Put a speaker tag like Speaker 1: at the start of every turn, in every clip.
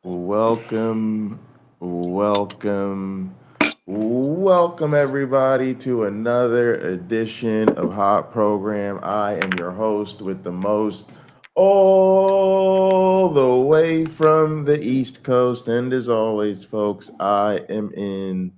Speaker 1: Welcome, welcome, welcome everybody to another edition of Hot Program. I am your host with the most, all the way from the East Coast. And as always, folks, I am in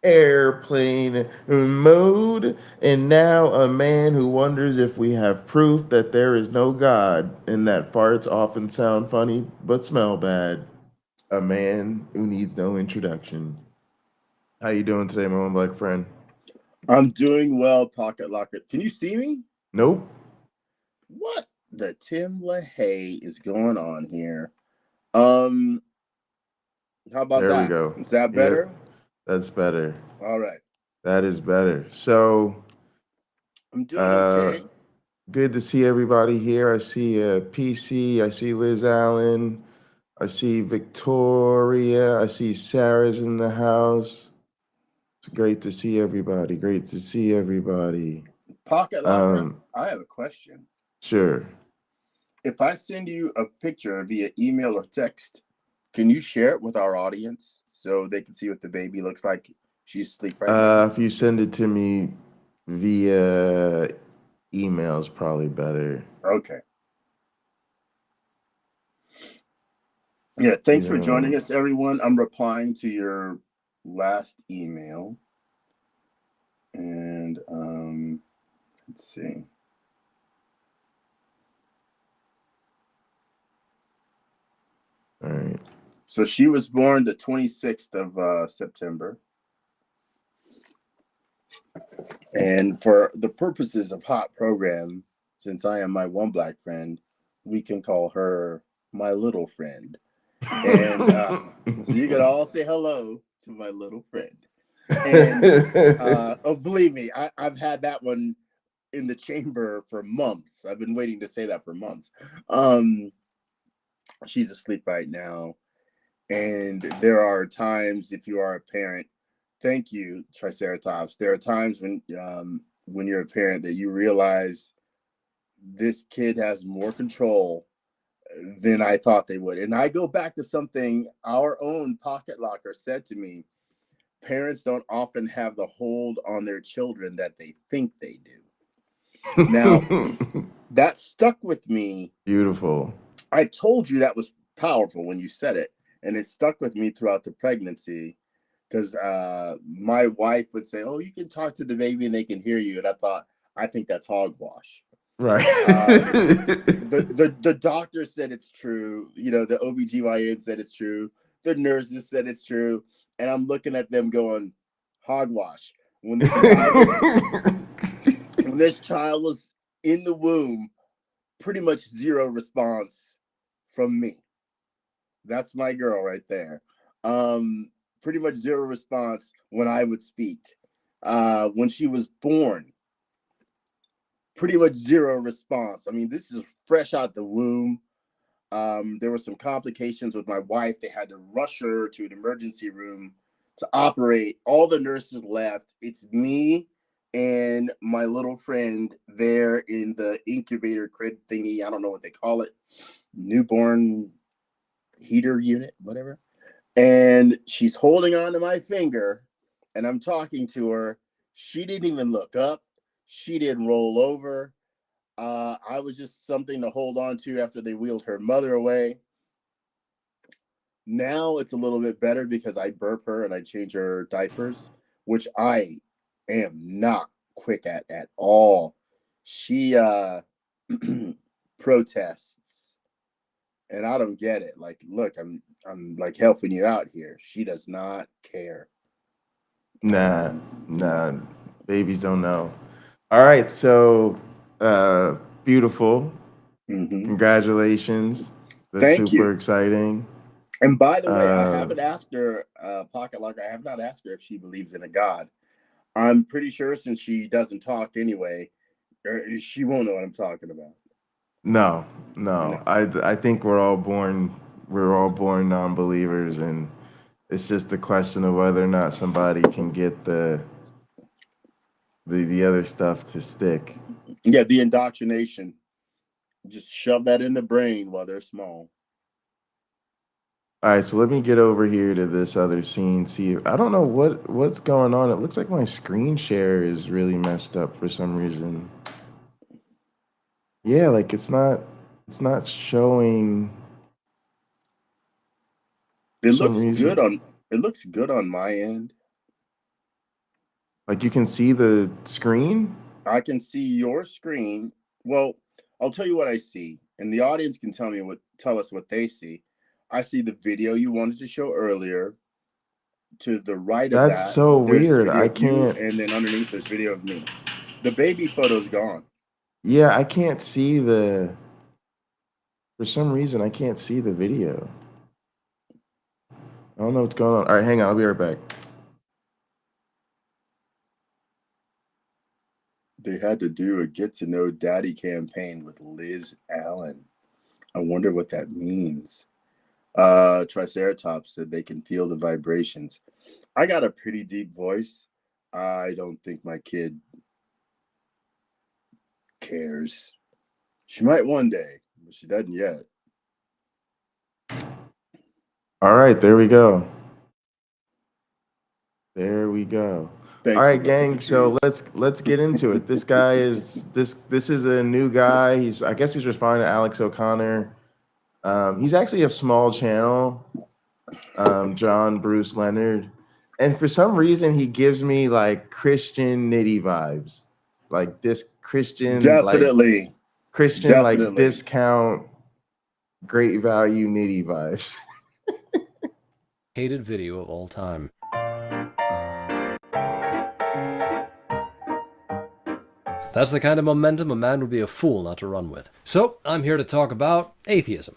Speaker 1: airplane mode, and now a man who wonders if we have proof that there is no God and that farts often sound funny but smell bad. A man who needs no introduction. How you doing today, my own black friend?
Speaker 2: I'm doing well, Pocket Locker. Can you see me?
Speaker 1: Nope.
Speaker 2: What the Tim LaHaye is going on here? Um, how about
Speaker 1: There we
Speaker 2: that?
Speaker 1: go.
Speaker 2: Is that
Speaker 1: Yep,
Speaker 2: better?
Speaker 1: that's better.
Speaker 2: All right.
Speaker 1: That is better. So,
Speaker 2: I'm doing
Speaker 1: uh,
Speaker 2: okay.
Speaker 1: good to see everybody here. I see PC. I see Liz Allen. I see Victoria. I see Sarah's in the house. It's great to see everybody. Great to see everybody.
Speaker 2: Pocket Locker,
Speaker 1: Um,
Speaker 2: I have a question.
Speaker 1: sure.
Speaker 2: If I send you a picture via email or text, can you share it with our audience so they can see what the baby looks like? She's asleep right now.
Speaker 1: If you send it to me via email, is probably better.
Speaker 2: Okay. Yeah, thanks for joining
Speaker 1: Yeah.
Speaker 2: us, everyone. I'm replying to your last email. And let's see.
Speaker 1: All right.
Speaker 2: So she was born the 26th of September. And for the purposes of Hot Program, since I am my one black friend, we can call her my little friend. And so you can all say hello to my little friend. And oh, believe me, I've had that one in the chamber for months. I've been waiting to say that for months. She's asleep right now. And there are times, if you are a parent, thank you, Triceratops. There are times when you're a parent that you realize this kid has more control than I thought they would. And I go back to something our own Pocket Locker said to me. Parents don't often have the hold on their children that they think they do. Now, that stuck with me.
Speaker 1: Beautiful.
Speaker 2: I told you that was powerful when you said it, and it stuck with me throughout the pregnancy because my wife would say, "Oh, you can talk to the baby and they can hear you," and I thought, I think that's hogwash.
Speaker 1: Right.
Speaker 2: The doctor said it's true. You know, the OBGYN said it's true. The nurses said it's true, and I'm looking at them going, hogwash. When this child was in the womb, pretty much zero response from me. That's my girl right there. Pretty much zero response when I would speak. When she was born, pretty much zero response. I mean, this is fresh out the womb. There were some complications with my wife. They had to rush her to an emergency room to operate. All the nurses left. It's me and my little friend there in the incubator crib thingy. I don't know what they call it. Newborn heater unit, whatever. And she's holding on to my finger, and I'm talking to her. She didn't even look up. She didn't roll over. I was just something to hold on to after they wheeled her mother away. Now it's a little bit better because I burp her and I change her diapers, which I am not quick at all. She protests, and I don't get it. Like, look, I'm like helping you out here. She does not care.
Speaker 1: Nah, nah. Babies don't know. All right, so beautiful.
Speaker 2: Mm-hmm.
Speaker 1: Congratulations. That's
Speaker 2: Thank
Speaker 1: super
Speaker 2: you.
Speaker 1: exciting.
Speaker 2: And by the way, I
Speaker 1: Uh,
Speaker 2: haven't asked her, Pocket Locker, I have not asked her if she believes in a God. I'm pretty sure since she doesn't talk anyway, she won't know what I'm talking about.
Speaker 1: no, no.
Speaker 2: No.
Speaker 1: I think we're all born non-believers, and It's just a question of whether or not somebody can get the other stuff to stick.
Speaker 2: Yeah, the indoctrination. Just shove that in the brain while they're small.
Speaker 1: All right, so let me get over here to this other scene. See, I don't know what's going on. It looks like my screen share is really messed up for some reason. Yeah, like it's not showing.
Speaker 2: It
Speaker 1: For some
Speaker 2: looks
Speaker 1: reason.
Speaker 2: good on. It looks good on my end.
Speaker 1: Like you can see the screen.
Speaker 2: I can see your screen. Well, I'll tell you what I see, and the audience can tell us what they see. I see the video you wanted to show earlier. To the right of
Speaker 1: That's
Speaker 2: that,
Speaker 1: so
Speaker 2: there's
Speaker 1: weird.
Speaker 2: video
Speaker 1: I
Speaker 2: of you,
Speaker 1: can't.
Speaker 2: and then underneath there's video of me. The baby photo's gone.
Speaker 1: Yeah, I can't see the. For some reason, I can't see the video. I don't know what's going on. All right, hang on. I'll be right back.
Speaker 2: They had to do a get to know daddy campaign with Liz Allen. I wonder what that means. Triceratops said they can feel the vibrations. I got a pretty deep voice. I don't think my kid cares. She might one day, but she doesn't yet.
Speaker 1: All right, there we go. There we go.
Speaker 2: Thank
Speaker 1: All
Speaker 2: you,
Speaker 1: right,
Speaker 2: Lucky
Speaker 1: gang. So
Speaker 2: Patrice.
Speaker 1: let's get into it. This guy is this is a new guy. I guess he's responding to Alex O'Connor. He's actually a small channel, John Bruce Leonard, and for some reason he gives me like Christian nitty vibes, like this Christian
Speaker 2: Definitely.
Speaker 1: like discount great value nitty vibes.
Speaker 3: Hated video of all time. That's the kind of momentum a man would be a fool not to run with. So, I'm here to talk about atheism.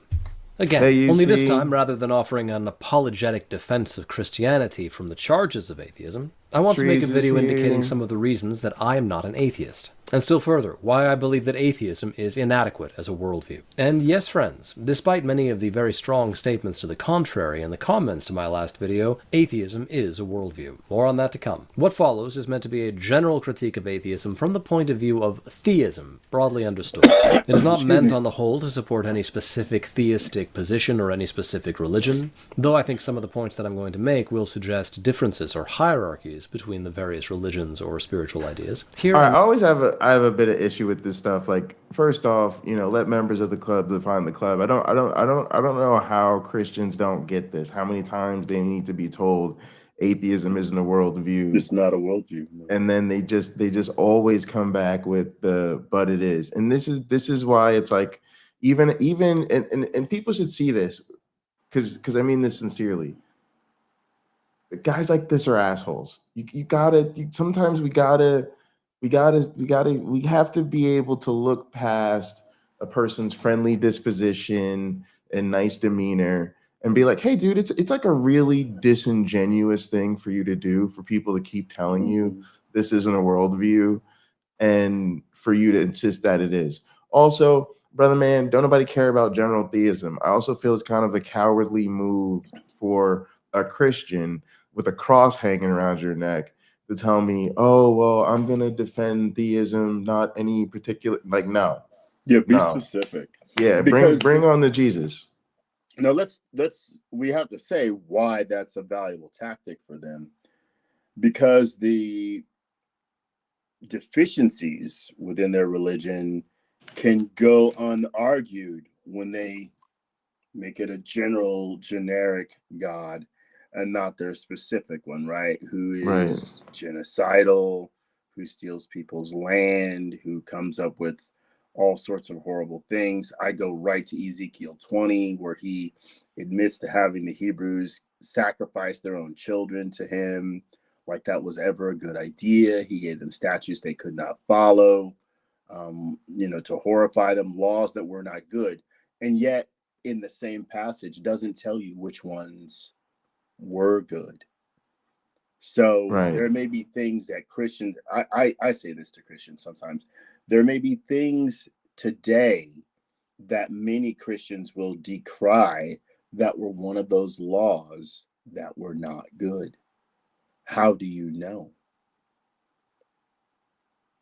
Speaker 3: Again,
Speaker 1: Hey,
Speaker 3: only this time, rather than offering an apologetic defense of Christianity from the charges of atheism, I want to make a video indicating some of the reasons that I am not an atheist. And still further, why I believe that atheism is inadequate as a worldview. And yes, friends, despite many of the very strong statements to the contrary in the comments to my last video, atheism is a worldview. More on that to come. What follows is meant to be a general critique of atheism from the point of view of theism, broadly understood. It is not meant on the whole to support any specific theistic position or any specific religion, though I think some of the points that I'm going to make will suggest differences or hierarchies between the various religions or spiritual ideas. Here,
Speaker 1: I always have a bit of issue with this stuff. Like, first off, let members of the club define the club. I don't know how Christians don't get this. How many times they need to be told atheism isn't a worldview.
Speaker 2: It's not a worldview. No.
Speaker 1: And then they just always come back with but it is. And this is why it's like even and people should see this because I mean this sincerely. Guys like this are assholes. Sometimes we have to be able to look past a person's friendly disposition and nice demeanor and be like, hey dude, it's like a really disingenuous thing for you to do, for people to keep telling you this isn't a worldview and for you to insist that it is. Also, brother man, don't nobody care about general theism. I also feel it's kind of a cowardly move for a Christian with a cross hanging around your neck to tell me, oh, well, I'm going to defend theism, not any particular, like, no.
Speaker 2: Yeah, be specific.
Speaker 1: Yeah, bring on the Jesus.
Speaker 2: Now we have to say why that's a valuable tactic for them, because the deficiencies within their religion can go unargued when they make it a generic God and not their specific one, right? Who is genocidal, who steals people's land, who comes up with all sorts of horrible things. I go right to Ezekiel 20, where he admits to having the Hebrews sacrifice their own children to him, like that was ever a good idea. He gave them statutes they could not follow, to horrify them, laws that were not good. And yet, in the same passage, doesn't tell you which ones were good. So there may be things that Christians, I say this to Christians sometimes, there may be things today that many Christians will decry that were one of those laws that we're not good? How do you know?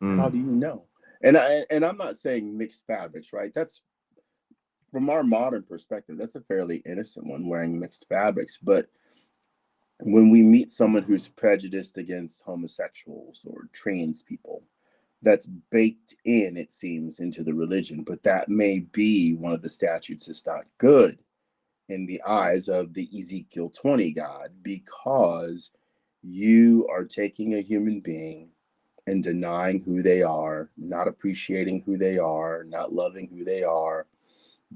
Speaker 2: How do you know? And I'm not saying mixed fabrics, right? That's, from our modern perspective, that's a fairly innocent one, wearing mixed fabrics. But when we meet someone who's prejudiced against homosexuals or trans people, that's baked in, it seems, into the religion. But that may be one of the statutes that's not good in the eyes of the Ezekiel 20 God, because you are taking a human being and denying who they are, not appreciating who they are, not loving who they are,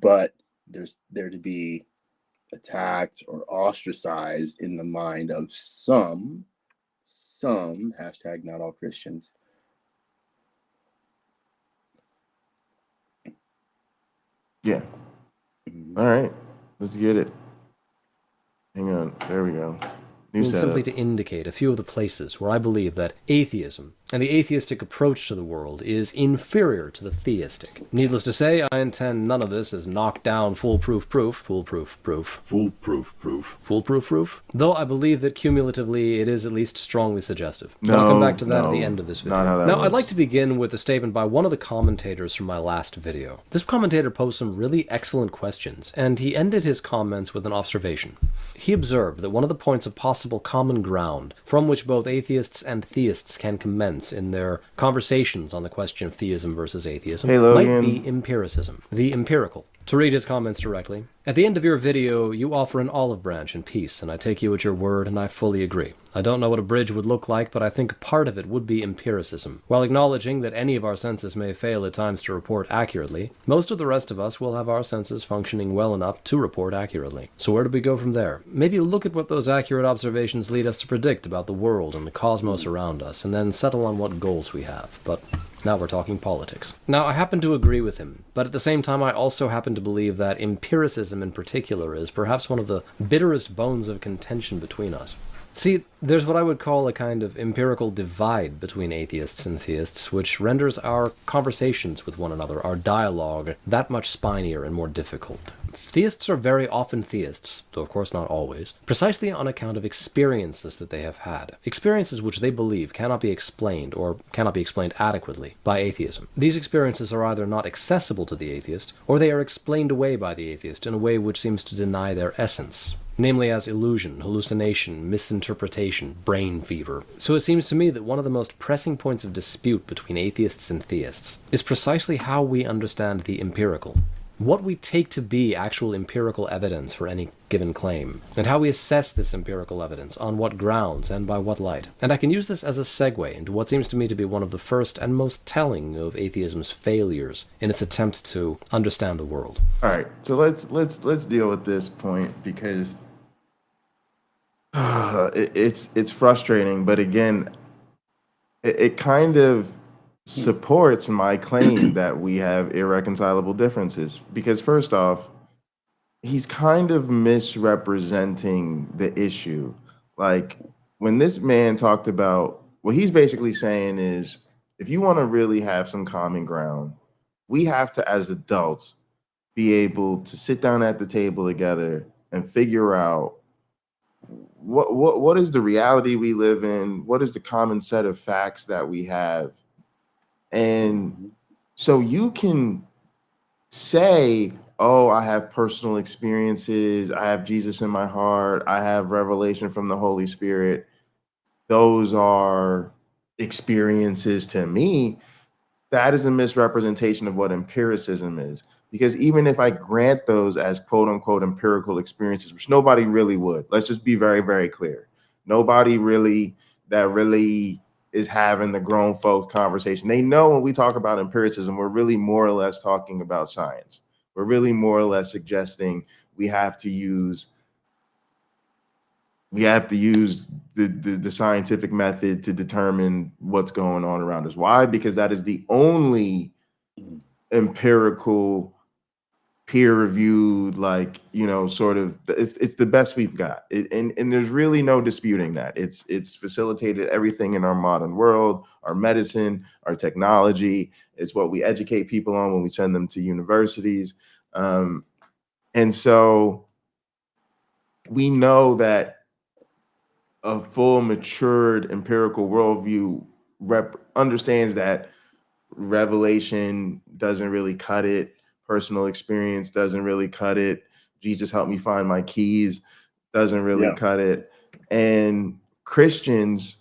Speaker 2: but they're to be attacked or ostracized in the mind of some hashtag not all Christians.
Speaker 1: Yeah. All right. Let's get it. Hang on. There we go.
Speaker 3: Simply to indicate a few of the places where I believe that atheism and the atheistic approach to the world is inferior to the theistic. Needless to say, I intend none of this as knockdown foolproof proof, though I believe that cumulatively it is at least strongly suggestive. I'll come back to that at the end of this video. Now, I'd like to begin with a statement by one of the commentators from my last video. This commentator posed some really excellent questions, and he ended his comments with an observation. He observed that one of the points of possible common ground from which both atheists and theists can commence in their conversations on the question of theism versus atheism might be empiricism, the empirical. To read his comments directly, at the end of your video, you offer an olive branch in peace, and I take you at your word, and I fully agree. I don't know what a bridge would look like, but I think part of it would be empiricism. While acknowledging that any of our senses may fail at times to report accurately, most of the rest of us will have our senses functioning well enough to report accurately. So where do we go from there? Maybe look at what those accurate observations lead us to predict about the world and the cosmos around us, and then settle on what goals we have. But now we're talking politics. Now, I happen to agree with him, but at the same time I also happen to believe that empiricism in particular is perhaps one of the bitterest bones of contention between us. See, there's what I would call a kind of empirical divide between atheists and theists, which renders our conversations with one another, our dialogue, that much spinier and more difficult. Theists are very often theists, though of course not always, precisely on account of experiences that they have had. Experiences which they believe cannot be explained, or cannot be explained adequately, by atheism. These experiences are either not accessible to the atheist, or they are explained away by the atheist in a way which seems to deny their essence. Namely as illusion, hallucination, misinterpretation, brain fever. So it seems to me that one of the most pressing points of dispute between atheists and theists is precisely how we understand the empirical. What we take to be actual empirical evidence for any given claim, and how we assess this empirical evidence, on what grounds, and by what light. And I can use this as a segue into what seems to me to be one of the first and most telling of atheism's failures in its attempt to understand the world.
Speaker 1: All right, so let's deal with this point, because it's frustrating, but again, it kind of supports my claim that we have irreconcilable differences. Because first off, he's kind of misrepresenting the issue. Like, when this man talked about, what he's basically saying is, if you want to really have some common ground, we have to, as adults, be able to sit down at the table together and figure out what is the reality we live in, what is the common set of facts that we have. And so you can say, oh, I have personal experiences, I have Jesus in my heart, I have revelation from the Holy Spirit. Those are experiences to me. That is a misrepresentation of what empiricism is. Because even if I grant those as quote unquote empirical experiences, which nobody really would, let's just be very, very clear. Nobody really is having the grown folk conversation. They know when we talk about empiricism, we're really more or less talking about science. We're really more or less suggesting we have to use the scientific method to determine what's going on around us. Why? Because that is the only empirical, peer-reviewed, sort of, it's the best we've got. And there's really no disputing that. It's facilitated everything in our modern world, our medicine, our technology. It's what we educate people on when we send them to universities. And so we know that a full matured empirical worldview understands that revelation doesn't really cut it, personal experience doesn't really cut it, Jesus helped me find my keys doesn't really cut it, and Christians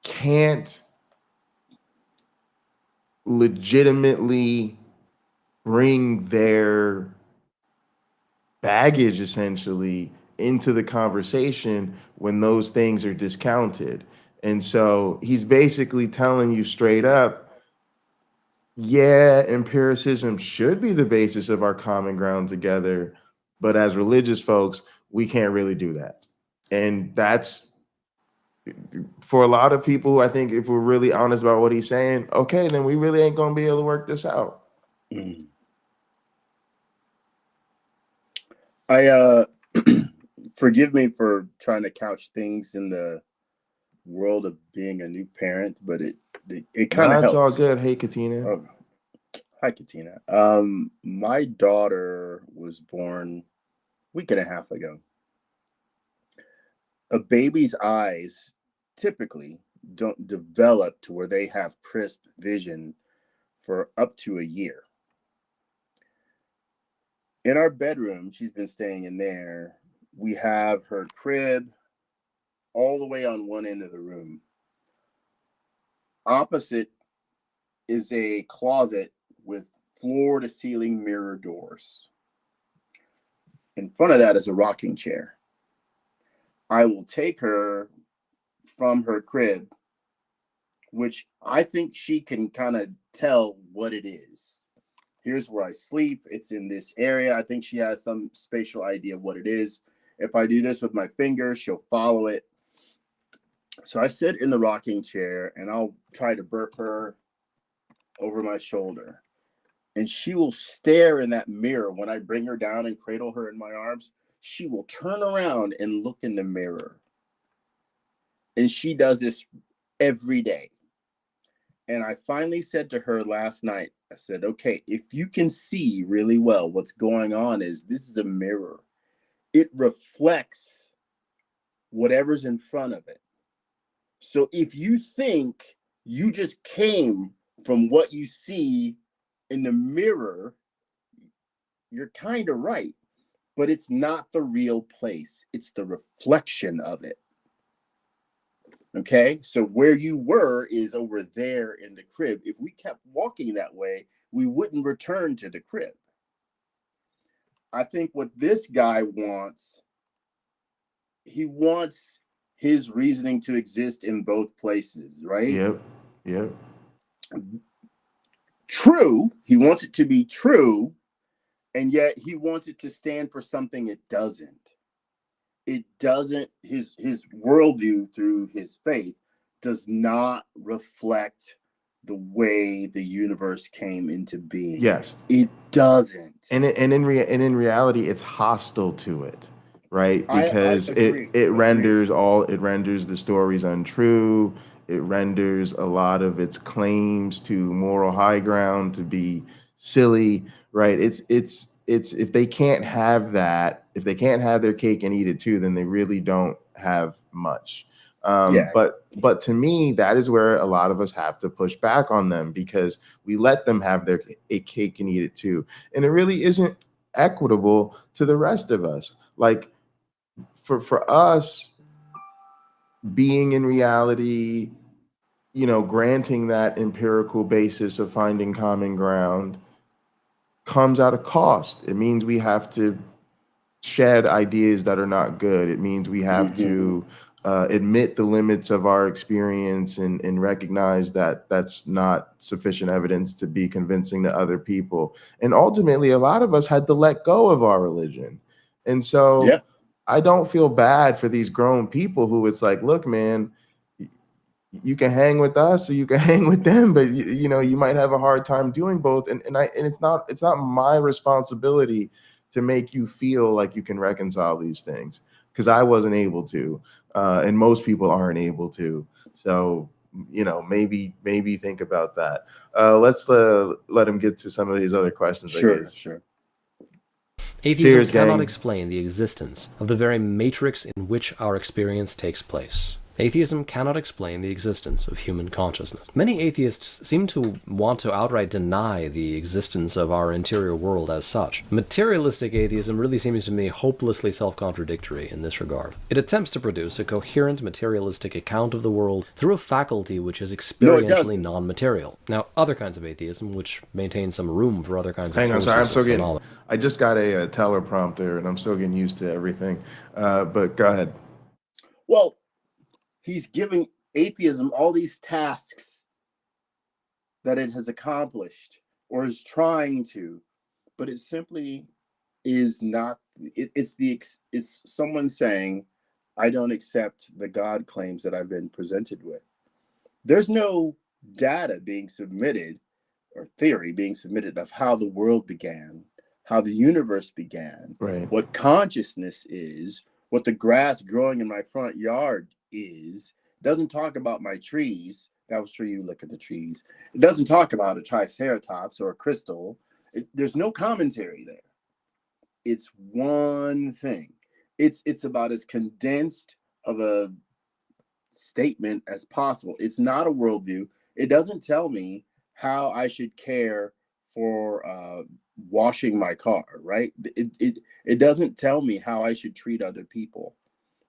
Speaker 1: can't legitimately bring their baggage essentially into the conversation when those things are discounted. And so he's basically telling you straight up, yeah, empiricism should be the basis of our common ground together, but as religious folks, we can't really do that. And that's, for a lot of people, I think if we're really honest about what he's saying, okay, then we really ain't gonna be able to work this out.
Speaker 2: I forgive me for trying to couch things in the world of being a new parent, but it kind of helps.
Speaker 1: It's all good. Hey, Katina.
Speaker 2: Oh, hi, Katina. My daughter was born a week and a half ago. A baby's eyes typically don't develop to where they have crisp vision for up to a year. In our bedroom, she's been staying in there. We have her crib all the way on one end of the room. Opposite is a closet with floor to ceiling mirror doors. In front of that is a rocking chair. I will take her from her crib, which I think she can kind of tell what it is. Here's where I sleep. It's in this area. I think she has some spatial idea of what it is. If I do this with my finger, she'll follow it. So I sit in the rocking chair and I'll try to burp her over my shoulder. And she will stare in that mirror. When I bring her down and cradle her in my arms, she will turn around and look in the mirror. And she does this every day. And I finally said to her last night, I said, okay, if you can see really well what's going on is this is a mirror. It reflects whatever's in front of it. So if you think you just came from what you see in the mirror, you're kind of right. But it's not the real place. It's the reflection of it. Okay, so where you were is over there in the crib. If we kept walking that way, we wouldn't return to the crib. I think what this guy wants, he wants his reasoning to exist in both places, right?
Speaker 1: Yep.
Speaker 2: True, he wants it to be true, and yet he wants it to stand for something it doesn't. It doesn't, his worldview through his faith does not reflect the way the universe came into being.
Speaker 1: Yes,
Speaker 2: it doesn't.
Speaker 1: And in reality, it's hostile to it, right? Because
Speaker 2: I
Speaker 1: it renders the stories untrue. It renders a lot of its claims to moral high ground to be silly, right? It's if they can't have that, if they can't have their cake and eat it too, then they really don't have much. But to me, that is where a lot of us have to push back on them, because we let them have their cake and eat it too. And it really isn't equitable to the rest of us. Like for us being in reality, granting that empirical basis of finding common ground comes at a cost. It means we have to shed ideas that are not good. It means we have to admit the limits of our experience and recognize that that's not sufficient evidence to be convincing to other people. And ultimately, a lot of us had to let go of our religion. And so I don't feel bad for these grown people who it's like, look, man, you can hang with us or you can hang with them, but you might have a hard time doing both. And it's not my responsibility to make you feel like you can reconcile these things, because I wasn't able to, and most people aren't able to. So maybe think about that. Let's let him get to some of these other questions.
Speaker 2: Sure.
Speaker 3: Atheism
Speaker 1: Cheers,
Speaker 3: cannot
Speaker 1: gang.
Speaker 3: explain the existence of the very matrix in which our experience takes place. Atheism cannot explain the existence of human consciousness. Many atheists seem to want to outright deny the existence of our interior world as such. Materialistic atheism really seems to me hopelessly self-contradictory in this regard. It attempts to produce a coherent materialistic account of the world through a faculty which is experientially non-material. Now, other kinds of atheism, which maintain some room for other kinds of
Speaker 1: Hang on, sorry, I'm
Speaker 3: forces
Speaker 1: still
Speaker 3: or
Speaker 1: getting.
Speaker 3: phenomena.
Speaker 1: I just got a teleprompter, and I'm still getting used to everything. But go ahead.
Speaker 2: Well, he's giving atheism all these tasks that it has accomplished or is trying to, but it simply is not. It's someone saying, I don't accept the God claims that I've been presented with. There's no data being submitted or theory being submitted of how the world began, how the universe began,
Speaker 1: Right.
Speaker 2: what consciousness is, what the grass growing in my front yard is. It doesn't talk about my trees. That was for you, look at the trees. It doesn't talk about a triceratops or a crystal. There's no commentary there. It's one thing. It's about as condensed of a statement as possible. It's not a worldview. It doesn't tell me how I should care for washing my car, right? It doesn't tell me how I should treat other people.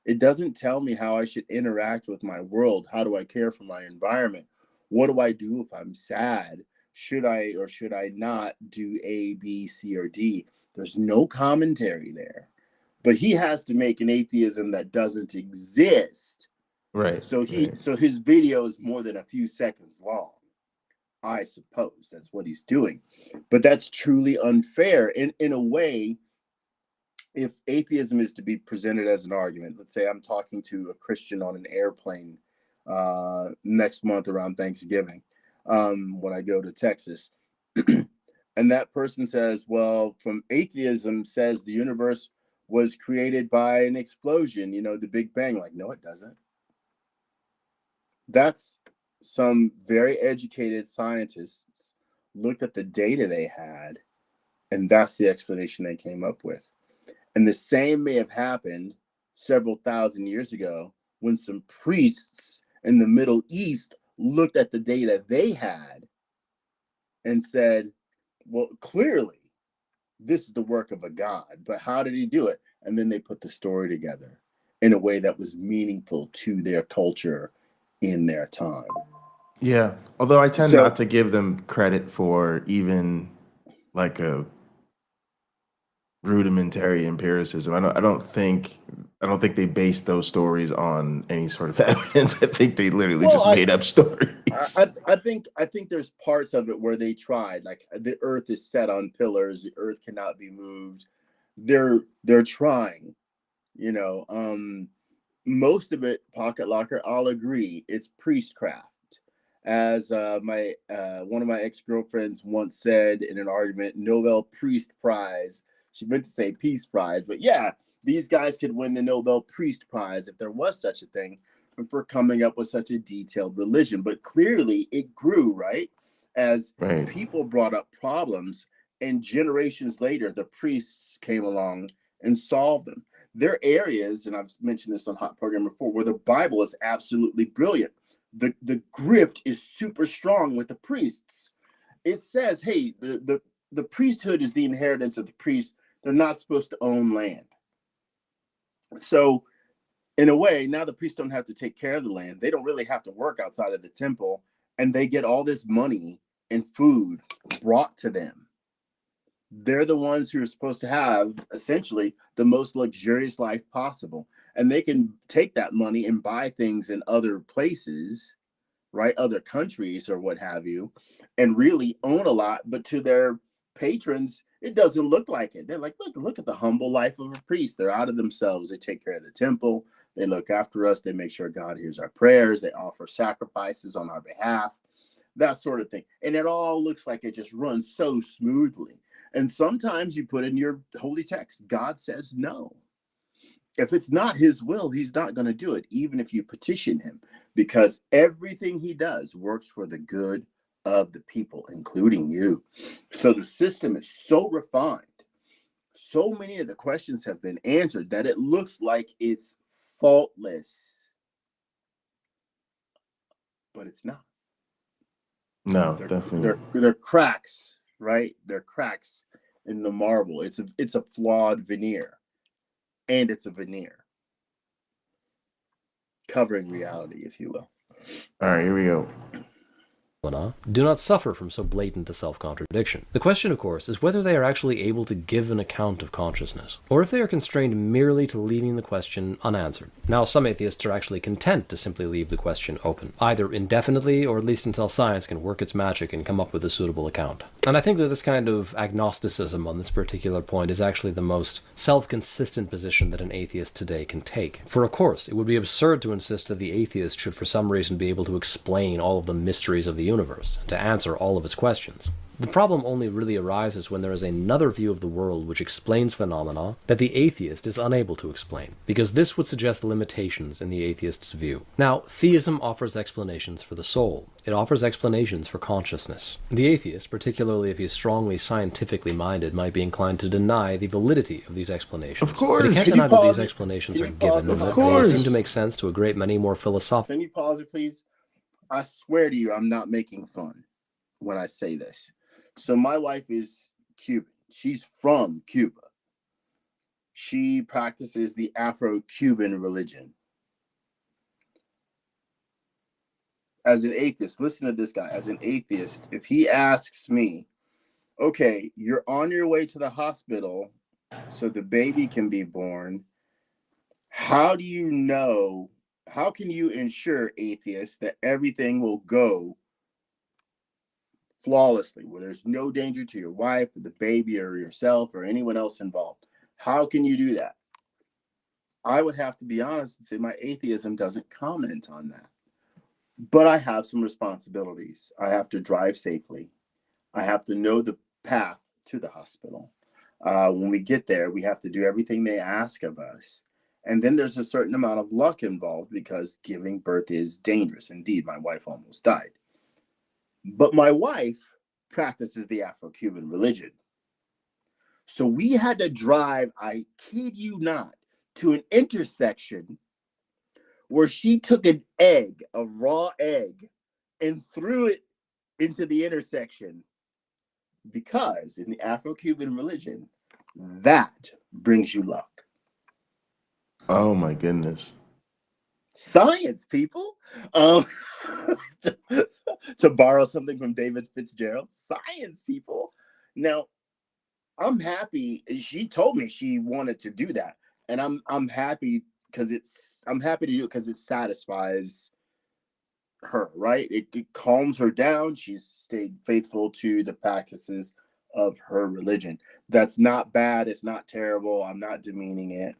Speaker 2: It doesn't tell me how I should interact with my world. How do I care for my environment? What do I do if I'm sad? Should I or should I not do A, B, C, or D? There's no commentary there. But he has to make an atheism that doesn't exist.
Speaker 1: Right.
Speaker 2: So his video is more than a few seconds long. I suppose that's what he's doing. But that's truly unfair. In a way, if atheism is to be presented as an argument, let's say I'm talking to a Christian on an airplane next month around Thanksgiving when I go to Texas, and that person says, well, from atheism says the universe was created by an explosion, the Big Bang. Like, no, it doesn't. That's some very educated scientists looked at the data they had, and that's the explanation they came up with. And the same may have happened several thousand years ago when some priests in the Middle East looked at the data they had and said, well, clearly this is the work of a God, but how did he do it? And then they put the story together in a way that was meaningful to their culture in their time.
Speaker 1: Yeah. Although I tend not to give them credit for even like a rudimentary empiricism. I don't think they base those stories on any sort of evidence. I think they literally just made up stories.
Speaker 2: I think there's parts of it where they tried, like the earth is set on pillars, the earth cannot be moved. They're trying, most of it, Pocket Locker, I'll agree, it's priestcraft. As one of my ex-girlfriends once said in an argument, Nobel Priest Prize. She meant to say Peace Prize, but yeah, these guys could win the Nobel Priest Prize if there was such a thing for coming up with such a detailed religion. But clearly it grew, right? As people brought up problems, and generations later, the priests came along and solved them. There are areas, and I've mentioned this on Hot Program before, where the Bible is absolutely brilliant. The grift is super strong with the priests. It says, hey, the priesthood is the inheritance of the priest. They're not supposed to own land. So in a way, now the priests don't have to take care of the land. They don't really have to work outside of the temple, and they get all this money and food brought to them. They're the ones who are supposed to have essentially the most luxurious life possible. And they can take that money and buy things in other places, right? Other countries or what have you, and really own a lot. But to their patrons, it doesn't look like it. They're like, look at the humble life of a priest. They're out of themselves. They take care of the temple. They look after us. They make sure God hears our prayers. They offer sacrifices on our behalf, that sort of thing. And it all looks like it just runs so smoothly. And sometimes you put in your holy text, God says no. If it's not his will, he's not going to do it, even if you petition him, because everything he does works for the good of the people, including you. So the system is so refined, so many of the questions have been answered that it looks like it's faultless. But it's not.
Speaker 1: No, definitely.
Speaker 2: They're cracks, right? They're cracks in the marble. It's a flawed veneer. And it's a veneer covering reality, if you will.
Speaker 1: All right, here we go.
Speaker 3: Do not suffer from so blatant a self-contradiction. The question, of course, is whether they are actually able to give an account of consciousness, or if they are constrained merely to leaving the question unanswered. Now, some atheists are actually content to simply leave the question open, either indefinitely or at least until science can work its magic and come up with a suitable account. And I think that this kind of agnosticism on this particular point is actually the most self-consistent position that an atheist today can take. For of course, it would be absurd to insist that the atheist should for some reason be able to explain all of the mysteries of the universe, and to answer all of its questions. The problem only really arises when there is another view of the world which explains phenomena that the atheist is unable to explain, because this would suggest limitations in the atheist's view. Now, theism offers explanations for the soul. It offers explanations for consciousness. The atheist, particularly if he is strongly scientifically minded, might be inclined to deny the validity of these explanations.
Speaker 1: Of course.
Speaker 3: But he can't deny that these explanations are given, and that they
Speaker 1: course.
Speaker 3: seem to make sense to a great many more philosophical.
Speaker 2: Can you pause it, please? I swear to you, I'm not making fun when I say this. So my wife is Cuban. She's from Cuba. She practices the Afro-Cuban religion. As an atheist, listen to this guy. As an atheist, if he asks me, okay, you're on your way to the hospital so the baby can be born, how do you know? How can you ensure, atheists, that everything will go flawlessly, where there's no danger to your wife or the baby or yourself or anyone else involved? How can you do that? I would have to be honest and say my atheism doesn't comment on that. But I have some responsibilities. I have to drive safely. I have to know the path to the hospital. When we get there, we have to do everything they ask of us. And then there's a certain amount of luck involved because giving birth is dangerous. Indeed, my wife almost died. But my wife practices the Afro-Cuban religion. So we had to drive, I kid you not, to an intersection where she took an egg, a raw egg, and threw it into the intersection. Because in the Afro-Cuban religion, that brings you luck.
Speaker 1: Oh my goodness.
Speaker 2: Science, people. To borrow something from David Fitzgerald, science, people. Now, I'm happy. She told me she wanted to do that, and I'm happy because I'm happy to do it because it satisfies her, right? It calms her down. She's stayed faithful to the practices of her religion. That's not bad. It's not terrible. I'm not demeaning it.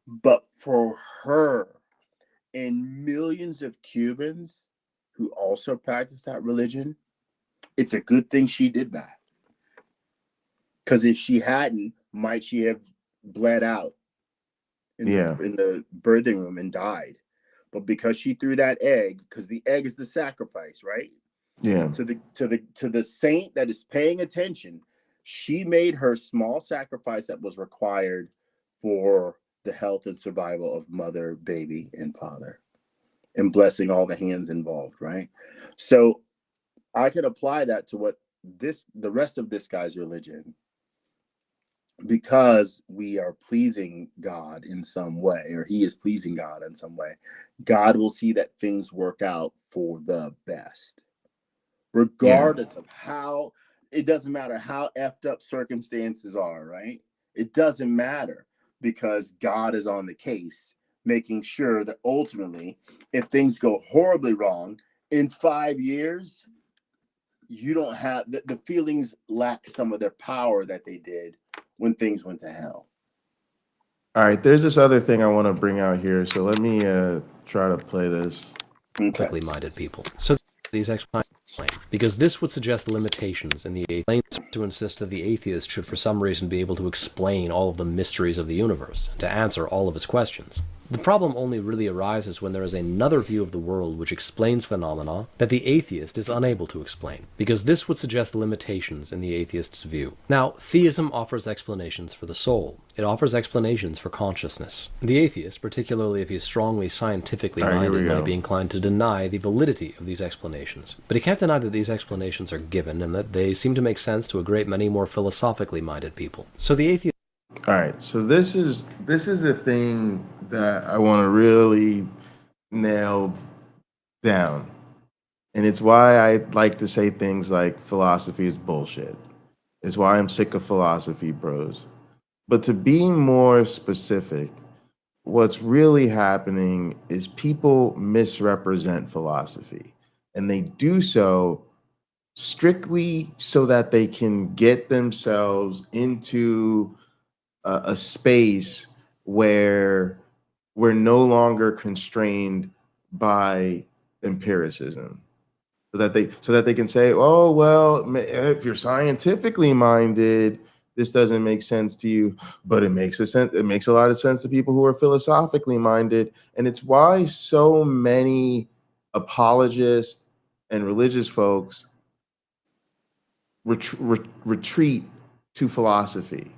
Speaker 2: But for her and millions of Cubans who also practice that religion, it's a good thing she did that. Because if she hadn't, might she have bled out in the birthing room and died? But because she threw that egg, because the egg is the sacrifice, right?
Speaker 1: Yeah.
Speaker 2: To the saint that is paying attention, she made her small sacrifice that was required for the health and survival of mother, baby, and father, and blessing all the hands involved, right? So I could apply that to the rest of this guy's religion. Because we are pleasing God in some way, or he is pleasing God in some way, God will see that things work out for the best. Regardless of how, it doesn't matter how effed up circumstances are, right? It doesn't matter because God is on the case, making sure that ultimately, if things go horribly wrong, in 5 years, you don't have, the feelings lack some of their power that they did when things went to hell.
Speaker 1: All right, there's this other thing I want to bring out here, so let me try to play this.
Speaker 3: Perfectly minded people. So these explain, because this would suggest limitations in the atheist to insist that the atheist should for some reason be able to explain all of the mysteries of the universe and to answer all of its questions. The problem only really arises when there is another view of the world which explains phenomena that the atheist is unable to explain, because this would suggest limitations in the atheist's view. Now, theism offers explanations for the soul. It offers explanations for consciousness. The atheist, particularly if he is strongly scientifically minded, might be inclined to deny the validity of these explanations. But he can't deny that these explanations are given and that they seem to make sense to a great many more philosophically minded people. So the atheist...
Speaker 1: All right, so this is a thing that I want to really nail down, and it's why I like to say things like philosophy is bullshit. It's why I'm sick of philosophy bros. But to be more specific, what's really happening is people misrepresent philosophy, and they do so strictly so that they can get themselves into a space where we're no longer constrained by empiricism, so that they can say, oh well, if you're scientifically minded, this doesn't make sense to you, but it makes a lot of sense to people who are philosophically minded. And it's why so many apologists and religious folks retreat to philosophy.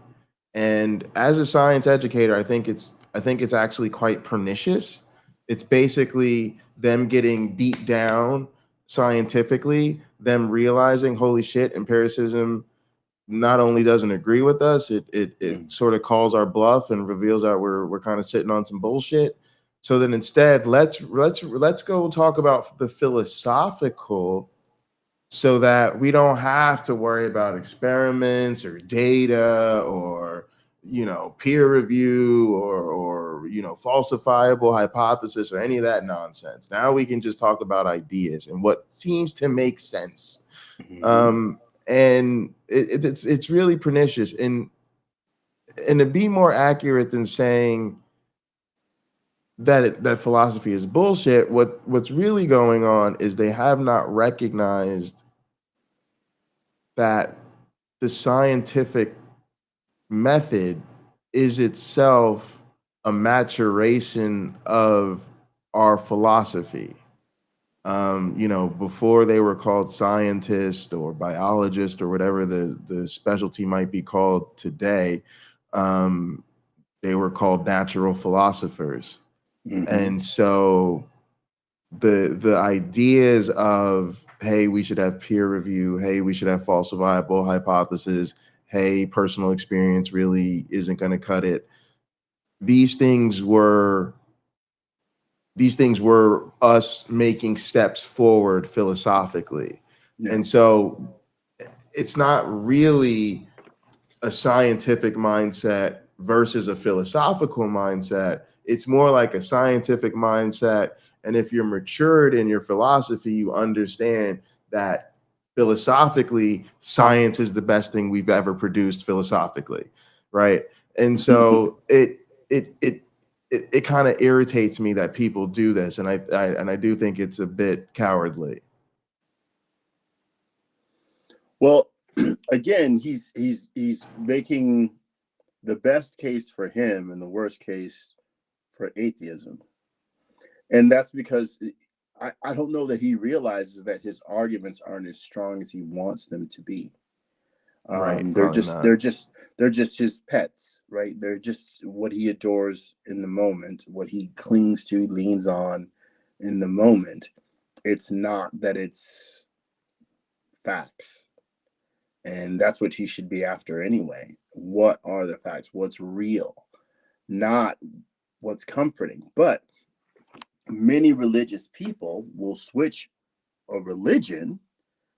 Speaker 1: And as a science educator, I think it's actually quite pernicious. It's basically them getting beat down scientifically, them realizing, holy shit, empiricism not only doesn't agree with us, it sort of calls our bluff and reveals that we're kind of sitting on some bullshit. So then instead, let's go talk about the philosophical, so that we don't have to worry about experiments or data or peer review or falsifiable hypothesis or any of that nonsense. Now we can just talk about ideas and what seems to make sense. And it's really pernicious. And to be more accurate than saying that philosophy is bullshit, what's really going on is they have not recognized that the scientific method is itself a maturation of our philosophy. Before they were called scientists or biologists or whatever the specialty might be called today, they were called natural philosophers. And so the ideas of, hey, we should have peer review, hey, we should have falsifiable hypothesis, hey, personal experience really isn't going to cut it. These things were us making steps forward philosophically. Yeah. And so it's not really a scientific mindset versus a philosophical mindset. It's more like a scientific mindset. And if you're matured in your philosophy, you understand that philosophically, science is the best thing we've ever produced philosophically, right? And so it kind of irritates me that people do this, and I do think it's a bit cowardly.
Speaker 2: Well, again, he's making the best case for him and the worst case for atheism. And that's because I don't know that he realizes that his arguments aren't as strong as he wants them to be.
Speaker 1: Right,
Speaker 2: they're just his pets, right? They're just what he adores in the moment, what he clings to, leans on in the moment. It's not that it's facts. And that's what he should be after anyway. What are the facts? What's real? Not what's comforting. But many religious people will switch a religion,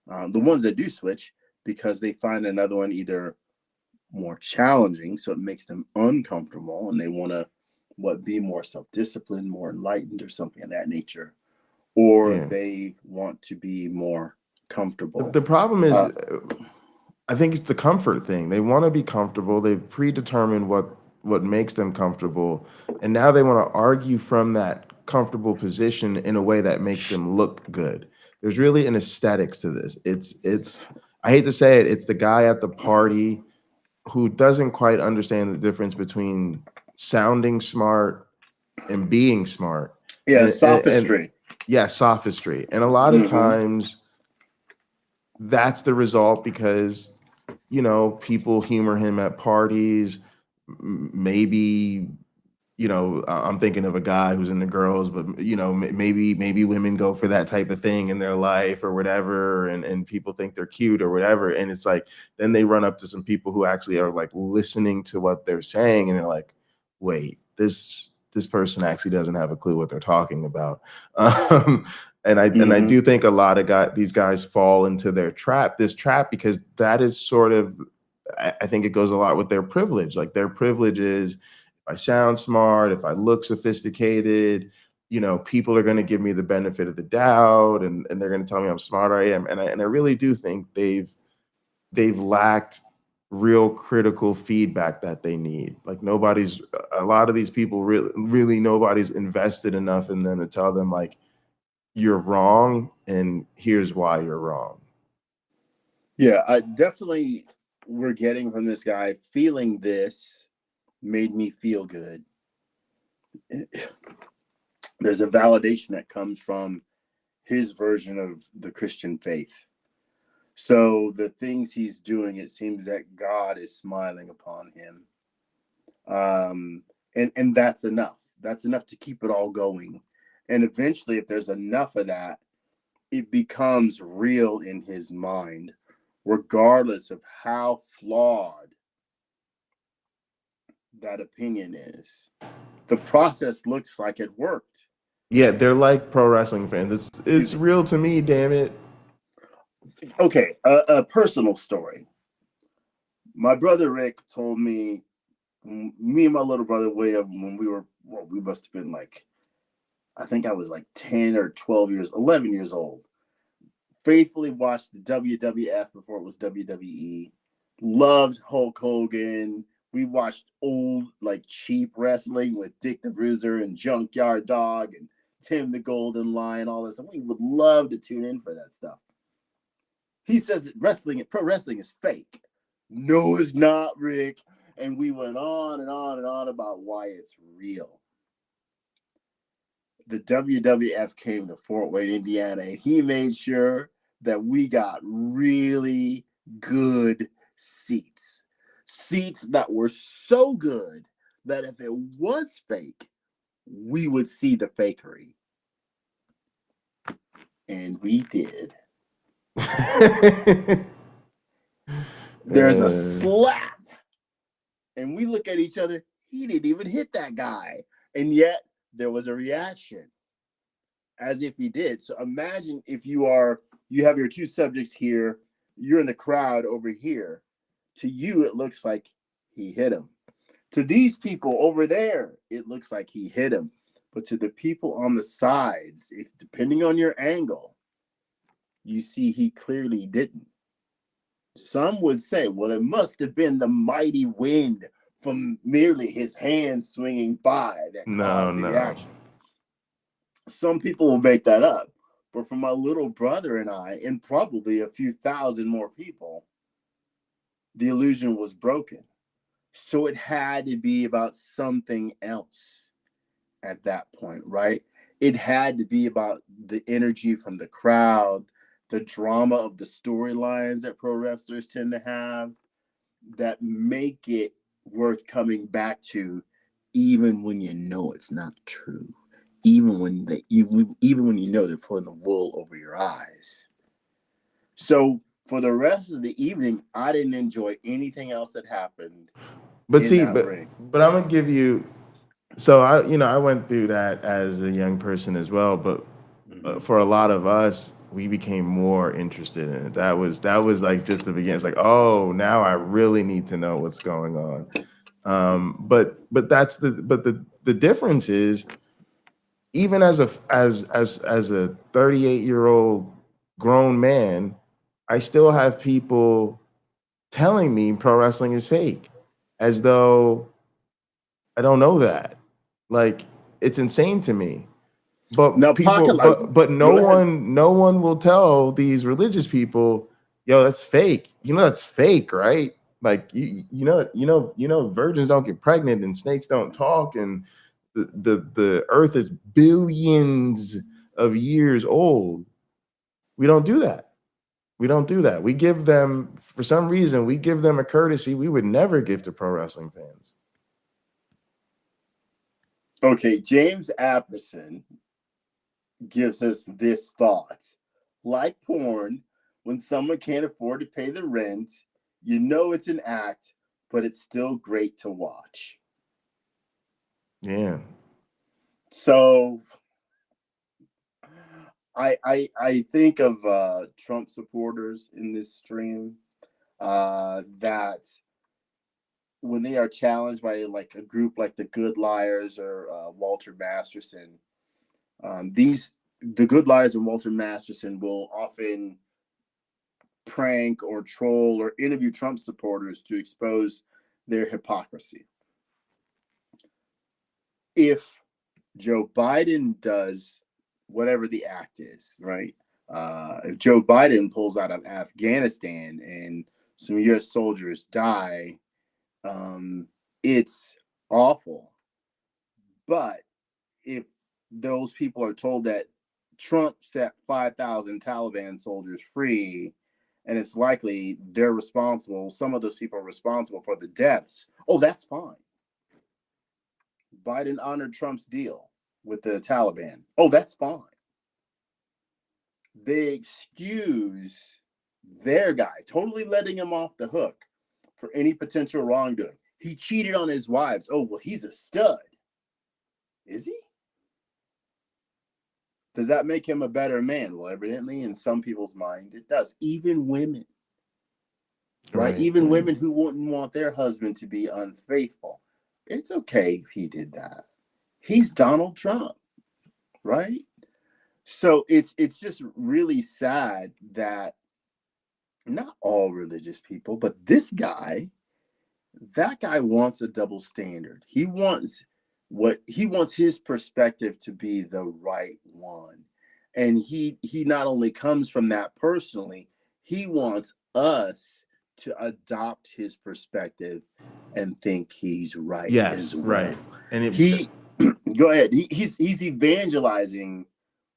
Speaker 2: the ones that do switch, because they find another one either more challenging, so it makes them uncomfortable, and they want to be more self-disciplined, more enlightened, or something of that nature, or they want to be more comfortable.
Speaker 1: The problem is, I think it's the comfort thing. They want to be comfortable. They've predetermined what makes them comfortable, and now they want to argue from that comfortable position in a way that makes them look good. There's really an aesthetics to this. It's I hate to say it, it's the guy at the party who doesn't quite understand the difference between sounding smart and being smart.
Speaker 2: Yeah,
Speaker 1: and,
Speaker 2: sophistry.
Speaker 1: Yeah, sophistry. And a lot of times that's the result because, you know, people humor him at parties. Maybe, you know, I'm thinking of a guy who's into girls, but, you know, maybe women go for that type of thing in their life or whatever. And people think they're cute or whatever. And it's like, then they run up to some people who actually are like listening to what they're saying. And they're like, wait, this person actually doesn't have a clue what they're talking about. And I do think a lot of these guys fall into this trap, because that is sort of, I think it goes a lot with their privilege. Like their privilege is, if I sound smart, if I look sophisticated, you know, people are going to give me the benefit of the doubt, and they're going to tell me how smart I am. And I really do think they've lacked real critical feedback that they need. Like a lot of these people really nobody's invested enough in them to tell them like, you're wrong and here's why you're wrong.
Speaker 2: Yeah, I definitely, we're getting from this guy, feeling this made me feel good. There's a validation that comes from his version of the Christian faith. So the things he's doing, it seems that God is smiling upon him. And that's enough. That's enough to keep it all going. And eventually, if there's enough of that, it becomes real in his mind, regardless of how flawed that opinion is. The process looks like it worked.
Speaker 1: Yeah, they're like pro wrestling fans. It's real to me, damn it.
Speaker 2: Okay, a personal story. My brother Rick told me, me and my little brother William, when we must have been like, I think I was like 10 or 11 years old. Faithfully watched the WWF before it was WWE. Loved Hulk Hogan. We watched old, like, cheap wrestling with Dick the Bruiser and Junkyard Dog and Tim the Golden Lion, all this. And we would love to tune in for that stuff. He says that pro wrestling is fake. No, it's not, Rick. And we went on and on and on about why it's real. The WWF came to Fort Wayne, Indiana, and he made sure that we got really good seats. Seats that were so good that if it was fake, we would see the fakery. And we did. There's a slap. And we look at each other. He didn't even hit that guy. And yet there was a reaction as if he did. So imagine if you have your two subjects here, you're in the crowd over here. To you, it looks like he hit him. To these people over there, it looks like he hit him. But to the people on the sides, if depending on your angle, you see he clearly didn't. Some would say, well, it must have been the mighty wind from merely his hand swinging by that caused the reaction. Some people will make that up. But for my little brother and I, and probably a few thousand more people, the illusion was broken. So it had to be about something else at that point, right? It had to be about the energy from the crowd, the drama of the storylines that pro wrestlers tend to have that make it worth coming back to, even when you know it's not true, even when you know they're pulling the wool over your eyes. So for the rest of the evening, I didn't enjoy anything else that happened.
Speaker 1: But I'm gonna give you. So I went through that as a young person as well. But for a lot of us, we became more interested in it. That was like just the beginning. It's like, oh, now I really need to know what's going on. But the difference is, even as a 38-year-old grown man, I still have people telling me pro wrestling is fake, as though I don't know that. Like, it's insane to me. But
Speaker 2: now,
Speaker 1: no one will tell these religious people, yo, that's fake. You know that's fake, right? Like you know virgins don't get pregnant and snakes don't talk, and The Earth is billions of years old. We don't do that. We don't do that. We give them, for some reason, we give them a courtesy we would never give to pro wrestling fans.
Speaker 2: Okay, James Apperson gives us this thought. Like porn, when someone can't afford to pay the rent, you know it's an act, but it's still great to watch.
Speaker 1: Yeah.
Speaker 2: So I think of Trump supporters in this stream that when they are challenged by like a group like the Good Liars or Walter Masterson, the Good Liars and Walter Masterson will often prank or troll or interview Trump supporters to expose their hypocrisy. If Joe Biden does whatever the act is, right? If Joe Biden pulls out of Afghanistan and some U.S. soldiers die, it's awful. But if those people are told that Trump set 5,000 Taliban soldiers free, and it's likely they're responsible, some of those people are responsible for the deaths, oh, that's fine. Biden honored Trump's deal with the Taliban. Oh, that's fine. They excuse their guy, totally letting him off the hook for any potential wrongdoing. He cheated on his wives. Oh, well, he's a stud. Is he? Does that make him a better man? Well, evidently, in some people's mind, it does. Even women, right? Even women who wouldn't want their husband to be unfaithful. It's okay if he did that. He's Donald Trump, right? So it's just really sad that not all religious people, but that guy wants a double standard. He wants his perspective to be the right one. And he not only comes from that personally, he wants us to adopt his perspective and think he's right as well. Right. And go ahead. He's evangelizing,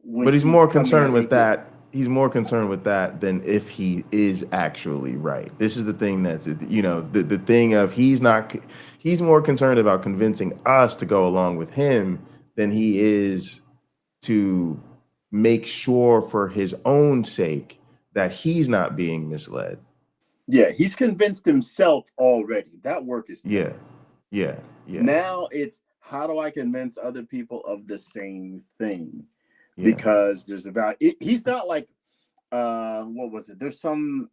Speaker 1: but he's more concerned with that. He's more concerned with that than if he is actually right. This is the thing that's, the thing of he's more concerned about convincing us to go along with him than he is to make sure for his own sake that he's not being misled.
Speaker 2: Yeah, he's convinced himself already. That work is
Speaker 1: done. Yeah.
Speaker 2: Now it's, how do I convince other people of the same thing? Yeah. Because there's he's not like, what was it? There's some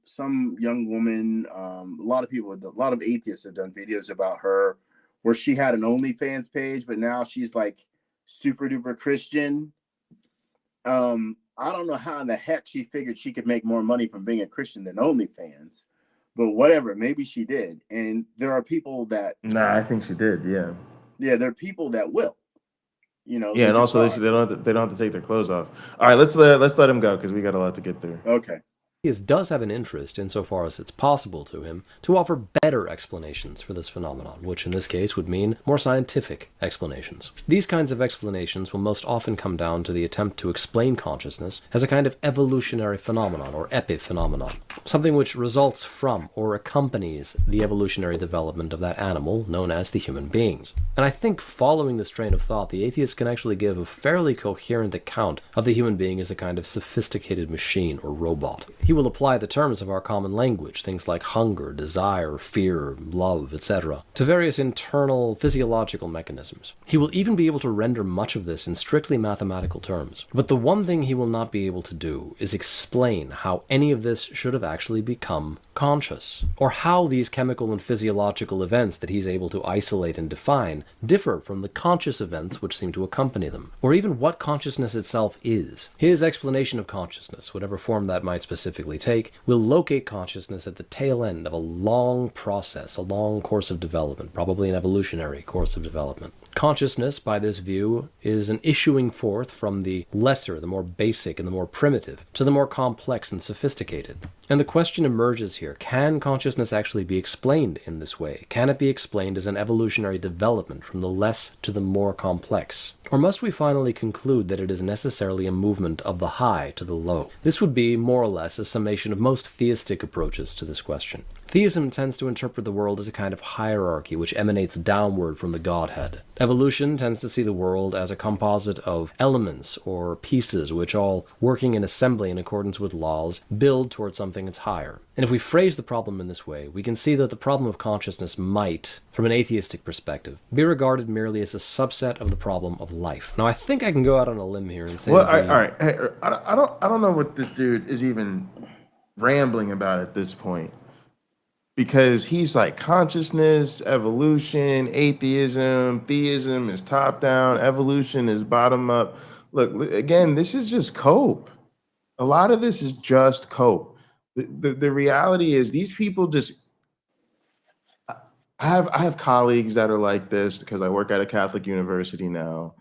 Speaker 2: young woman, a lot of atheists have done videos about her where she had an OnlyFans page, but now she's like super duper Christian. I don't know how in the heck she figured she could make more money from being a Christian than OnlyFans. But whatever, maybe she did. And there are people that...
Speaker 1: Nah, I think she did, yeah.
Speaker 2: Yeah, there are people that will. Yeah,
Speaker 1: and also they don't have to take their clothes off. All right, let's let him go because we got a lot to get through.
Speaker 2: Okay.
Speaker 3: He does have an interest, insofar as it's possible to him, to offer better explanations for this phenomenon, which in this case would mean more scientific explanations. These kinds of explanations will most often come down to the attempt to explain consciousness as a kind of evolutionary phenomenon, or epiphenomenon, something which results from or accompanies the evolutionary development of that animal known as the human beings. And I think following this train of thought, the atheist can actually give a fairly coherent account of the human being as a kind of sophisticated machine or robot. He will apply the terms of our common language, things like hunger, desire, fear, love, etc., to various internal physiological mechanisms. He will even be able to render much of this in strictly mathematical terms. But the one thing he will not be able to do is explain how any of this should have actually become conscious, or how these chemical and physiological events that he's able to isolate and define differ from the conscious events which seem to accompany them, or even what consciousness itself is. His explanation of consciousness, whatever form that might specifically take, will locate consciousness at the tail end of a long process, a long course of development, probably an evolutionary course of development. Consciousness, by this view, is an issuing forth from the lesser, the more basic, and the more primitive, to the more complex and sophisticated. And the question emerges here, can consciousness actually be explained in this way? Can it be explained as an evolutionary development from the less to the more complex? Or must we finally conclude that it is necessarily a movement of the high to the low? This would be, more or less, a summation of most theistic approaches to this question. Theism tends to interpret the world as a kind of hierarchy which emanates downward from the Godhead. Evolution tends to see the world as a composite of elements or pieces which, all working in assembly in accordance with laws, build towards something that's higher. And if we phrase the problem in this way, we can see that the problem of consciousness might, from an atheistic perspective, be regarded merely as a subset of the problem of life. Now, I think I can go out on a limb here and say,
Speaker 1: well, all right, hey, I don't know what this dude is even rambling about at this point, because he's like consciousness, evolution, atheism, theism is top down, evolution is bottom up. Look, again, this is just cope. A lot of this is just cope. The reality is these people just, I have colleagues that are like this because I work at a Catholic university now.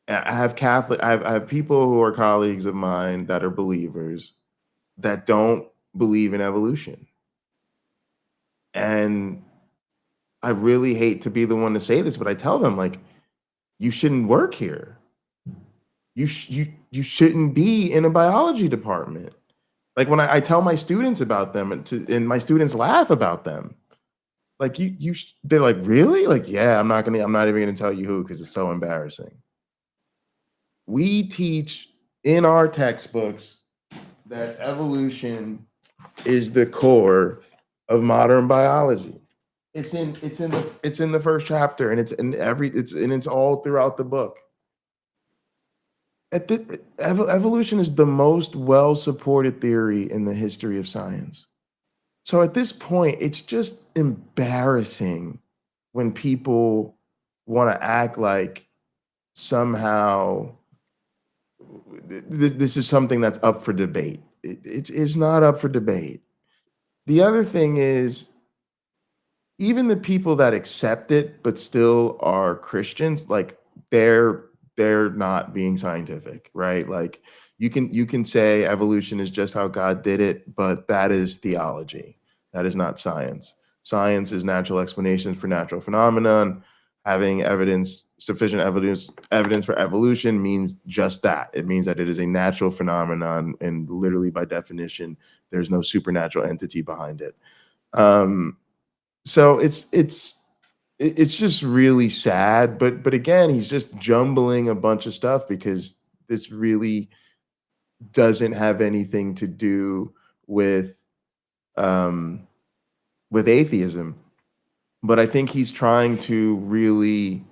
Speaker 1: I have people who are colleagues of mine that are believers that don't believe in evolution. And I really hate to be the one to say this, but I tell them, like, you shouldn't work here. You shouldn't be in a biology department. Like when I tell my students about them and my students laugh about them. Like they're like, really? Like, yeah, I'm not even gonna tell you who because it's so embarrassing. We teach in our textbooks that evolution is the core of modern biology. It's in the first chapter, and it's all throughout the book. Evolution is the most well-supported theory in the history of science. So at this point, it's just embarrassing when people want to act like somehow this is something that's up for debate. It's not up for debate. The other thing is, even the people that accept it but still are Christians, like they're not being scientific, right? Like you can say evolution is just how God did it, but that is theology. That is not science. Science is natural explanations for natural phenomenon. Having sufficient evidence for evolution means just that. It means that it is a natural phenomenon, and literally by definition, there's no supernatural entity behind it. So it's just really sad. But again, he's just jumbling a bunch of stuff because this really doesn't have anything to do with atheism. But I think he's trying to really,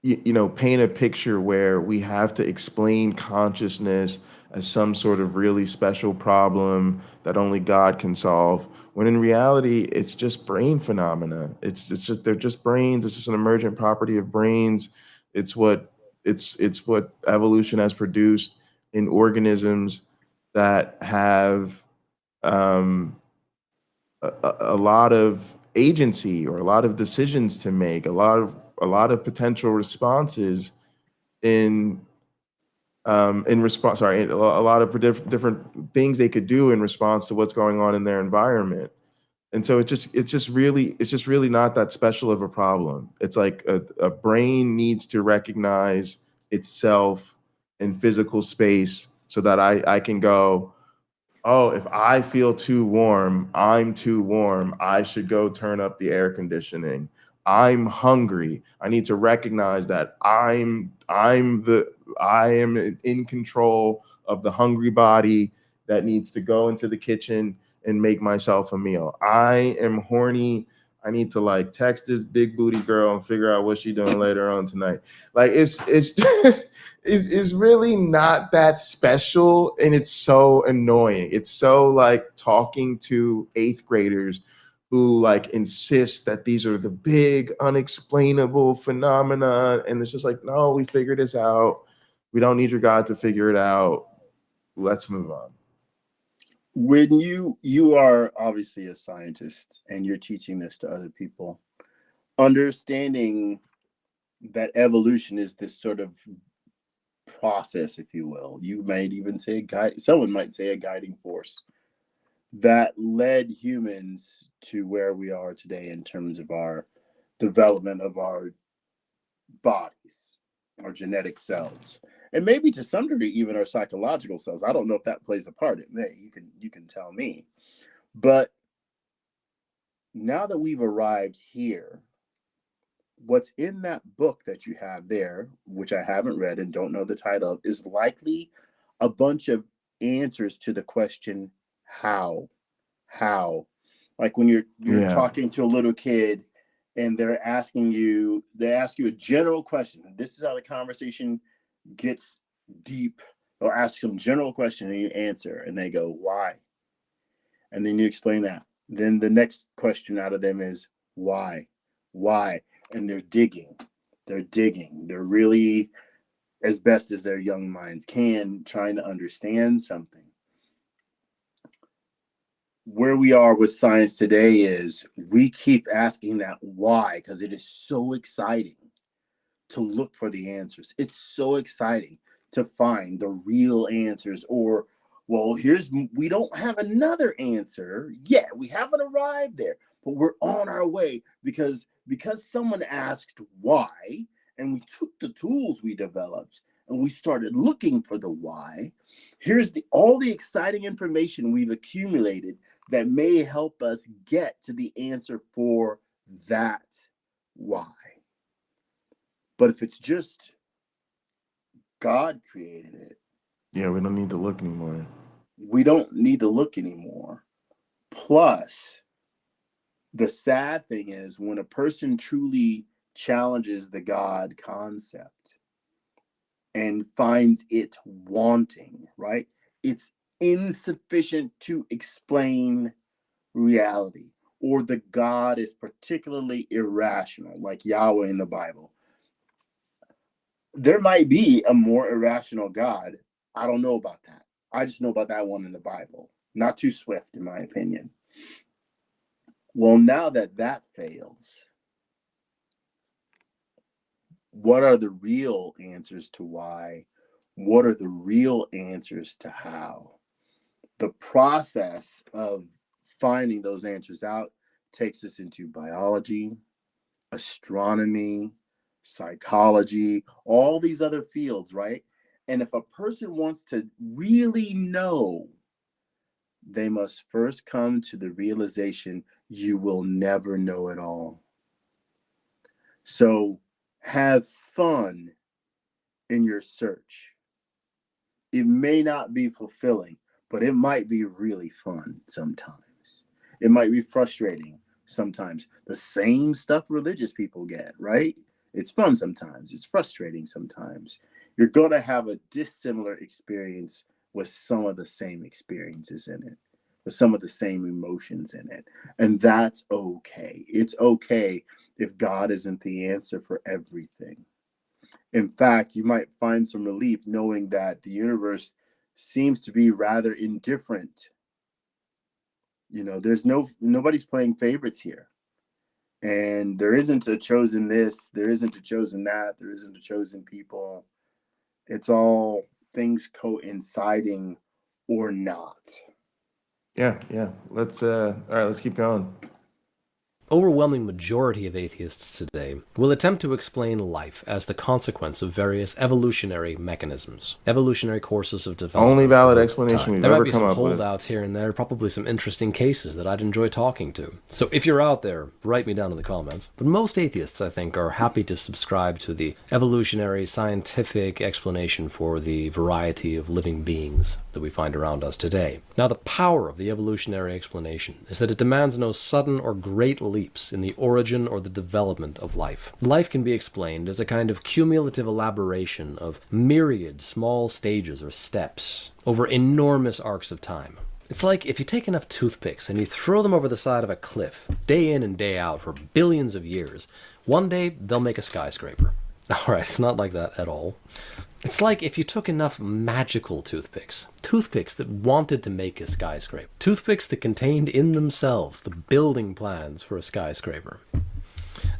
Speaker 1: paint a picture where we have to explain consciousness as some sort of really special problem that only God can solve, when in reality, it's just brain phenomena. They're just brains. It's just an emergent property of brains. It's what evolution has produced in organisms that have a lot of agency or a lot of decisions to make, a lot of potential responses in response. Sorry, a lot of different things they could do in response to what's going on in their environment. And so it's just really not that special of a problem. It's like a brain needs to recognize itself in physical space so that I can go, oh, if I feel too warm, I'm too warm, I should go turn up the air conditioning. I'm hungry. I need to recognize that I am in control of the hungry body that needs to go into the kitchen and make myself a meal. I am horny. I need to like text this big booty girl and figure out what she's doing later on tonight. Like it's really not that special, and it's so annoying. It's so like talking to 8th graders who like insist that these are the big unexplainable phenomena, and it's just like, no, we figured this out. We don't need your God to figure it out. Let's move on.
Speaker 2: When you are obviously a scientist and you're teaching this to other people, understanding that evolution is this sort of process, if you will. You might even say someone might say a guiding force that led humans to where we are today in terms of our development of our bodies, our genetic cells, and maybe to some degree even our psychological selves. I don't know if that plays a part in it. You can tell me. But now that we've arrived here, what's in that book that you have there, which I haven't read and don't know the title of, is likely a bunch of answers to the question, how? Like when you're talking to a little kid and they ask you a general question. This is how the conversation gets deep. They'll ask some general question and you answer, and they go, why? And then you explain that. Then the next question out of them is, why? And they're digging. They're really, as best as their young minds can, trying to understand something. Where we are with science today is we keep asking that why, because it is so exciting to look for the answers. It's so exciting to find the real answers, or, well, we don't have another answer yet. We haven't arrived there, but we're on our way because someone asked why, and we took the tools we developed and we started looking for the why. Here's all the exciting information we've accumulated that may help us get to the answer for that why. But if it's just God created it,
Speaker 1: yeah, we don't need to look anymore.
Speaker 2: We don't need to look anymore. Plus, the sad thing is when a person truly challenges the God concept and finds it wanting, right? It's insufficient to explain reality, or the God is particularly irrational, like Yahweh in the Bible. There might be a more irrational God. I don't know about that. I just know about that one in the Bible. Not too swift, in my opinion. Well, now that fails, what are the real answers to why? What are the real answers to how? The process of finding those answers out takes us into biology, astronomy, psychology, all these other fields, right? And if a person wants to really know, they must first come to the realization you will never know it all. So have fun in your search. It may not be fulfilling, but it might be really fun sometimes. It might be frustrating sometimes. The same stuff religious people get, right? It's fun sometimes. It's frustrating sometimes. You're going to have a dissimilar experience with some of the same experiences in it, with some of the same emotions in it. And that's okay. It's okay if God isn't the answer for everything. In fact, you might find some relief knowing that the universe seems to be rather indifferent. You know, nobody's playing favorites here. And there isn't a chosen this, there isn't a chosen that, there isn't a chosen people. It's all things coinciding or not.
Speaker 1: Yeah. Let's all right, let's keep going.
Speaker 3: Overwhelming majority of atheists today will attempt to explain life as the consequence of various evolutionary mechanisms, evolutionary courses of development.
Speaker 1: Only valid explanation we've
Speaker 3: there might
Speaker 1: ever
Speaker 3: be
Speaker 1: come
Speaker 3: some
Speaker 1: up with.
Speaker 3: holdouts here and there, probably some interesting cases that I'd enjoy talking to. So if you're out there, write me down in the comments. But most atheists, I think, are happy to subscribe to the evolutionary scientific explanation for the variety of living beings that we find around us today. Now, the power of the evolutionary explanation is that it demands no sudden or great leaps in the origin or the development of life. Life can be explained as a kind of cumulative elaboration of myriad small stages or steps over enormous arcs of time. It's like if you take enough toothpicks and you throw them over the side of a cliff, day in and day out for billions of years, one day they'll make a skyscraper. Alright, it's not like that at all. It's like if you took enough magical toothpicks that wanted to make a skyscraper, toothpicks that contained in themselves the building plans for a skyscraper.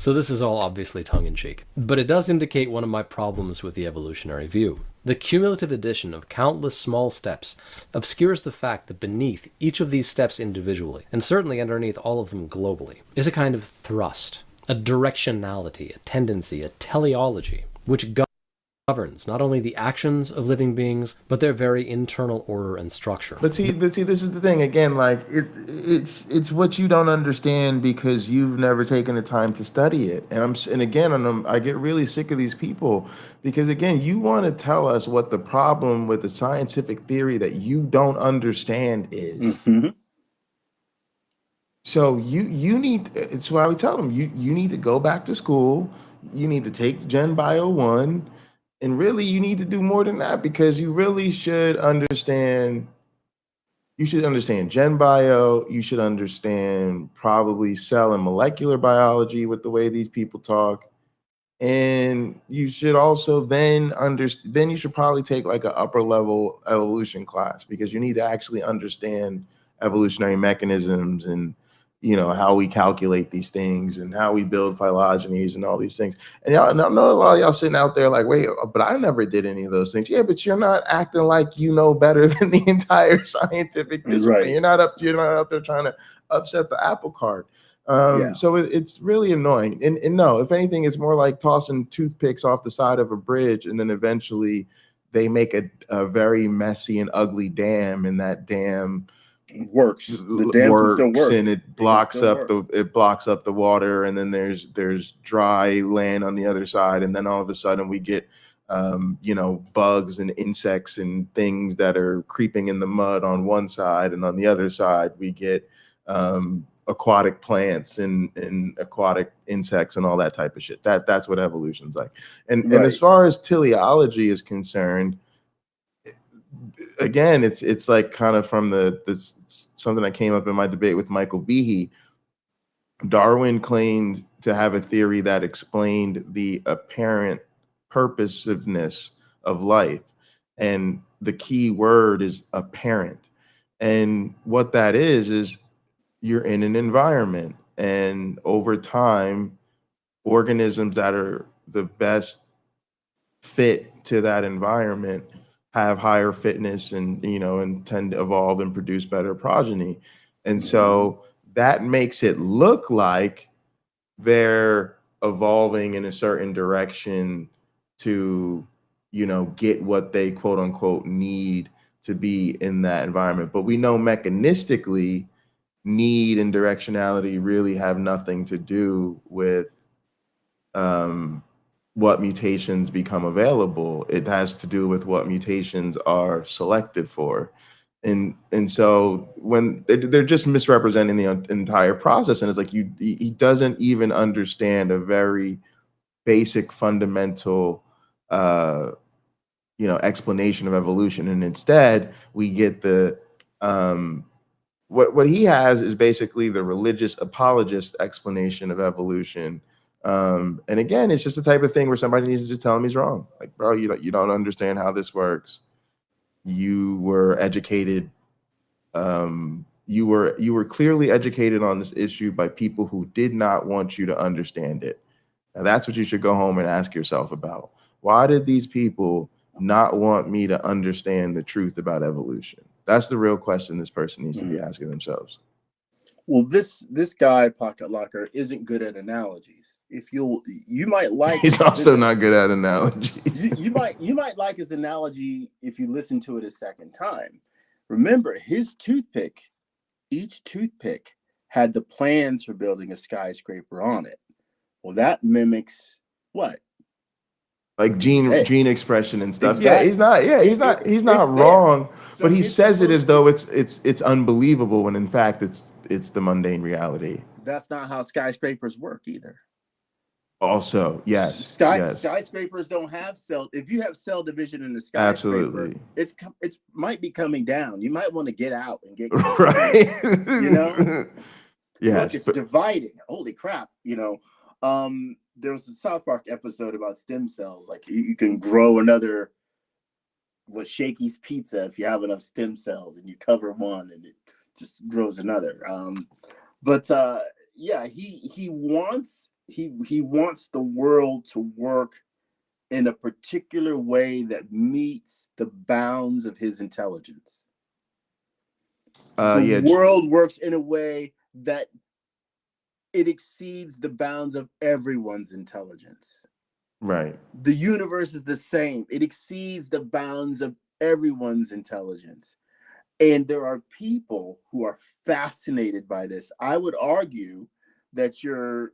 Speaker 3: So this is all obviously tongue-in-cheek. But it does indicate one of my problems with the evolutionary view. The cumulative addition of countless small steps obscures the fact that beneath each of these steps individually, and certainly underneath all of them globally, is a kind of thrust, a directionality, a tendency, a teleology, which governs not only the actions of living beings, but their very internal order and structure.
Speaker 1: But see, this is the thing again. Like it's what you don't understand because you've never taken the time to study it. And I get really sick of these people because again, you want to tell us what the problem with the scientific theory that you don't understand is.
Speaker 2: Mm-hmm.
Speaker 1: So you need. It's why we tell them you need to go back to school. You need to take Gen Bio 1. And really, you need to do more than that because you really should understand. You should understand Gen Bio. You should understand probably cell and molecular biology with the way these people talk. And you should also then you should probably take like an upper level evolution class because you need to actually understand evolutionary mechanisms and how we calculate these things and how we build phylogenies and all these things. And y'all, I know a lot of y'all sitting out there like, wait, but I never did any of those things. Yeah, but you're not acting like you know better than the entire scientific discipline.
Speaker 2: Right.
Speaker 1: You're not out there trying to upset the apple cart. So it's really annoying. And no, if anything, it's more like tossing toothpicks off the side of a bridge, and then eventually they make a very messy and ugly dam, and that dam
Speaker 2: works. The dam can still work,
Speaker 1: and it blocks up the water, and then there's dry land on the other side, and then all of a sudden we get bugs and insects and things that are creeping in the mud on one side, and on the other side we get aquatic plants and aquatic insects and all that type of shit. That's what evolution's like. And as far as teleology is concerned, again, it's like kind of from this something that came up in my debate with Michael Behe. Darwin claimed to have a theory that explained the apparent purposiveness of life, and the key word is apparent. And what that is you're in an environment, and over time, organisms that are the best fit to that environment have higher fitness and tend to evolve and produce better progeny. And so that makes it look like they're evolving in a certain direction to get what they quote unquote need to be in that environment. But we know mechanistically need and directionality really have nothing to do with what mutations become available. It has to do with what mutations are selected for. And so when they're just misrepresenting the entire process, and it's like he doesn't even understand a very basic fundamental explanation of evolution. And instead we get the what he has is basically the religious apologist explanation of evolution. And again, it's just the type of thing where somebody needs to just tell him he's wrong. Like, bro, you don't understand how this works. You were educated. You were clearly educated on this issue by people who did not want you to understand it. Now that's what you should go home and ask yourself about. Why did these people not want me to understand the truth about evolution? That's the real question this person needs to be asking themselves.
Speaker 2: Well, this guy, Pocket Locker, isn't good at analogies. You might like.
Speaker 1: He's also not good at analogies.
Speaker 2: you might like his analogy if you listen to it a second time. Remember, his toothpick, each toothpick had the plans for building a skyscraper on it. Well, that mimics what?
Speaker 1: Like gene expression and stuff.
Speaker 2: Exactly.
Speaker 1: He's not wrong,
Speaker 2: so
Speaker 1: but he says it as though it's unbelievable when in fact it's the mundane reality.
Speaker 2: That's not how skyscrapers work either.
Speaker 1: Also, yes.
Speaker 2: Skyscrapers don't have cell. If you have cell division in the skyscraper,
Speaker 1: absolutely,
Speaker 2: it's might be coming down. You might want to get out and get
Speaker 1: right.
Speaker 2: Yes, look, it's dividing. Holy crap! There was a South Park episode about stem cells. Like you can grow another Shakey's pizza if you have enough stem cells, and you cover one, and it just grows another. He wants he wants the world to work in a particular way that meets the bounds of his intelligence. The world works in a way that it exceeds the bounds of everyone's intelligence.
Speaker 1: Right.
Speaker 2: The universe is the same. It exceeds the bounds of everyone's intelligence. And there are people who are fascinated by this. I would argue that your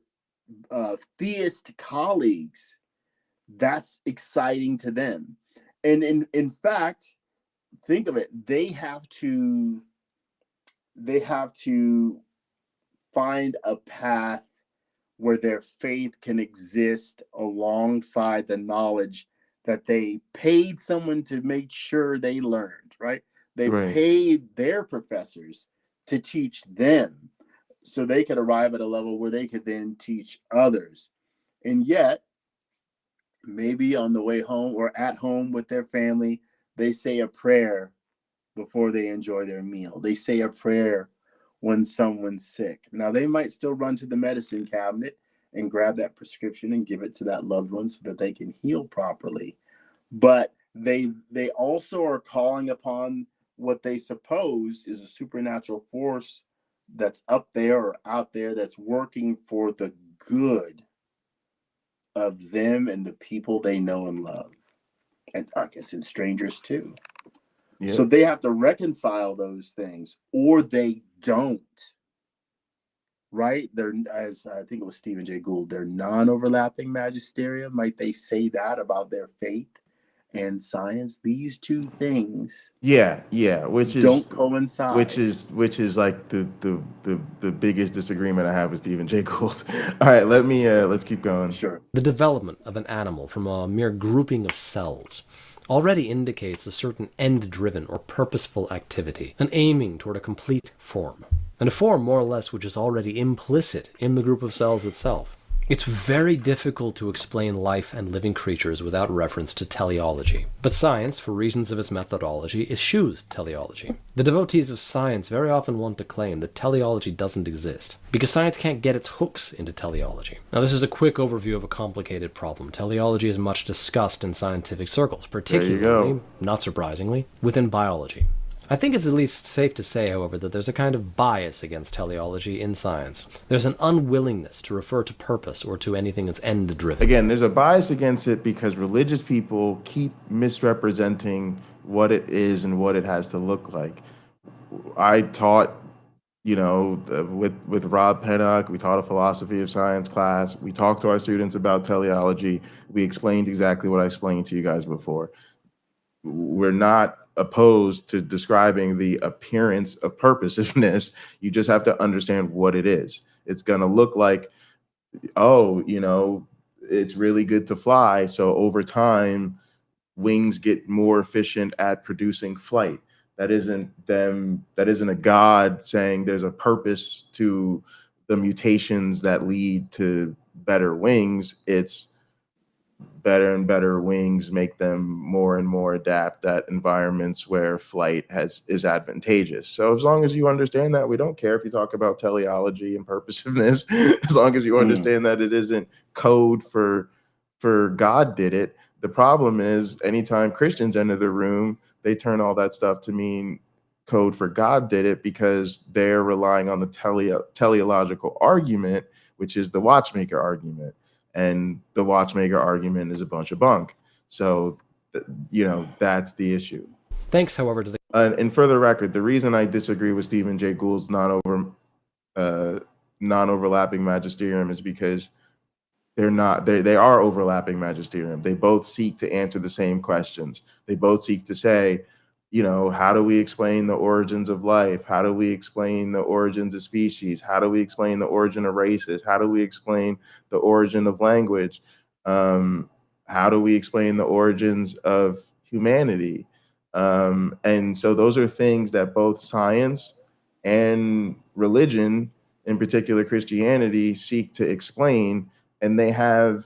Speaker 2: theist colleagues, that's exciting to them. And in fact, think of it, they have to find a path where their faith can exist alongside the knowledge that they paid someone to make sure they learned, right? They paid their professors to teach them so they could arrive at a level where they could then teach others. And yet, maybe on the way home or at home with their family, they say a prayer before they enjoy their meal. They say a prayer when someone's sick. Now, they might still run to the medicine cabinet and grab that prescription and give it to that loved one so that they can heal properly. But they also are calling upon what they suppose is a supernatural force that's up there or out there that's working for the good of them and the people they know and love. And I guess in strangers too. Yeah. So they have to reconcile those things, or they don't. Right? They're, as I think it was Stephen Jay Gould, they're non-overlapping magisterium. Might they say that about their faith and science? These two things,
Speaker 1: which
Speaker 2: don't coincide.
Speaker 1: Which is like the biggest disagreement I have with Stephen Jay Gould. All right, let's keep going.
Speaker 2: Sure.
Speaker 3: The development of an animal from a mere grouping of cells already indicates a certain end-driven or purposeful activity, an aiming toward a complete form, and a form more or less which is already implicit in the group of cells itself. It's very difficult to explain life and living creatures without reference to teleology. But science, for reasons of its methodology, eschews teleology. The devotees of science very often want to claim that teleology doesn't exist, because science can't get its hooks into teleology. Now, this is a quick overview of a complicated problem. Teleology is much discussed in scientific circles, particularly, not surprisingly, within biology. I think it's at least safe to say, however, that there's a kind of bias against teleology in science. There's an unwillingness to refer to purpose or to anything that's end-driven.
Speaker 1: Again, there's a bias against it because religious people keep misrepresenting what it is and what it has to look like. I taught, with Rob Pennock, we taught a philosophy of science class. We talked to our students about teleology. We explained exactly what I explained to you guys before. We're not opposed to describing the appearance of purposiveness. You just have to understand what it is. It's going to look like, it's really good to fly. So over time, wings get more efficient at producing flight. That isn't a God saying there's a purpose to the mutations that lead to better wings. It's better and better wings make them more and more adapt at environments where flight is advantageous. So as long as you understand that, we don't care if you talk about teleology and purposiveness, as long as you understand that it isn't code for God did it. The problem is anytime Christians enter the room, they turn all that stuff to mean code for God did it because they're relying on the teleological argument, which is the watchmaker argument. And the watchmaker argument is a bunch of bunk. So, that's the issue.
Speaker 3: Thanks, however, to the...
Speaker 1: And for the record, the reason I disagree with Stephen Jay Gould's non-overlapping magisterium is because they are overlapping magisterium. They both seek to answer the same questions. They both seek to say, how do we explain the origins of life? How do we explain the origins of species? How do we explain the origin of races? How do we explain the origin of language? How do we explain the origins of humanity? And so those are things that both science and religion, in particular Christianity, seek to explain, and they have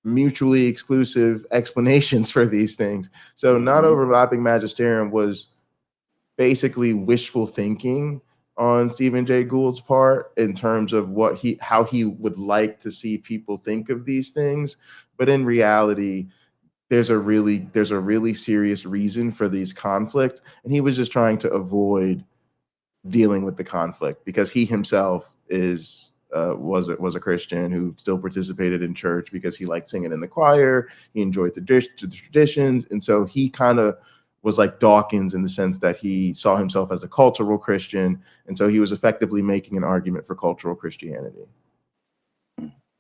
Speaker 1: mutually exclusive explanations for these things. So not overlapping magisterium was basically wishful thinking on Stephen Jay Gould's part in terms of how he would like to see people think of these things. But in reality, there's a really serious reason for these conflicts, and he was just trying to avoid dealing with the conflict because he himself was a Christian who still participated in church because he liked singing in the choir. He enjoyed the traditions, and so he kind of was like Dawkins in the sense that he saw himself as a cultural Christian, and so he was effectively making an argument for cultural Christianity.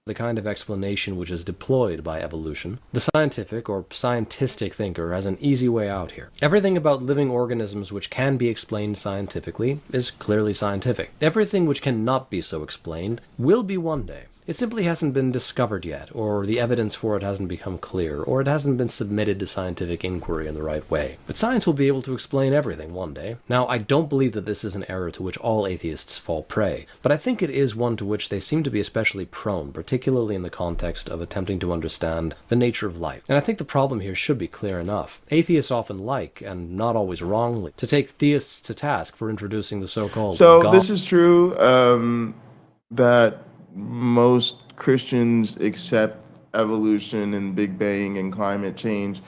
Speaker 3: The kind of explanation which is deployed by evolution, the scientific or scientistic thinker has an easy way out here. Everything about living organisms which can be explained scientifically is clearly scientific. Everything which cannot be so explained will be one day. It simply hasn't been discovered yet, or the evidence for it hasn't become clear, or it hasn't been submitted to scientific inquiry in the right way. But science will be able to explain everything one day. Now, I don't believe that this is an error to which all atheists fall prey, but I think it is one to which they seem to be especially prone, particularly in the context of attempting to understand the nature of life. And I think the problem here should be clear enough. Atheists often like, and not always wrongly, to take theists to task for introducing the so-called God.
Speaker 1: This is true, that most Christians accept evolution and Big Bang and climate change.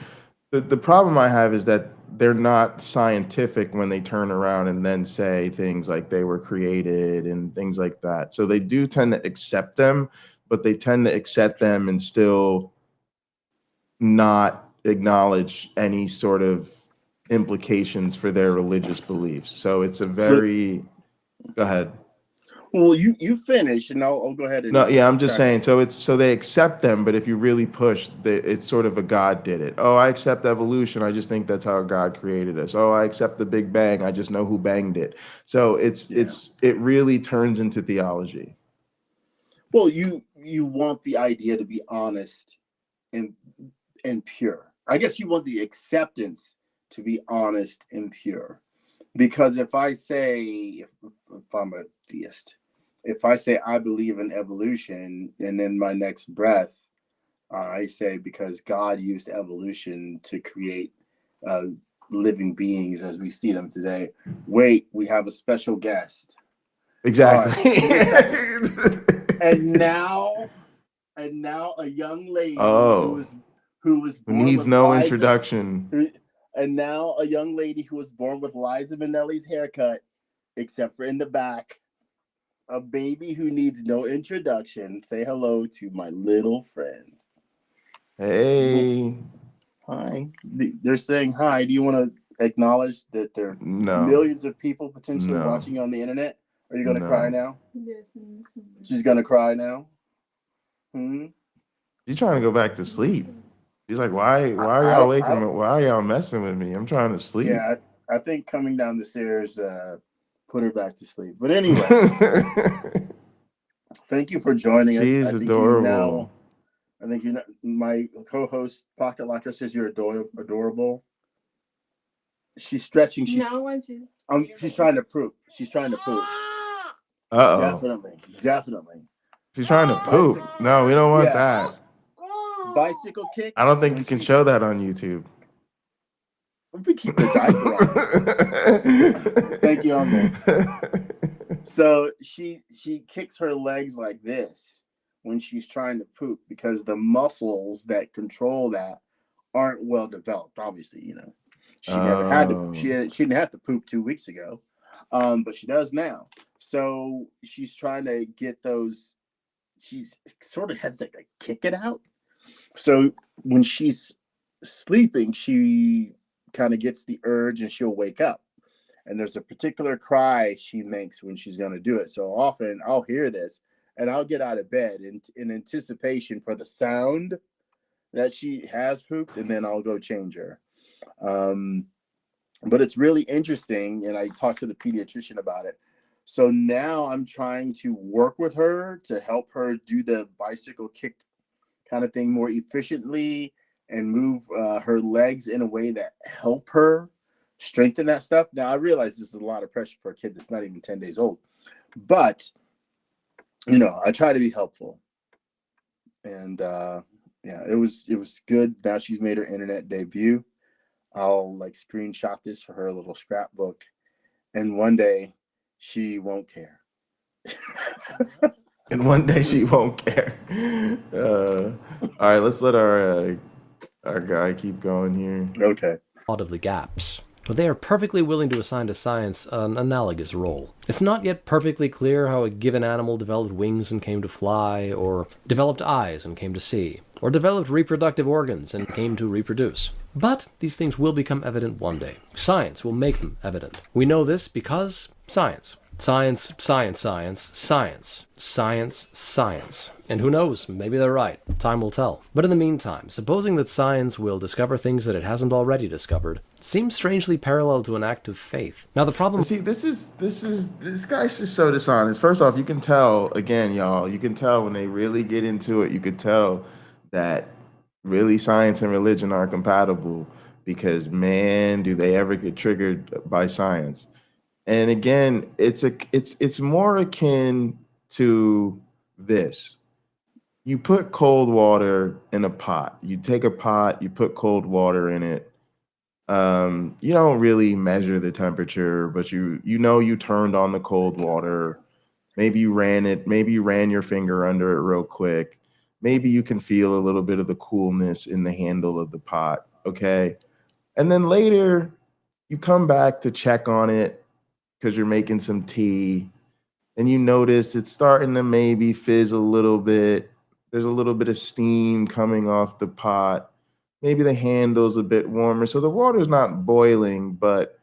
Speaker 1: The problem I have is that they're not scientific when they turn around and then say things like they were created and things like that. So they do tend to accept them, but they tend to accept them and still not acknowledge any sort of implications for their religious beliefs. So it's a very... Go ahead.
Speaker 2: Well, you finish, and I'll go ahead and...
Speaker 1: No, yeah, I'm just saying. So they accept them, but if you really push, it's sort of a God did it. Oh, I accept evolution. I just think that's how God created us. Oh, I accept the Big Bang. I just know who banged it. So it really turns into theology.
Speaker 2: Well, you want the idea to be honest and pure. I guess you want the acceptance to be honest and pure. Because if I say, if I'm a theist, if I say I believe in evolution, and then my next breath, I say because God used evolution to create living beings as we see them today. Wait, we have a special guest.
Speaker 1: Exactly.
Speaker 2: And now a young lady who was born
Speaker 1: needs
Speaker 2: with
Speaker 1: no
Speaker 2: Liza,
Speaker 1: introduction.
Speaker 2: And now a young lady who was born with Liza Minnelli's haircut, except for in the back. A baby who needs no introduction. Say hello to my little friend.
Speaker 1: Hey.
Speaker 2: Hi. They're saying hi. Do you want to acknowledge that there are millions of people potentially watching on the internet? Are you going to cry now?
Speaker 4: Yes.
Speaker 2: She's going to cry now?
Speaker 1: She's trying to go back to sleep. She's like, why are y'all waking me? Why are y'all messing with me? I'm trying to sleep.
Speaker 2: Yeah, I think coming down the stairs put her back to sleep. But anyway, thank you for joining us.
Speaker 1: She's adorable.
Speaker 2: I think my co-host Pocket Locker says you're adorable. She's stretching. She's trying to poop. She's trying to poop.
Speaker 1: Uh-oh.
Speaker 2: Definitely.
Speaker 1: She's trying to poop. No, we don't want that.
Speaker 2: Bicycle kicks.
Speaker 1: I don't think you can show that on YouTube.
Speaker 2: If we keep the diaper on. Thank you, Uncle. So she kicks her legs like this when she's trying to poop because the muscles that control that aren't well developed. Obviously, she never had to. She didn't have to poop 2 weeks ago, but she does now. So she's trying to get those. She's sort of has to kick it out. So when she's sleeping, she kind of gets the urge and she'll wake up. And there's a particular cry she makes when she's going to do it. So often I'll hear this and I'll get out of bed in anticipation for the sound that she has pooped, and then I'll go change her. But it's really interesting, and I talked to the pediatrician about it. So now I'm trying to work with her to help her do the bicycle kick kind of thing more efficiently and move her legs in a way that help her strengthen that stuff. Now, I realize this is a lot of pressure for a kid that's not even 10 days old. But, I try to be helpful. And, it was good. Now she's made her internet debut. I'll screenshot this for her little scrapbook. And one day she won't care.
Speaker 1: And one day she won't care. All right, let's let our guy keep going here.
Speaker 2: Okay.
Speaker 3: Lot of the gaps, but they are perfectly willing to assign to science an analogous role. It's not yet perfectly clear how a given animal developed wings and came to fly, or developed eyes and came to see, or developed reproductive organs and came to reproduce. But these things will become evident one day. Science will make them evident. We know this because science. Science, science, science, science, science, science. And who knows, maybe they're right. Time will tell. But in the meantime, supposing that science will discover things that it hasn't already discovered, seems strangely parallel to an act of faith. Now the problem...
Speaker 1: See, this guy's just so dishonest. First off, you can tell, again, y'all, you can tell when they really get into it, you could tell that really science and religion are compatible, because man, do they ever get triggered by science. And again, it's more akin to this. You put cold water in a pot. You take a pot, you put cold water in it. You don't really measure the temperature, but you know you turned on the cold water. Maybe you ran your finger under it real quick. Maybe you can feel a little bit of the coolness in the handle of the pot, okay? And then later, you come back to check on it because you're making some tea, and you notice it's starting to maybe fizz a little bit. There's a little bit of steam coming off the pot. Maybe the handle's a bit warmer. So the water's not boiling, but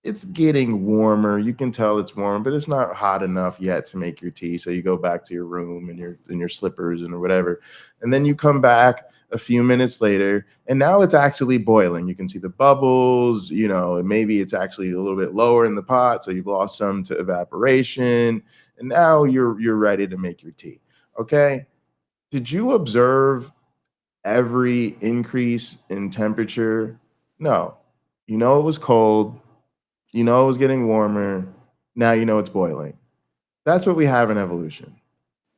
Speaker 1: it's getting warmer. You can tell it's warm, but it's not hot enough yet to make your tea. So you go back to your room and your slippers and whatever. And then you come back a few minutes later, and now it's actually boiling. You can see the bubbles, you know, and maybe it's actually a little bit lower in the pot, so you've lost some to evaporation, and now you're ready to make your tea. Okay? Did you observe every increase in temperature? No. You know it was cold. You know it was getting warmer. Now you know it's boiling. That's what we have in evolution.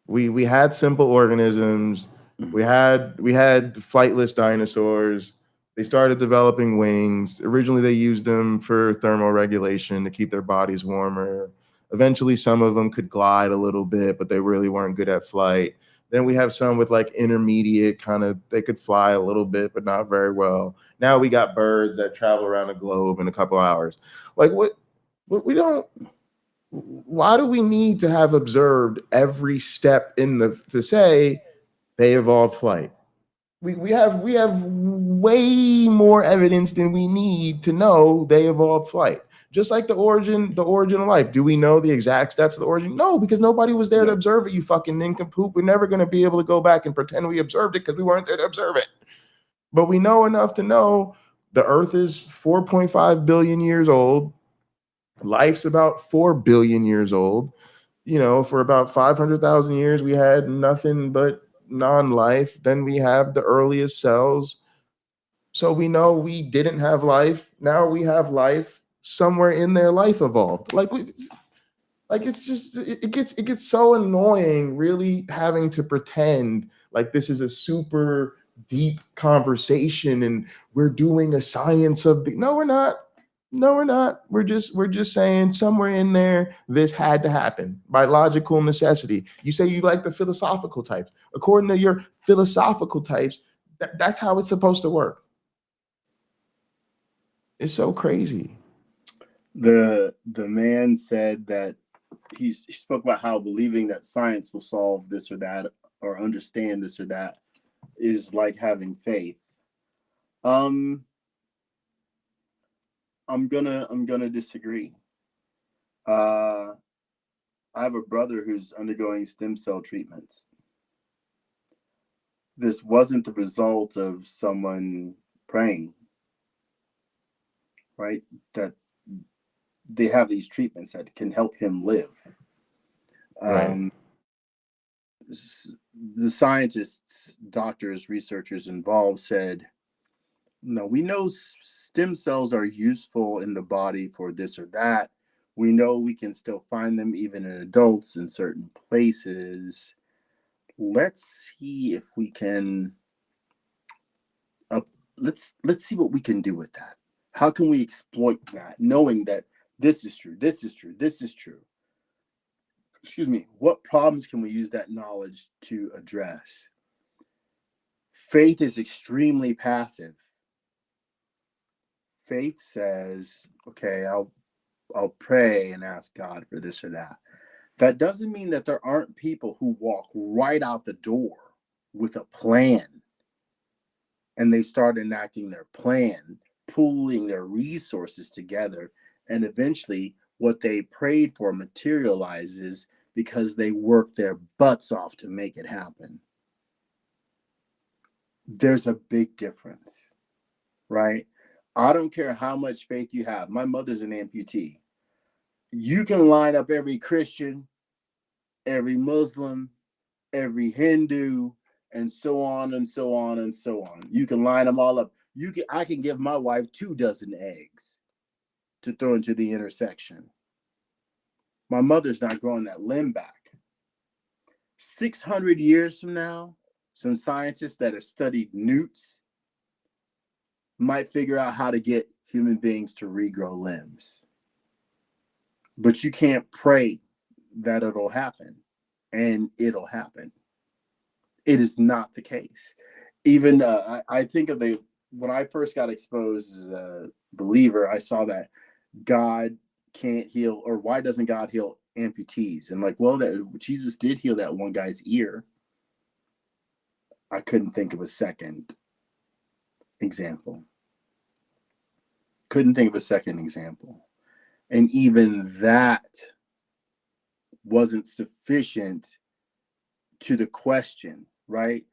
Speaker 1: We had simple organisms. We had flightless dinosaurs. They started developing wings. Originally, they used them for thermal regulation to keep their bodies warmer. Eventually, some of them could glide a little bit, but they really weren't good at flight. Then we have some with like intermediate kind of, they could fly a little bit, but not very well. Now we got birds that travel around the globe in a couple hours. Like what we don't, why do we need to have observed every step to say they evolved flight? We have way more evidence than we need to know they evolved flight. Just like the origin of life. Do we know the exact steps of the origin? No, because nobody was there to observe it, you fucking nincompoop. We're never going to be able to go back and pretend we observed it because we weren't there to observe it. But we know enough to know the Earth is 4.5 billion years old. Life's about 4 billion years old. You know, for about 500,000 years, we had nothing but non-life. Then we have the earliest cells. So we know we didn't have life. Now we have life. Somewhere in there, life evolved. It's just, it gets so annoying really having to pretend like this is a super deep conversation and we're doing a science of the, no, we're not. No, we're not. We're just saying somewhere in there, this had to happen by logical necessity. You say you like the philosophical types. According to your philosophical types, that's how it's supposed to work. It's so crazy.
Speaker 2: The man said that he spoke about how believing that science will solve this or that or understand this or that is like having faith. I'm gonna disagree. I have a brother who's undergoing stem cell treatments. This wasn't the result of someone praying, right? That they have these treatments that can help him live.
Speaker 1: Right.
Speaker 2: The scientists, doctors, researchers involved said, no, we know stem cells are useful in the body for this or that. We know we can still find them even in adults in certain places. Let's see if we can, let's see what we can do with that. How can we exploit that, knowing that This is true. This is true. This is true. Excuse me. What problems can we use that knowledge to address? Faith is extremely passive. Faith says, okay, I'll pray and ask God for this or that. That doesn't mean that there aren't people who walk right out the door with a plan, and they start enacting their plan, pooling their resources together, and eventually what they prayed for materializes because they worked their butts off to make it happen. There's a big difference, right? I don't care how much faith you have. My mother's an amputee. You can line up every Christian, every Muslim, every Hindu, and so on and so on and so on. You can line them all up. I can give my wife 24 eggs to throw into the intersection. My mother's not growing that limb back. 600 years from now, some scientists that have studied newts might figure out how to get human beings to regrow limbs. But you can't pray that it'll happen, and it'll happen. It is not the case. Even I think of when I first got exposed as a believer, I saw that God can't heal, or why doesn't God heal amputees? And like, well, Jesus did heal that one guy's ear. I couldn't think of a second example. And even that wasn't sufficient to the question, right?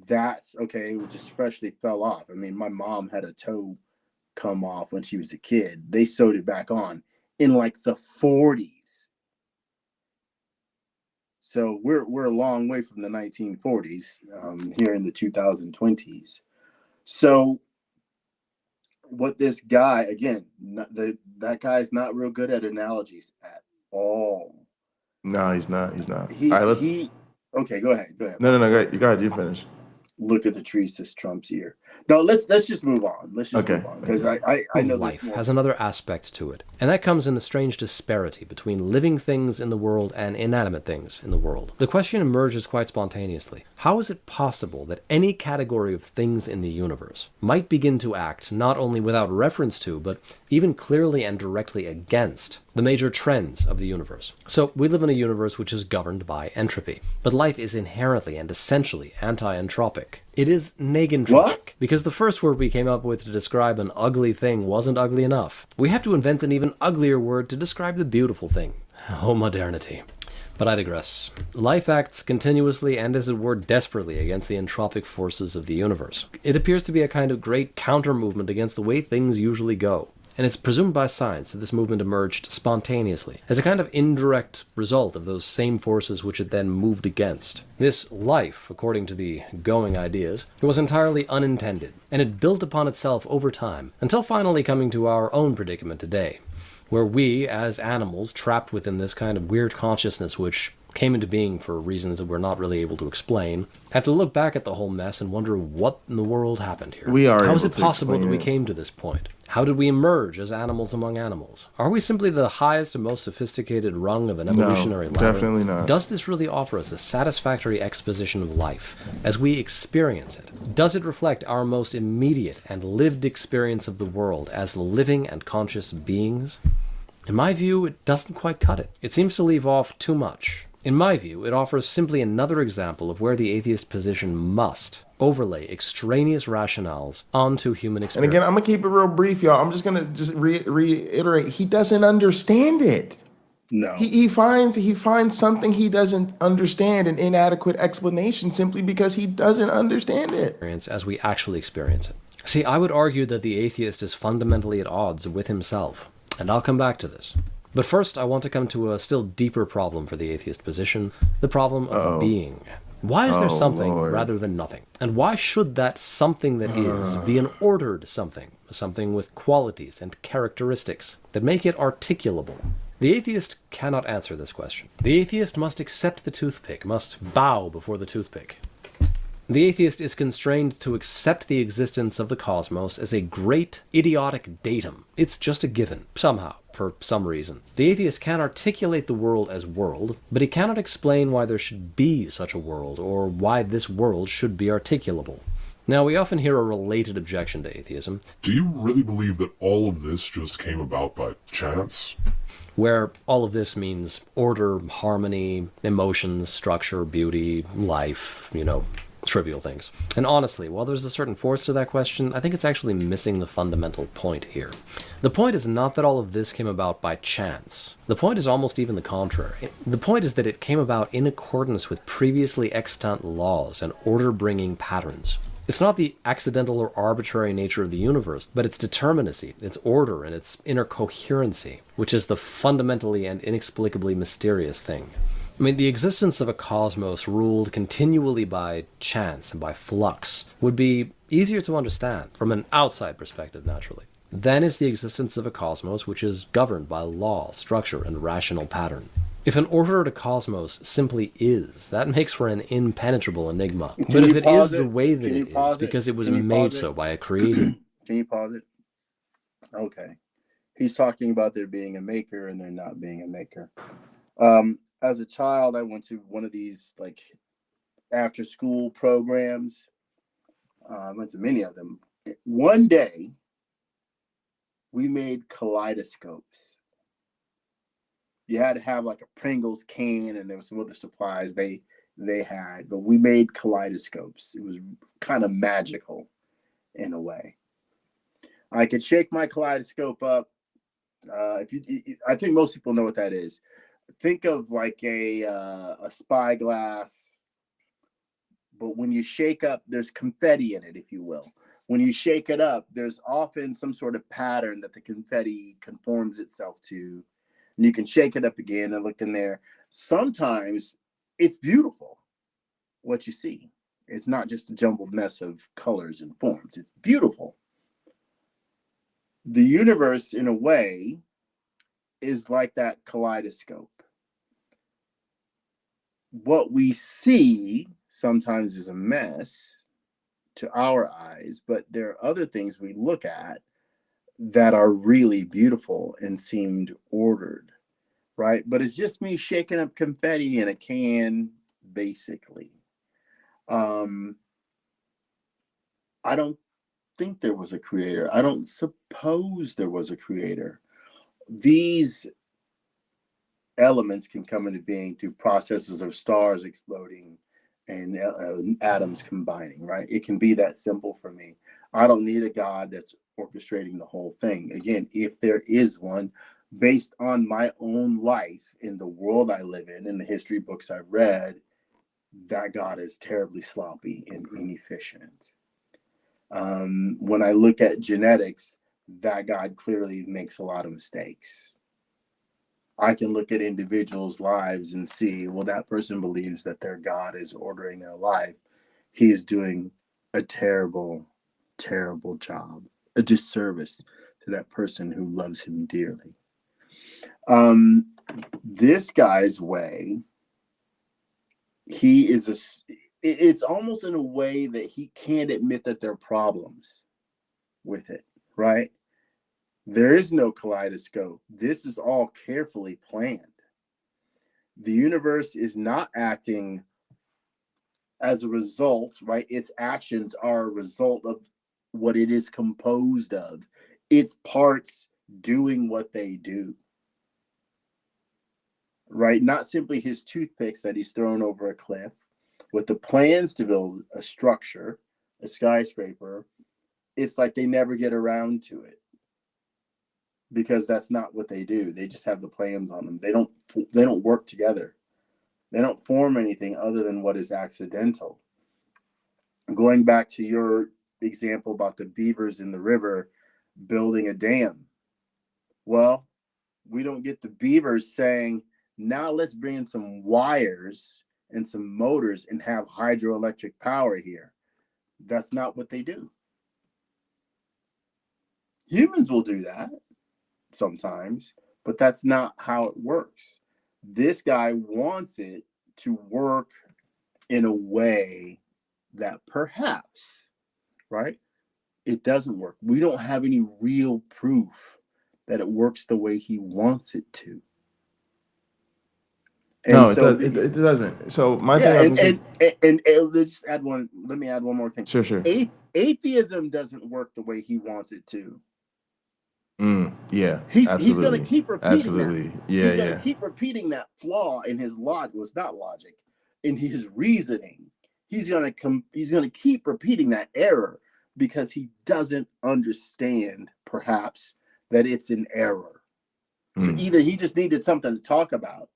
Speaker 2: That's okay. It just freshly fell off. I mean, my mom had a toe come off when she was a kid. They sewed it back on in like the 40s. So we're a long way from the 1940s here in the 2020s. So what this guy, again, that guy's not real good at analogies at all.
Speaker 1: No, he's not. All
Speaker 2: right, okay, go ahead.
Speaker 1: No, go ahead. You finish.
Speaker 2: Look at the tree, says Trump's ear. No, let's just move on. Let's just move on, because I know
Speaker 3: life has another aspect to it, and that comes in the strange disparity between living things in the world and inanimate things in the world. The question emerges quite spontaneously. How is it possible that any category of things in the universe might begin to act not only without reference to, but even clearly and directly against the major trends of the universe? So we live in a universe which is governed by entropy, but life is inherently and essentially anti-entropic. It is negentropic.
Speaker 2: What?
Speaker 3: Because the first word we came up with to describe an ugly thing wasn't ugly enough. We have to invent an even uglier word to describe the beautiful thing. Oh, modernity. But I digress. Life acts continuously and, as it were, desperately against the entropic forces of the universe. It appears to be a kind of great counter-movement against the way things usually go. And it's presumed by science that this movement emerged spontaneously, as a kind of indirect result of those same forces which it then moved against. This life, according to the going ideas, was entirely unintended, and it built upon itself over time, until finally coming to our own predicament today, where we, as animals, trapped within this kind of weird consciousness which came into being for reasons that we're not really able to explain, have to look back at the whole mess and wonder what in the world happened here. How is it possible that we came to this point? How did we emerge as animals among animals? Are we simply the highest and most sophisticated rung of an evolutionary ladder?
Speaker 1: Definitely not.
Speaker 3: Does this really offer us a satisfactory exposition of life as we experience it? Does it reflect our most immediate and lived experience of the world as living and conscious beings? In my view, it doesn't quite cut it. It seems to leave off too much. In my view, it offers simply another example of where the atheist position must overlay extraneous rationales onto human experience.
Speaker 1: And again, I'm going to keep it real brief, y'all. I'm just going to reiterate. He doesn't understand it.
Speaker 2: No.
Speaker 1: He finds something he doesn't understand, an inadequate explanation, simply because he doesn't understand it.
Speaker 3: As we actually experience it. See, I would argue that the atheist is fundamentally at odds with himself. And I'll come back to this. But first, I want to come to a still deeper problem for the atheist position, the problem of being. Why is there something rather than nothing? And why should that something that is be an ordered something with qualities and characteristics that make it articulable? The atheist cannot answer this question. The atheist must accept the toothpick, must bow before the toothpick. The atheist is constrained to accept the existence of the cosmos as a great, idiotic datum. It's just a given, somehow, for some reason. The atheist can articulate the world as world, but he cannot explain why there should be such a world, or why this world should be articulable. Now, we often hear a related objection to atheism.
Speaker 4: Do you really believe that all of this just came about by chance?
Speaker 3: Where all of this means order, harmony, emotions, structure, beauty, life, trivial things. And honestly, while there's a certain force to that question, I think it's actually missing the fundamental point here. The point is not that all of this came about by chance. The point is almost even the contrary. The point is that it came about in accordance with previously extant laws and order-bringing patterns. It's not the accidental or arbitrary nature of the universe, but its determinacy, its order, and its inner coherency, which is the fundamentally and inexplicably mysterious thing. I mean, the existence of a cosmos ruled continually by chance and by flux would be easier to understand, from an outside perspective, naturally, than is the existence of a cosmos which is governed by law, structure, and rational pattern. If an ordered cosmos simply is, that makes for an impenetrable enigma. But if it is the way that it is, because it was made so by a creator...
Speaker 2: Can you pause it? Okay. He's talking about there being a maker and there not being a maker. As a child, I went to one of these like after school programs. I went to many of them. One day, we made kaleidoscopes. You had to have like a Pringles can, and there was some other supplies they had, but we made kaleidoscopes. It was kind of magical in a way. I could shake my kaleidoscope up. I think most people know what that is. Think of like a spyglass, but when you shake up, there's confetti in it, if you will. When you shake it up, there's often some sort of pattern that the confetti conforms itself to, and you can shake it up again and look in there. Sometimes it's beautiful what you see. It's not just a jumbled mess of colors and forms. It's beautiful. The universe, in a way, is like that kaleidoscope. What we see sometimes is a mess to our eyes, but there are other things we look at that are really beautiful and seemed ordered, right? But it's just me shaking up confetti in a can, basically. I don't think there was a creator. I don't suppose there was a creator. These elements can come into being through processes of stars exploding and atoms combining, right? It can be that simple for me. I don't need a God that's orchestrating the whole thing. Again, if there is one, based on my own life in the world I live in the history books I've read, that God is terribly sloppy and inefficient. When I look at genetics, that God clearly makes a lot of mistakes. I can look at individuals' lives and see, well, that person believes that their God is ordering their life. He is doing a terrible, terrible job, a disservice to that person who loves him dearly. This guy's way, it's almost in a way that he can't admit that there are problems with it, right? There is no kaleidoscope. This is all carefully planned. The universe is not acting as a result, right? Its actions are a result of what it is composed of. Its parts doing what they do, right? Not simply his toothpicks that he's thrown over a cliff. With the plans to build a structure, a skyscraper, it's like they never get around to it. Because that's not what they do. They just have the plans on them. They don't work together. They don't form anything other than what is accidental. Going back to your example about the beavers in the river building a dam. Well, we don't get the beavers saying, now let's bring in some wires and some motors and have hydroelectric power here. That's not what they do. Humans will do that sometimes, but that's not how it works. This guy wants it to work in a way that perhaps, right, it doesn't work. We don't have any real proof that it works the way he wants it to. And
Speaker 1: no,
Speaker 2: so
Speaker 1: it doesn't. So my
Speaker 2: yeah,
Speaker 1: thing,
Speaker 2: and let's just add one. Let me add one more thing.
Speaker 1: Sure.
Speaker 2: Atheism doesn't work the way he wants it to.
Speaker 1: Yeah,
Speaker 2: He's
Speaker 1: absolutely.
Speaker 2: going to keep repeating
Speaker 1: absolutely.
Speaker 2: that.
Speaker 1: Yeah,
Speaker 2: He's going to keep repeating that flaw in his logic, in his reasoning. He's going to keep repeating that error because he doesn't understand, perhaps, that it's an error. So either he just needed something to talk about,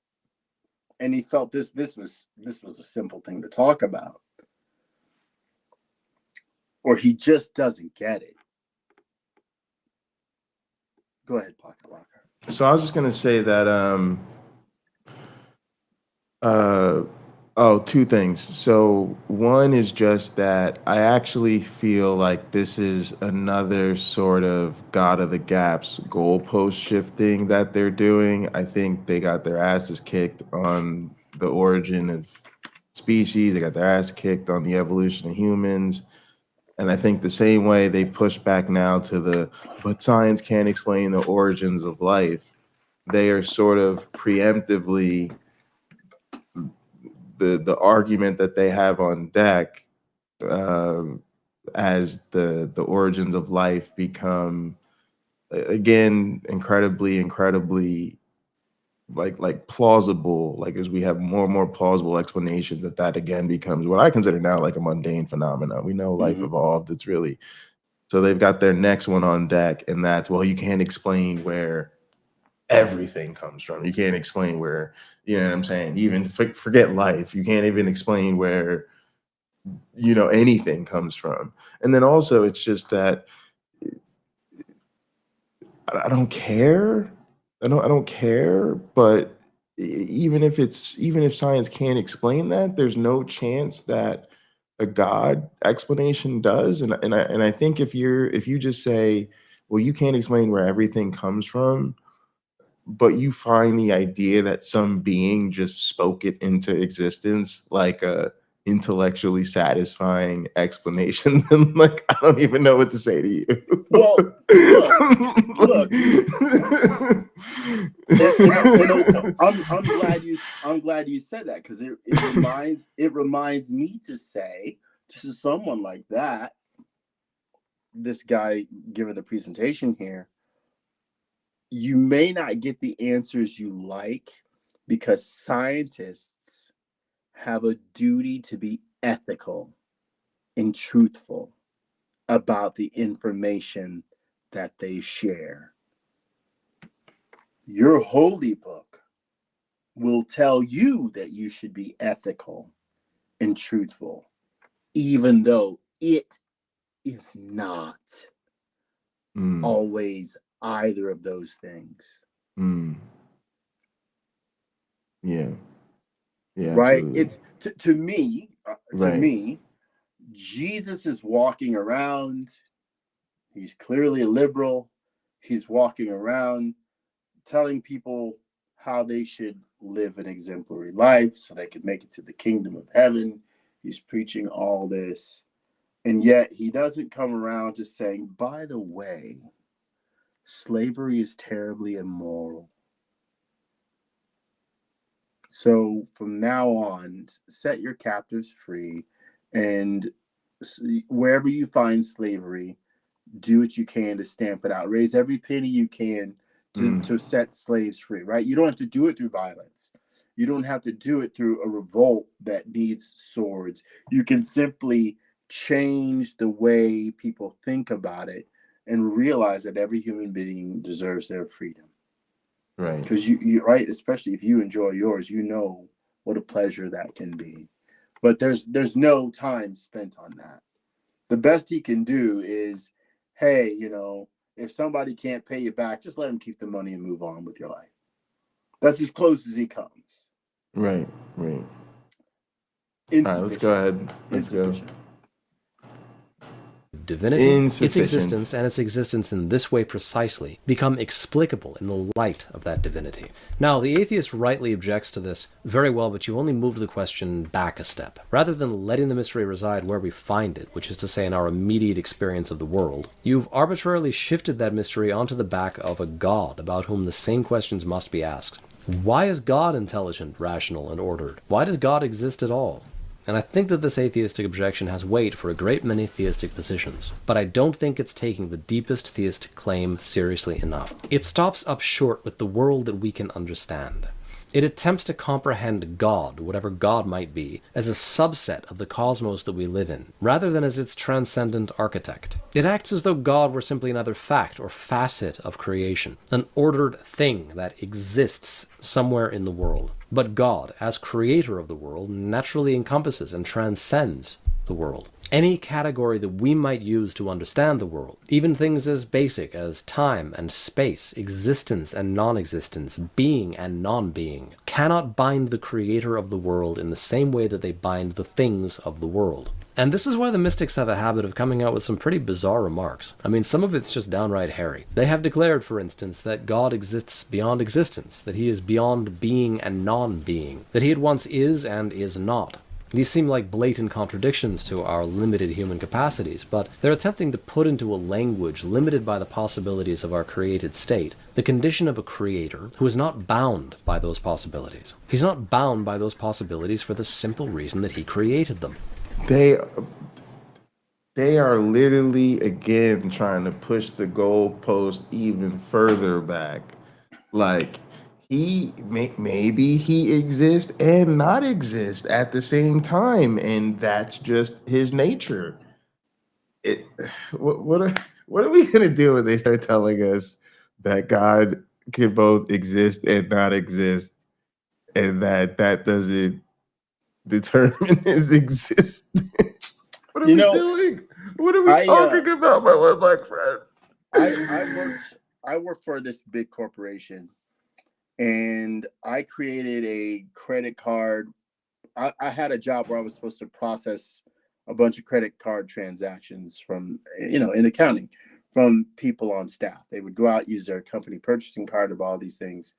Speaker 2: and he felt this was a simple thing to talk about, or he just doesn't get it. Go ahead, Pocket Locker.
Speaker 1: So I was just gonna say that two things. So one is just that I actually feel like this is another sort of God of the Gaps goalpost shifting that they're doing. I think they got their asses kicked on the origin of species. They got their ass kicked on the evolution of humans. And I think the same way they push back now to but science can't explain the origins of life, they are sort of preemptively the argument that they have on deck as the origins of life become again incredibly like plausible, like as we have more and more plausible explanations that again becomes what I consider now like a mundane phenomenon. We know life evolved. It's really, so they've got their next one on deck, and that's, well, you can't explain where everything comes from. You can't explain where, you know what I'm saying? Even forget life. You can't even explain where, anything comes from. And then also it's just that I don't care. I don't care, but even if science can't explain that, there's no chance that a God explanation does. And I think if you just say, well, you can't explain where everything comes from, but you find the idea that some being just spoke it into existence like a intellectually satisfying explanation, then like I don't even know what to say to you.
Speaker 2: Well, look. I'm glad you said that, because it reminds me to say to someone like that, this guy giving the presentation here, you may not get the answers you like because scientists have a duty to be ethical and truthful about the information that they share. Your holy book will tell you that you should be ethical and truthful, even though it is not always either of those things.
Speaker 1: Yeah,
Speaker 2: right.
Speaker 1: Absolutely.
Speaker 2: It's to me, Jesus is walking around. He's clearly a liberal. He's walking around telling people how they should live an exemplary life so they could make it to the kingdom of heaven. He's preaching all this. And yet he doesn't come around to saying, by the way, slavery is terribly immoral. So from now on, set your captives free, and wherever you find slavery, do what you can to stamp it out. Raise every penny you can to set slaves free, right? You don't have to do it through violence. You don't have to do it through a revolt that needs swords. You can simply change the way people think about it and realize that every human being deserves their freedom.
Speaker 1: Right.
Speaker 2: Because you right, especially if you enjoy yours, you know what a pleasure that can be. But there's no time spent on that. The best he can do is, hey, if somebody can't pay you back, just let them keep the money and move on with your life. That's as close as he comes.
Speaker 1: Right. All right, let's go ahead. Let's go.
Speaker 3: divinity, its
Speaker 1: Insufficient.
Speaker 3: existence, and its existence in this way precisely, become explicable in the light of that divinity. Now, the atheist rightly objects to this. Very well, but you only moved the question back a step. Rather than letting the mystery reside where we find it, which is to say in our immediate experience of the world, you've arbitrarily shifted that mystery onto the back of a God about whom the same questions must be asked. Why is God intelligent, rational, and ordered? Why does God exist at all? And I think that this atheistic objection has weight for a great many theistic positions, but I don't think it's taking the deepest theistic claim seriously enough. It stops up short with the world that we can understand. It attempts to comprehend God, whatever God might be, as a subset of the cosmos that we live in, rather than as its transcendent architect. It acts as though God were simply another fact or facet of creation, an ordered thing that exists somewhere in the world. But God, as creator of the world, naturally encompasses and transcends the world. Any category that we might use to understand the world, even things as basic as time and space, existence and non-existence, being and non-being, cannot bind the creator of the world in the same way that they bind the things of the world. And this is why the mystics have a habit of coming out with some pretty bizarre remarks. I mean, some of it's just downright hairy. They have declared, for instance, that God exists beyond existence, that he is beyond being and non-being, that he at once is and is not. These seem like blatant contradictions to our limited human capacities, but they're attempting to put into a language limited by the possibilities of our created state the condition of a creator who is not bound by those possibilities. He's not bound by those possibilities for the simple reason that he created them.
Speaker 1: They are literally again trying to push the goalpost even further back. Like maybe he exists and not exist at the same time, and that's just his nature. What are we gonna do when they start telling us that God can both exist and not exist, and that doesn't determine his existence? What are we doing? What are we talking about, my black friend?
Speaker 2: I work for this big corporation, and I created a credit card. I had a job where I was supposed to process a bunch of credit card transactions from, in accounting, from people on staff. They would go out, use their company purchasing card of all these things.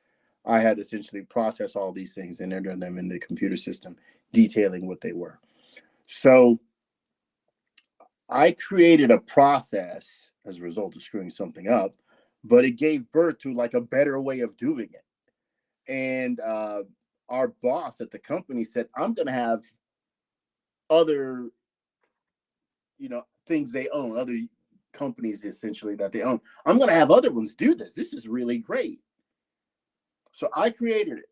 Speaker 2: I had to essentially process all these things and enter them in the computer system, detailing what they were. So I created a process as a result of screwing something up, but it gave birth to like a better way of doing it. And our boss at the company said, I'm going to have other, things they own, other companies essentially that they own. I'm going to have other ones do this. This is really great. So I created it.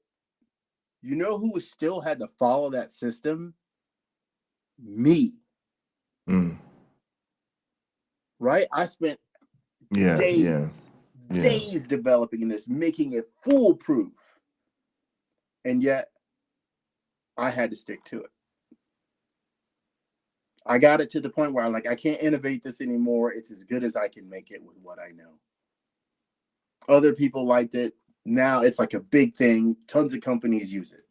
Speaker 2: You know who still had to follow that system? Me. Right? I spent days developing this, making it foolproof. And yet I had to stick to it. I got it to the point where I'm like, I can't innovate this anymore. It's as good as I can make it with what I know. Other people liked it. Now it's like a big thing. Tons of companies use it.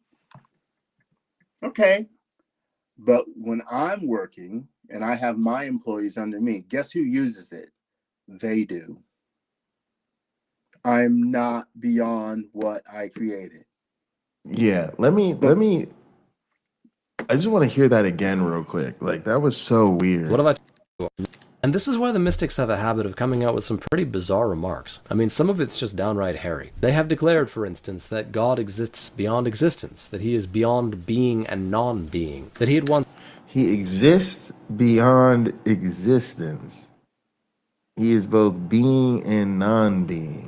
Speaker 2: Okay. But when I'm working and I have my employees under me, guess who uses it? They do. I'm not beyond what I created.
Speaker 1: Yeah, let me I just want to hear that again real quick. Like, that was so weird.
Speaker 3: What have I... And this is why the mystics have a habit of coming out with some pretty bizarre remarks. I mean, some of it's just downright hairy. They have declared, for instance, that God exists beyond existence, that he is beyond being and non-being, that he had once...
Speaker 1: He exists beyond existence. He is both being and non-being.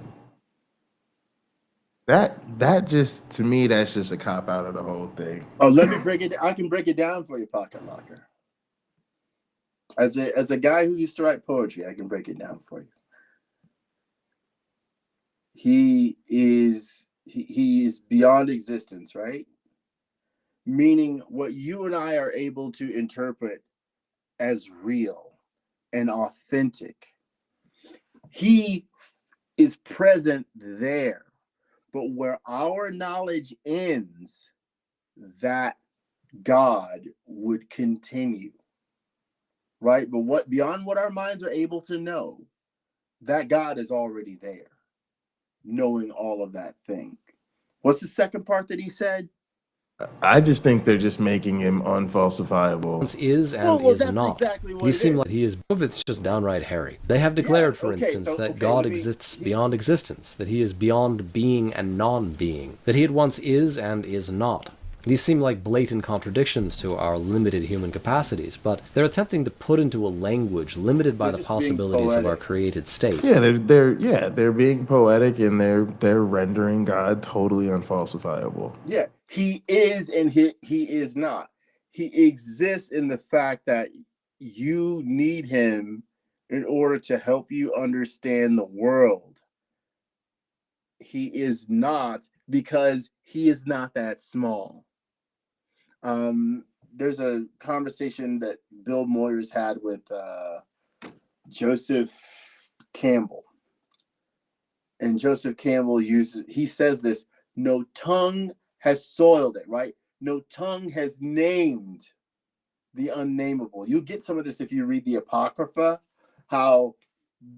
Speaker 1: That just, to me, that's just a cop out of the whole thing.
Speaker 2: Oh, let me break it. I can break it down for you, Pocket Locker. As a guy who used to write poetry, I can break it down for you. He is beyond existence, right? Meaning what you and I are able to interpret as real and authentic. He is present there. But where our knowledge ends, that God would continue. right? But what beyond what our minds are able to know, that God is already there, knowing all of that thing. What's the second part that he said?
Speaker 1: I just think they're just making him unfalsifiable.
Speaker 3: Is and
Speaker 2: Well,
Speaker 3: is
Speaker 2: that's
Speaker 3: not.
Speaker 2: exactly what
Speaker 3: These
Speaker 2: it
Speaker 3: seem
Speaker 2: is.
Speaker 3: like he is. It's just downright hairy. They have declared, for instance, that God exists beyond existence, that he is beyond being and non-being, that he at once is and is not. These seem like blatant contradictions to our limited human capacities, but they're attempting to put into a language limited by the possibilities of our created state.
Speaker 1: Yeah, they're being poetic, and they're rendering God totally unfalsifiable.
Speaker 2: Yeah, he is and he is not. He exists in the fact that you need him in order to help you understand the world. He is not, because he is not that small. There's a conversation that Bill Moyers had with Joseph Campbell. And Joseph Campbell says this: no tongue has soiled it, right? No tongue has named the unnameable. You get some of this if you read the Apocrypha, how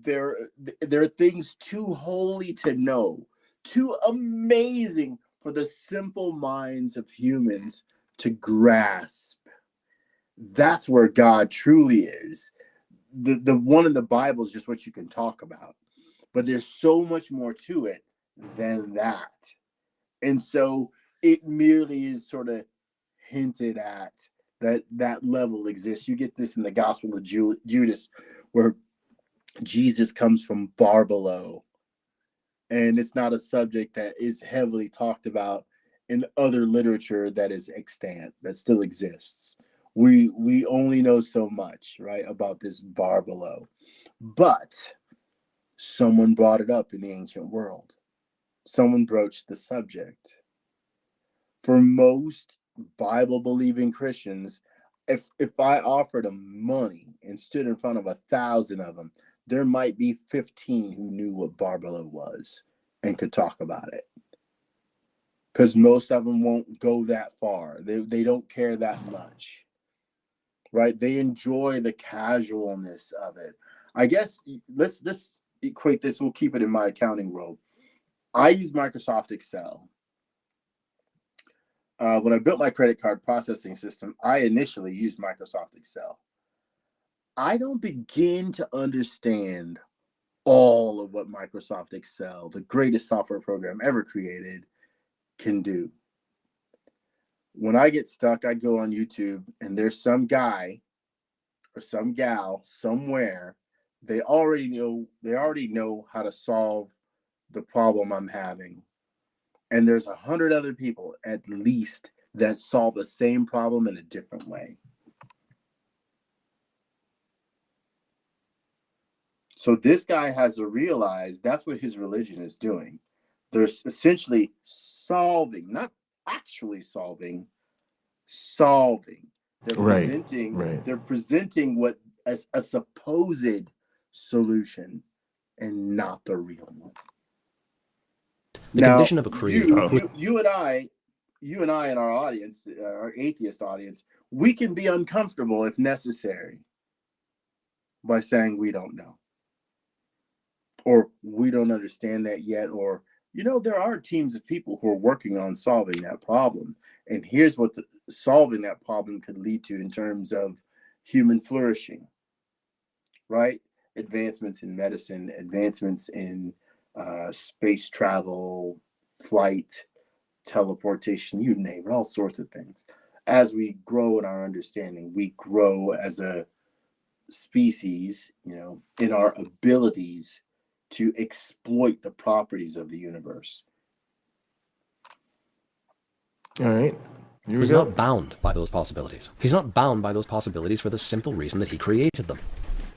Speaker 2: there are things too holy to know, too amazing for the simple minds of humans to grasp. That's where God truly is. The one in the Bible is just what you can talk about, but there's so much more to it than that. And so it merely is sort of hinted at that level exists. You get this in the Gospel of Judas, where Jesus comes from Barbelo, and it's not a subject that is heavily talked about in other literature that is extant, that still exists. We only know so much, right, about this Barbelo, but someone brought it up in the ancient world. Someone broached the subject. For most Bible-believing Christians, if I offered them money and stood in front of 1,000 of them, there might be 15 who knew what Barbelo was and could talk about it. Because most of them won't go that far. They don't care that much, right? They enjoy the casualness of it. I guess let's equate this. We'll keep it in my accounting world. I use Microsoft Excel. When I built my credit card processing system, I initially used Microsoft Excel. I don't begin to understand all of what Microsoft Excel, the greatest software program ever created, can do. When I get stuck, I go on YouTube, and there's some guy or some gal somewhere. They already know how to solve the problem I'm having. And there's 100 other people at least that solve the same problem in a different way. So this guy has to realize that's what his religion is doing. They're essentially solving, not actually solving. They're presenting what as a supposed solution and not the real one.
Speaker 3: The condition of a creator.
Speaker 2: You and I and our audience, our atheist audience, we can be uncomfortable if necessary by saying we don't know, or we don't understand that yet, or there are teams of people who are working on solving that problem, and here's what solving that problem could lead to in terms of human flourishing, right? Advancements in medicine, advancements in space travel, flight, teleportation, you name it, all sorts of things. As we grow in our understanding, we grow as a species, in our abilities to exploit the properties of the universe.
Speaker 1: All right.
Speaker 3: He's not bound by those possibilities. He's not bound by those possibilities for the simple reason that he created them.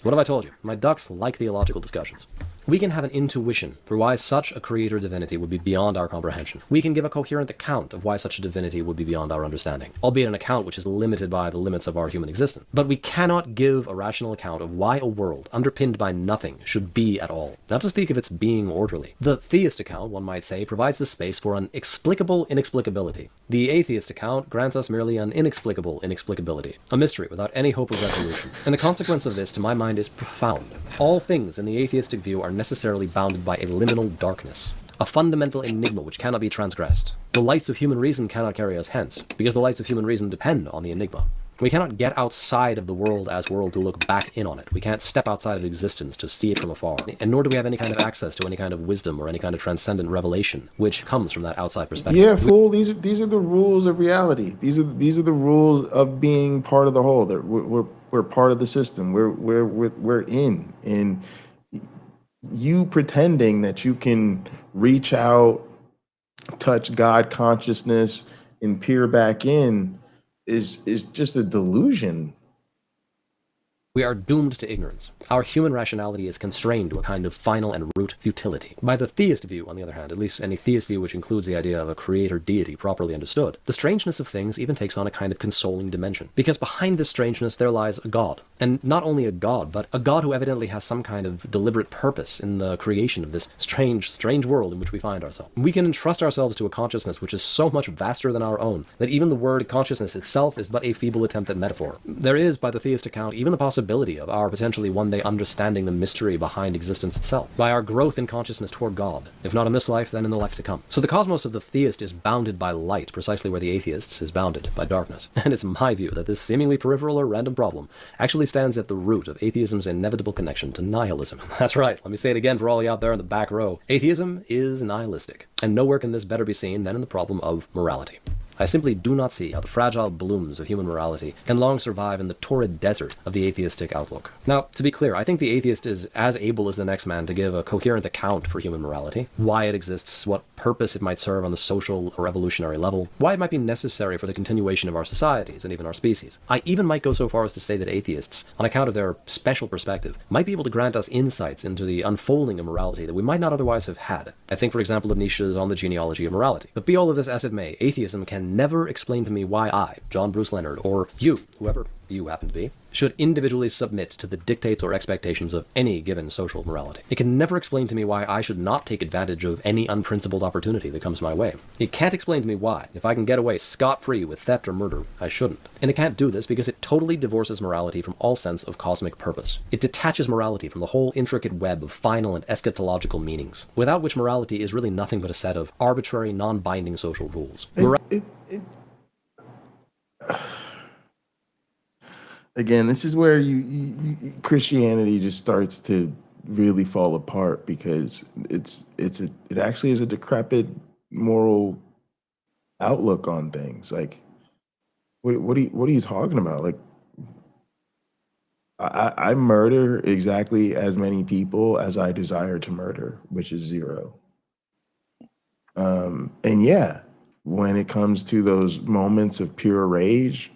Speaker 3: What have I told you? My ducks like theological discussions. We can have an intuition for why such a creator divinity would be beyond our comprehension. We can give a coherent account of why such a divinity would be beyond our understanding, albeit an account which is limited by the limits of our human existence. But we cannot give a rational account of why a world underpinned by nothing should be at all, not to speak of its being orderly. The theist account, one might say, provides the space for an explicable inexplicability. The atheist account grants us merely an inexplicable inexplicability, a mystery without any hope of resolution. And the consequence of this, to my mind, is profound. All things in the atheistic view are necessarily bounded by a liminal darkness, a fundamental enigma which cannot be transgressed. The lights of human reason cannot carry us hence, because the lights of human reason depend on the enigma. We cannot get outside of the world as world to look back in on it. We can't step outside of existence to see it from afar. And nor do we have any kind of access to any kind of wisdom or any kind of transcendent revelation, which comes from that outside perspective.
Speaker 1: Yeah, fool. These are the rules of reality. These are the rules of being part of the whole. That we're part of the system. We're in. And you pretending that you can reach out, touch God consciousness, and peer back in is just a delusion.
Speaker 3: We are doomed to ignorance. Our human rationality is constrained to a kind of final and root futility. By the theist view, on the other hand, at least any theist view which includes the idea of a creator deity properly understood, the strangeness of things even takes on a kind of consoling dimension. Because behind this strangeness there lies a god. And not only a god, but a god who evidently has some kind of deliberate purpose in the creation of this strange world in which we find ourselves. We can entrust ourselves to a consciousness which is so much vaster than our own, that even the word consciousness itself is but a feeble attempt at metaphor. There is, by the theist account, even the possibility of our potentially one day understanding the mystery behind existence itself, by our growth in consciousness toward God, if not in this life, then in the life to come. So the cosmos of the theist is bounded by light, precisely where the atheist is bounded by darkness. And it's my view that this seemingly peripheral or random problem actually stands at the root of atheism's inevitable connection to nihilism. That's right, let me say it again for all you out there in the back row. Atheism is nihilistic, and nowhere can this better be seen than in the problem of morality. I simply do not see how the fragile blooms of human morality can long survive in the torrid desert of the atheistic outlook. Now, to be clear, I think the atheist is as able as the next man to give a coherent account for human morality, why it exists, what purpose it might serve on the social or evolutionary level, why it might be necessary for the continuation of our societies and even our species. I even might go so far as to say that atheists, on account of their special perspective, might be able to grant us insights into the unfolding of morality that we might not otherwise have had. I think, for example, of Nietzsche's On the Genealogy of Morality. But be all of this as it may, atheism can never explain to me why I, John Bruce Leonard, or you, whoever you happen to be, should individually submit to the dictates or expectations of any given social morality. It can never explain to me why I should not take advantage of any unprincipled opportunity that comes my way. It can't explain to me why, if I can get away scot-free with theft or murder, I shouldn't. And it can't do this because it totally divorces morality from all sense of cosmic purpose. It detaches morality from the whole intricate web of final and eschatological meanings, without which morality is really nothing but a set of arbitrary, non-binding social rules.
Speaker 1: Again, this is where Christianity just starts to really fall apart, because it actually is a decrepit moral outlook on things. Like, what are you talking about? Like, I murder exactly as many people as I desire to murder, which is 0. And yeah, when it comes to those moments of pure rage,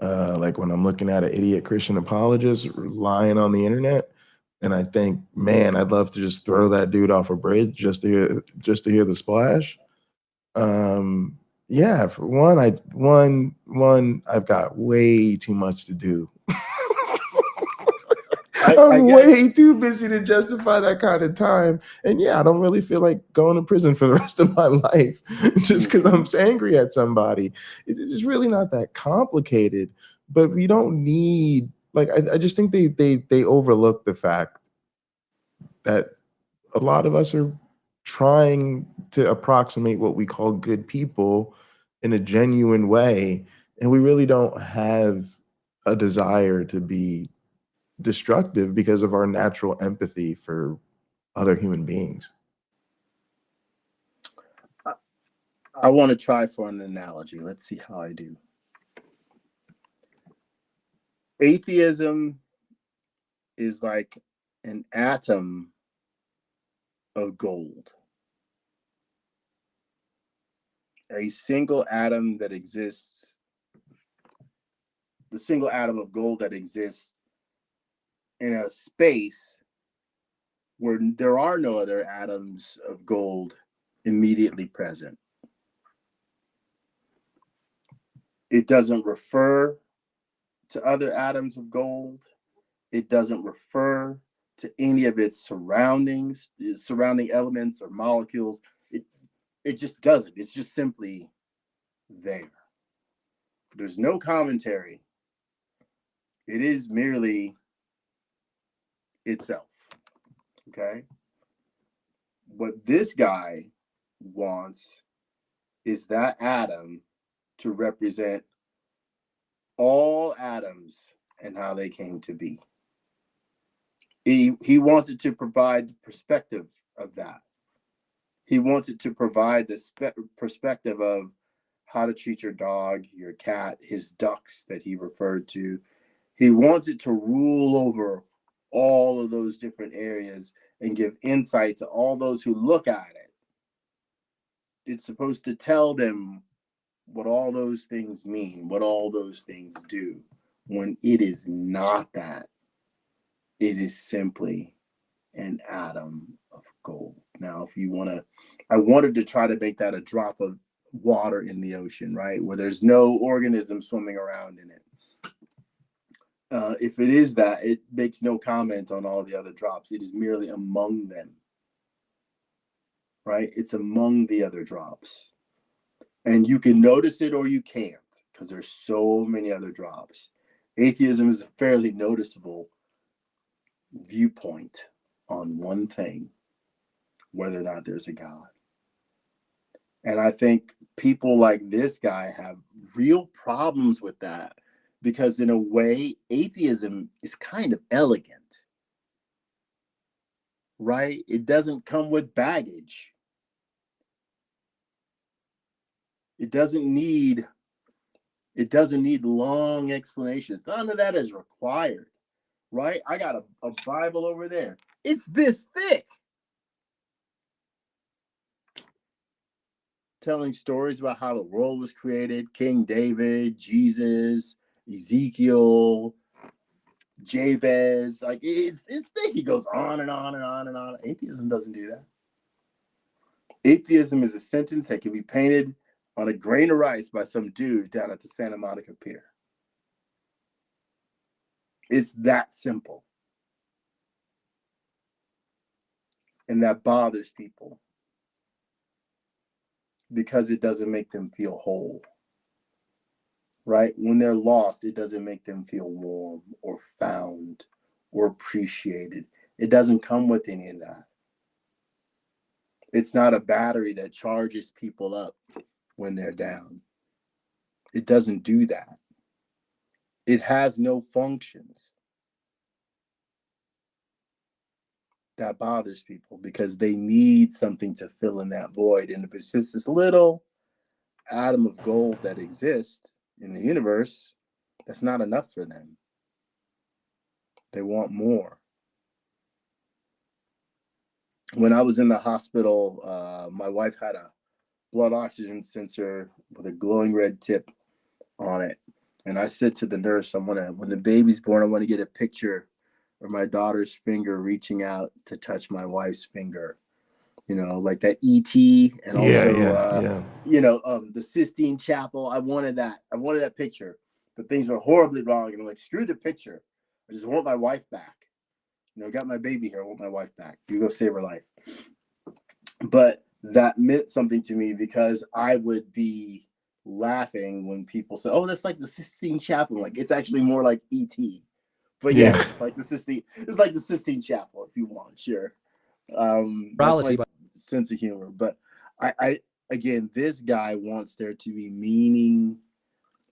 Speaker 1: like when I'm looking at an idiot Christian apologist lying on the internet, and I think, man, I'd love to just throw that dude off a bridge just to hear the splash. Yeah, for one, I've got way too much to do. I'm way too busy to justify that kind of time. And yeah, I don't really feel like going to prison for the rest of my life just because I'm angry at somebody. It's really not that complicated, but we don't need, like, I just think they overlook the fact that a lot of us are trying to approximate what we call good people in a genuine way. And we really don't have a desire to be destructive because of our natural empathy for other human beings.
Speaker 2: I want to try for an analogy. Let's see how I do. Atheism is like an atom of gold. A single atom that exists, the single atom of gold that exists in a space where there are no other atoms of gold immediately present. It doesn't refer to other atoms of gold. It doesn't refer to any of its surrounding elements or molecules. It just doesn't. It's just simply there. There's no commentary. It is merely itself. Okay? What this guy wants is that atom to represent all atoms and how they came to be. He wants it to provide the perspective of that. He wants it to provide the perspective of how to treat your dog, your cat, his ducks that he referred to. He wants it to rule over all of those different areas and give insight to all those who look at it. It's supposed to tell them what all those things mean, what all those things do, when it is not that. It is simply an atom of gold. Now, if you want to, I wanted to try to make that a drop of water in the ocean, right? Where there's no organism swimming around in it. If it is that, it makes no comment on all the other drops. It is merely among them, right? It's among the other drops. And you can notice it or you can't, because there's so many other drops. Atheism is a fairly noticeable viewpoint on one thing, whether or not there's a God. And I think people like this guy have real problems with that, because in a way, atheism is kind of elegant, right? It doesn't come with baggage. It doesn't need long explanations. None of that is required, right? I got a Bible over there. It's this thick. Telling stories about how the world was created, King David, Jesus, Ezekiel, Jabez. Like, it's thick. He goes on and on and on and on. Atheism doesn't do that. Atheism is a sentence that can be painted on a grain of rice by some dude down at the Santa Monica Pier. It's that simple. And that bothers people, because it doesn't make them feel whole, right? When they're lost, it doesn't make them feel warm or found or appreciated. It doesn't come with any of that. It's not a battery that charges people up when they're down. It doesn't do that. It has no functions. That bothers people, because they need something to fill in that void. And if it's just this little atom of gold that exists in the universe, that's not enough for them. They want more. When I was in the hospital, my wife had a blood oxygen sensor with a glowing red tip on it. And I said to the nurse, when the baby's born, I want to get a picture of my daughter's finger reaching out to touch my wife's finger. You know, like that E.T. and also, the Sistine Chapel. I wanted that picture. But things were horribly wrong. And I'm like, screw the picture. I just want my wife back. You know, got my baby here. I want my wife back. You go save her life. But that meant something to me, because I would be laughing when people say, "Oh, that's like the Sistine Chapel." Like, it's actually more like E.T. But yeah, it's like the Sistine Chapel, if you want, sure. That's my sense of humor. But I again, this guy wants there to be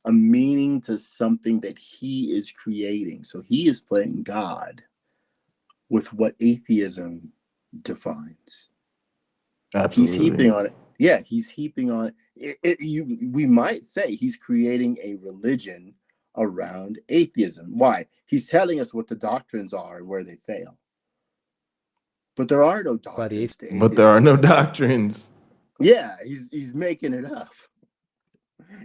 Speaker 2: a meaning to something that he is creating. So he is playing God with what atheism defines.
Speaker 1: Absolutely.
Speaker 2: He's heaping on it. Yeah, he's heaping on it. We might say he's creating a religion around atheism. Why? He's telling us what the doctrines are and where they fail. But there are no doctrines to atheism.
Speaker 1: But there are no doctrines.
Speaker 2: Yeah, he's making it up.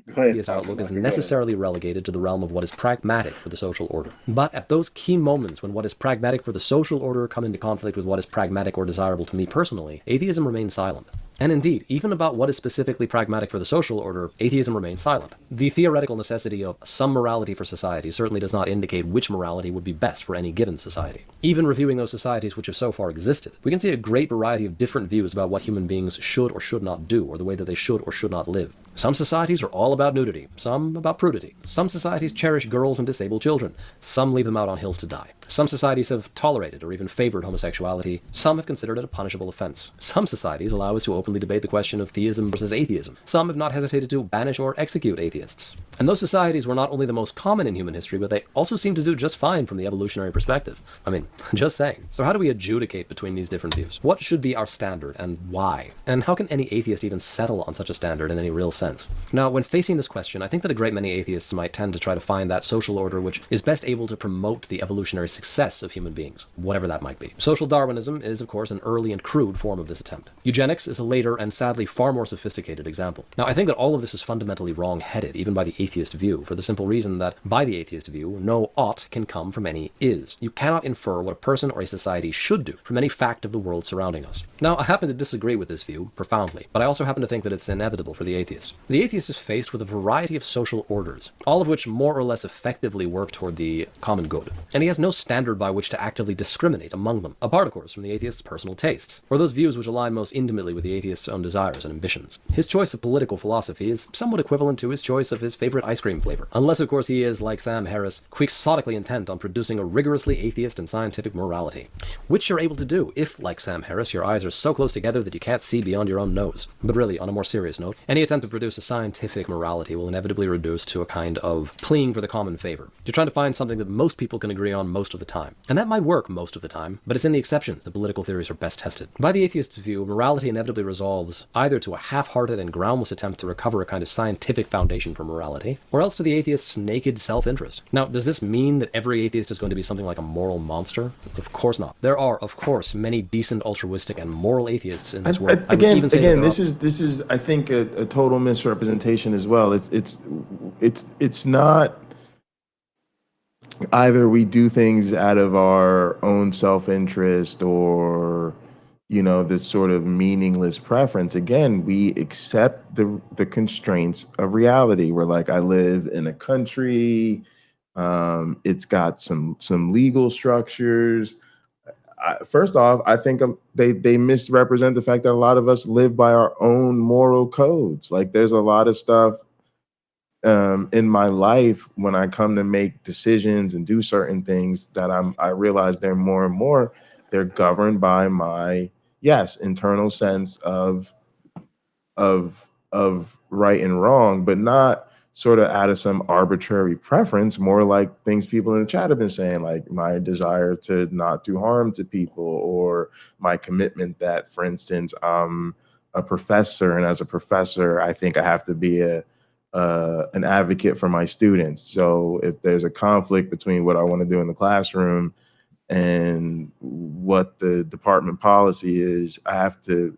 Speaker 2: Go ahead.
Speaker 3: Atheist outlook is
Speaker 2: Go ahead.
Speaker 3: necessarily relegated to the realm of what is pragmatic for the social order. But at those key moments when what is pragmatic for the social order come into conflict with what is pragmatic or desirable to me personally, atheism remains silent. And indeed, even about what is specifically pragmatic for the social order, atheism remains silent. The theoretical necessity of some morality for society certainly does not indicate which morality would be best for any given society. Even reviewing those societies which have so far existed, we can see a great variety of different views about what human beings should or should not do, or the way that they should or should not live. Some societies are all about nudity, some about prudity. Some societies cherish girls and disabled children. Some leave them out on hills to die. Some societies have tolerated or even favored homosexuality. Some have considered it a punishable offense. Some societies allow us to openly debate the question of theism versus atheism. Some have not hesitated to banish or execute atheists. And those societies were not only the most common in human history, but they also seem to do just fine from the evolutionary perspective. I mean, just saying. So how do we adjudicate between these different views? What should be our standard and why? And how can any atheist even settle on such a standard in any real sense? Now, when facing this question, I think that a great many atheists might tend to try to find that social order which is best able to promote the evolutionary success of human beings, whatever that might be. Social Darwinism is, of course, an early and crude form of this attempt. Eugenics is a later and sadly far more sophisticated example. Now, I think that all of this is fundamentally wrong-headed, even by the atheist view, for the simple reason that, by the atheist view, no ought can come from any is. You cannot infer what a person or a society should do from any fact of the world surrounding us. Now, I happen to disagree with this view, profoundly, but I also happen to think that it's inevitable for the atheist. The atheist is faced with a variety of social orders, all of which more or less effectively work toward the common good, and he has no standard by which to actively discriminate among them, apart, of course, from the atheist's personal tastes, or those views which align most intimately with the atheist's own desires and ambitions. His choice of political philosophy is somewhat equivalent to his choice of his favorite ice cream flavor, unless, of course, he is, like Sam Harris, quixotically intent on producing a rigorously atheist and scientific morality, which you're able to do if, like Sam Harris, your eyes are so close together that you can't see beyond your own nose. But really, on a more serious note, any attempt to produce a scientific morality will inevitably reduce to a kind of pleading for the common favor. You're trying to find something that most people can agree on most of the time. And that might work most of the time, but it's in the exceptions that political theories are best tested. By the atheist's view, morality inevitably resolves either to a half-hearted and groundless attempt to recover a kind of scientific foundation for morality, or else to the atheist's naked self-interest. Now, does this mean that every atheist is going to be something like a moral monster? Of course not. There are, of course, many decent, altruistic, and moral atheists in this world.
Speaker 1: This is I think a total misrepresentation as well. It's not either we do things out of our own self-interest or this sort of meaningless preference. Again, we accept the constraints of reality. We're like, I live in a country, it's got some legal structures. First off, I think they misrepresent the fact that a lot of us live by our own moral codes. Like, there's a lot of stuff in my life when I come to make decisions and do certain things that I realize they're more and more, they're governed by my internal sense of right and wrong, but not sort of out of some arbitrary preference, more like things people in the chat have been saying, like my desire to not do harm to people, or my commitment that, for instance, I'm a professor, and as a professor, I think I have to be an advocate for my students. So if there's a conflict between what I want to do in the classroom and what the department policy is, I have to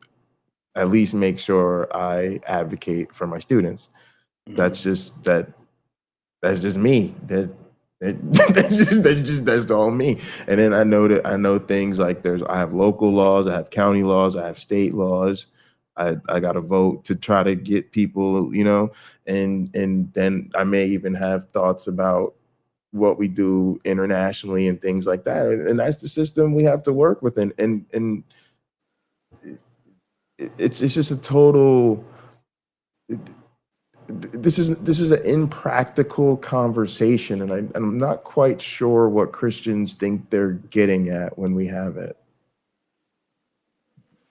Speaker 1: at least make sure I advocate for my students. That's just me. That's all me. And then I know things like I have local laws, I have county laws, I have state laws. I got to vote to try to get people, and then I may even have thoughts about what we do internationally and things like that. And that's the system we have to work with. And it's just a total. This is an impractical conversation, and I'm not quite sure what Christians think they're getting at when we have it.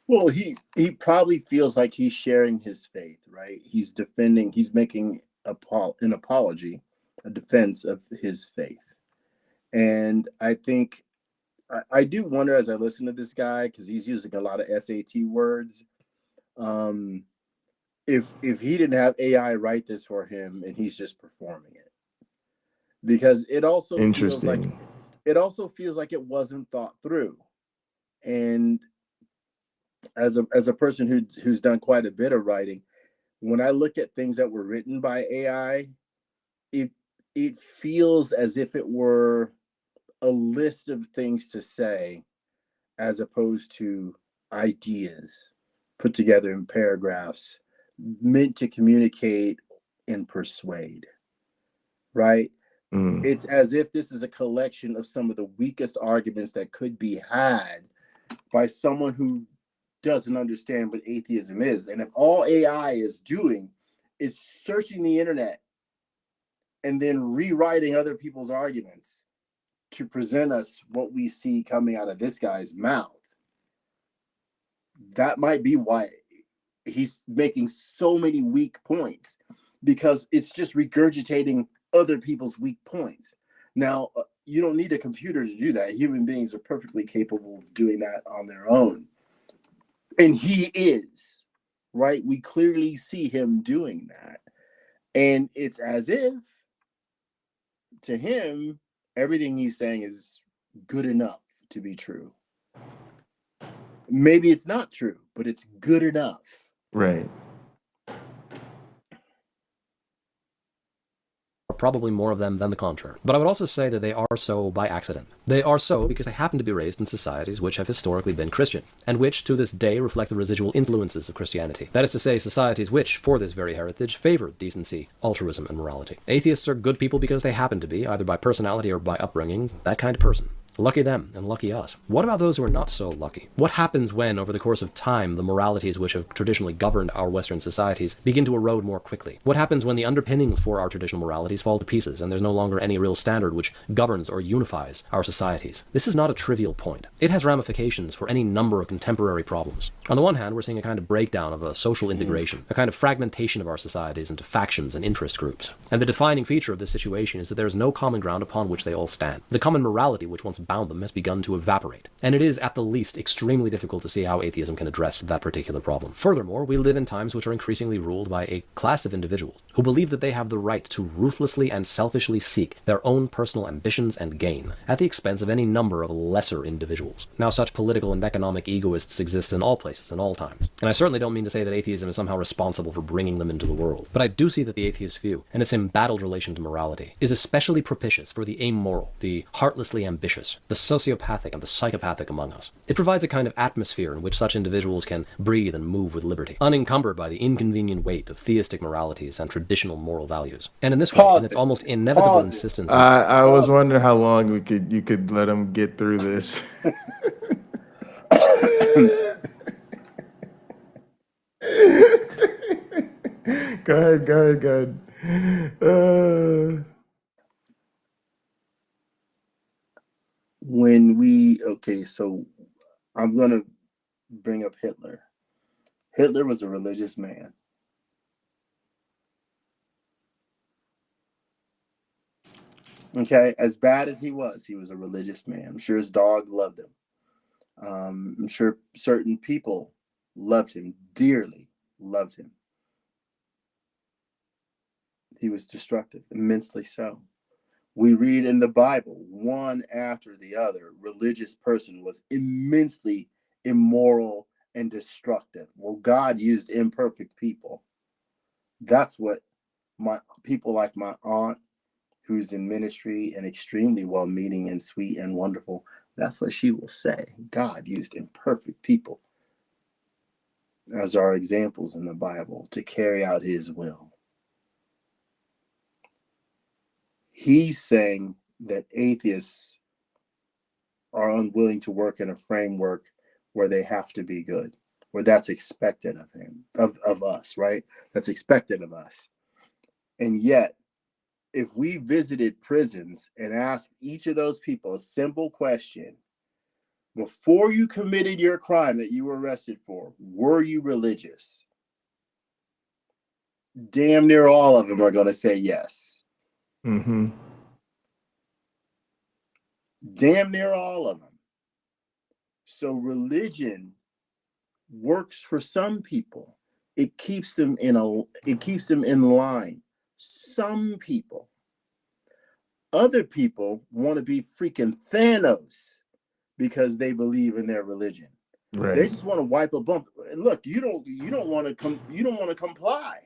Speaker 2: Well, he probably feels like he's sharing his faith, right? He's making an apology, a defense of his faith. And I think I do wonder, as I listen to this guy, because he's using a lot of SAT words, if he didn't have AI write this for him and he's just performing it, because it also feels like it wasn't thought through. And as a person who's done quite a bit of writing, when I look at things that were written by AI, it feels as if it were a list of things to say, as opposed to ideas put together in paragraphs meant to communicate and persuade, right? It's as if this is a collection of some of the weakest arguments that could be had by someone who doesn't understand what atheism is. And if all AI is doing is searching the internet and then rewriting other people's arguments to present us what we see coming out of this guy's mouth, that might be why he's making so many weak points, because it's just regurgitating other people's weak points. Now, you don't need a computer to do that. Human beings are perfectly capable of doing that on their own. And he is, right? We clearly see him doing that. And it's as if, to him, everything he's saying is good enough to be true. Maybe it's not true, but it's good enough.
Speaker 1: Right.
Speaker 3: Probably more of them than the contrary. But I would also say that they are so by accident. They are so because they happen to be raised in societies which have historically been Christian, and which to this day reflect the residual influences of Christianity. That is to say, societies which, for this very heritage, favor decency, altruism, and morality. Atheists are good people because they happen to be, either by personality or by upbringing, that kind of person. Lucky them, and lucky us. What about those who are not so lucky? What happens when, over the course of time, the moralities which have traditionally governed our Western societies begin to erode more quickly? What happens when the underpinnings for our traditional moralities fall to pieces, and there's no longer any real standard which governs or unifies our societies? This is not a trivial point. It has ramifications for any number of contemporary problems. On the one hand, we're seeing a kind of breakdown of a social integration, a kind of fragmentation of our societies into factions and interest groups. And the defining feature of this situation is that there is no common ground upon which they all stand. The common morality which once bound them has begun to evaporate, and it is at the least extremely difficult to see how atheism can address that particular problem. Furthermore, we live in times which are increasingly ruled by a class of individuals who believe that they have the right to ruthlessly and selfishly seek their own personal ambitions and gain at the expense of any number of lesser individuals. Now, such political and economic egoists exist in all places and all times, and I certainly don't mean to say that atheism is somehow responsible for bringing them into the world, but I do see that the atheist view and its embattled relation to morality is especially propitious for the amoral, the heartlessly ambitious, the sociopathic and the psychopathic among us. It provides a kind of atmosphere in which such individuals can breathe and move with liberty, unencumbered by the inconvenient weight of theistic moralities and traditional moral values. And in this way, in its almost inevitable insistence...
Speaker 1: I was wondering how long you could let them get through this. Go ahead.
Speaker 2: So I'm going to bring up Hitler. Hitler was a religious man. Okay, as bad as he was a religious man. I'm sure his dog loved him. I'm sure certain people loved him, dearly loved him. He was destructive, immensely so. We read in the Bible, one after the other, religious person was immensely immoral and destructive. Well, God used imperfect people. That's what people like my aunt, who's in ministry and extremely well-meaning and sweet and wonderful, that's what she will say. God used imperfect people as our examples in the Bible to carry out his will. He's saying that atheists are unwilling to work in a framework where they have to be good, where that's expected of him, of us, right? That's expected of us. And yet, if we visited prisons and asked each of those people a simple question, before you committed your crime that you were arrested for, were you religious? Damn near all of them are going to say yes.
Speaker 1: Mm-hmm.
Speaker 2: Damn near all of them. So religion works for some people. It keeps them in line. Some people. Other people want to be freaking Thanos because they believe in their religion. Right. They just want to wipe a bump. And look, you don't want to comply.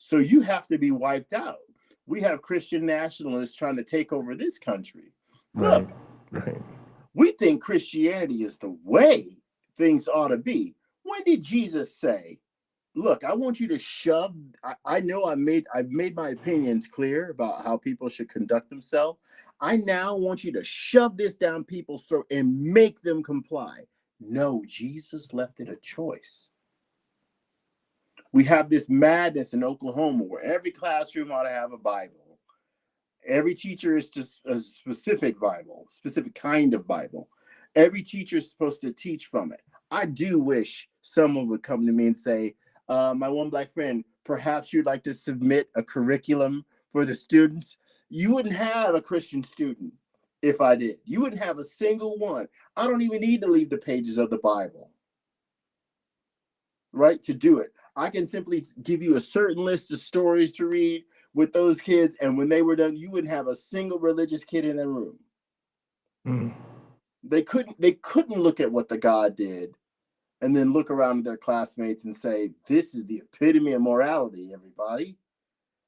Speaker 2: So you have to be wiped out. We have Christian nationalists trying to take over this country. Look,
Speaker 1: Right.
Speaker 2: we think Christianity is the way things ought to be. When did Jesus say, look, I want you to shove, I know I've made my opinions clear about how people should conduct themselves. I now want you to shove this down people's throat and make them comply. No, Jesus left it a choice. We have this madness in Oklahoma where every classroom ought to have a Bible. Every teacher is just a specific Bible, specific kind of Bible. Every teacher is supposed to teach from it. I do wish someone would come to me and say, my one black friend, perhaps you'd like to submit a curriculum for the students. You wouldn't have a Christian student if I did. You wouldn't have a single one. I don't even need to leave the pages of the Bible, right, to do it. I can simply give you a certain list of stories to read with those kids, and when they were done, you wouldn't have a single religious kid in the room.
Speaker 1: Mm.
Speaker 2: They couldn't look at what the God did and then look around at their classmates and say, this is the epitome of morality, everybody.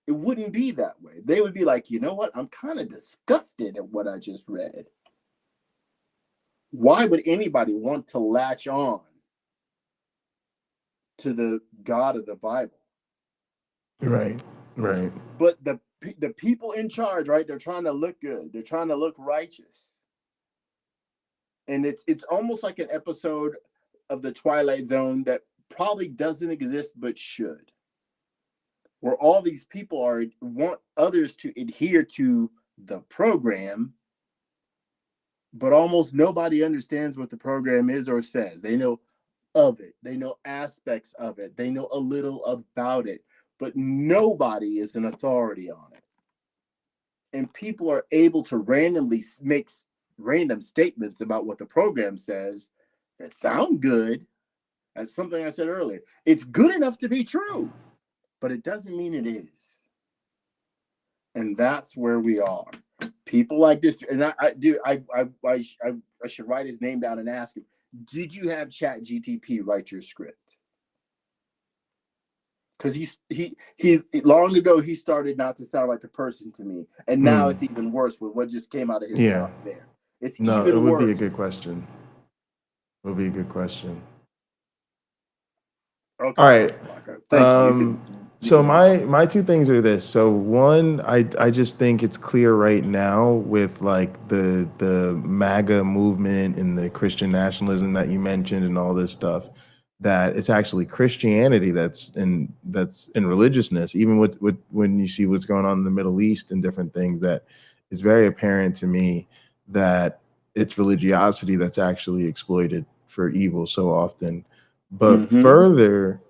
Speaker 2: It wouldn't be that way. They would be like, you know what? I'm kind of disgusted at what I just read. Why would anybody want to latch on to the God of the Bible?
Speaker 1: Right.
Speaker 2: But the people in charge, right? They're trying to look good. They're trying to look righteous. And it's almost like an episode of the Twilight Zone that probably doesn't exist but should, where all these people want others to adhere to the program, but almost nobody understands what the program is or says. They know of it. They know aspects of it. They know a little about it, but nobody is an authority on it. And people are able to randomly make random statements about what the program says that sound good. That's something I said earlier. It's good enough to be true, but it doesn't mean it is. And that's where we are. People like this, and I should write his name down and ask him, did you have ChatGPT write your script? Because he long ago he started not to sound like a person to me, and now it's even worse with what just came out of his mouth there. It's even worse.
Speaker 1: It would be a good question. It would be a good question.
Speaker 2: Okay.
Speaker 1: All right.
Speaker 2: Thank you.
Speaker 1: So my two things are this. So one, I just think it's clear right now with like the MAGA movement and the Christian nationalism that you mentioned and all this stuff, that it's actually Christianity that's in religiousness. Even with when you see what's going on in the Middle East and different things, that it's very apparent to me that it's religiosity that's actually exploited for evil so often. But further,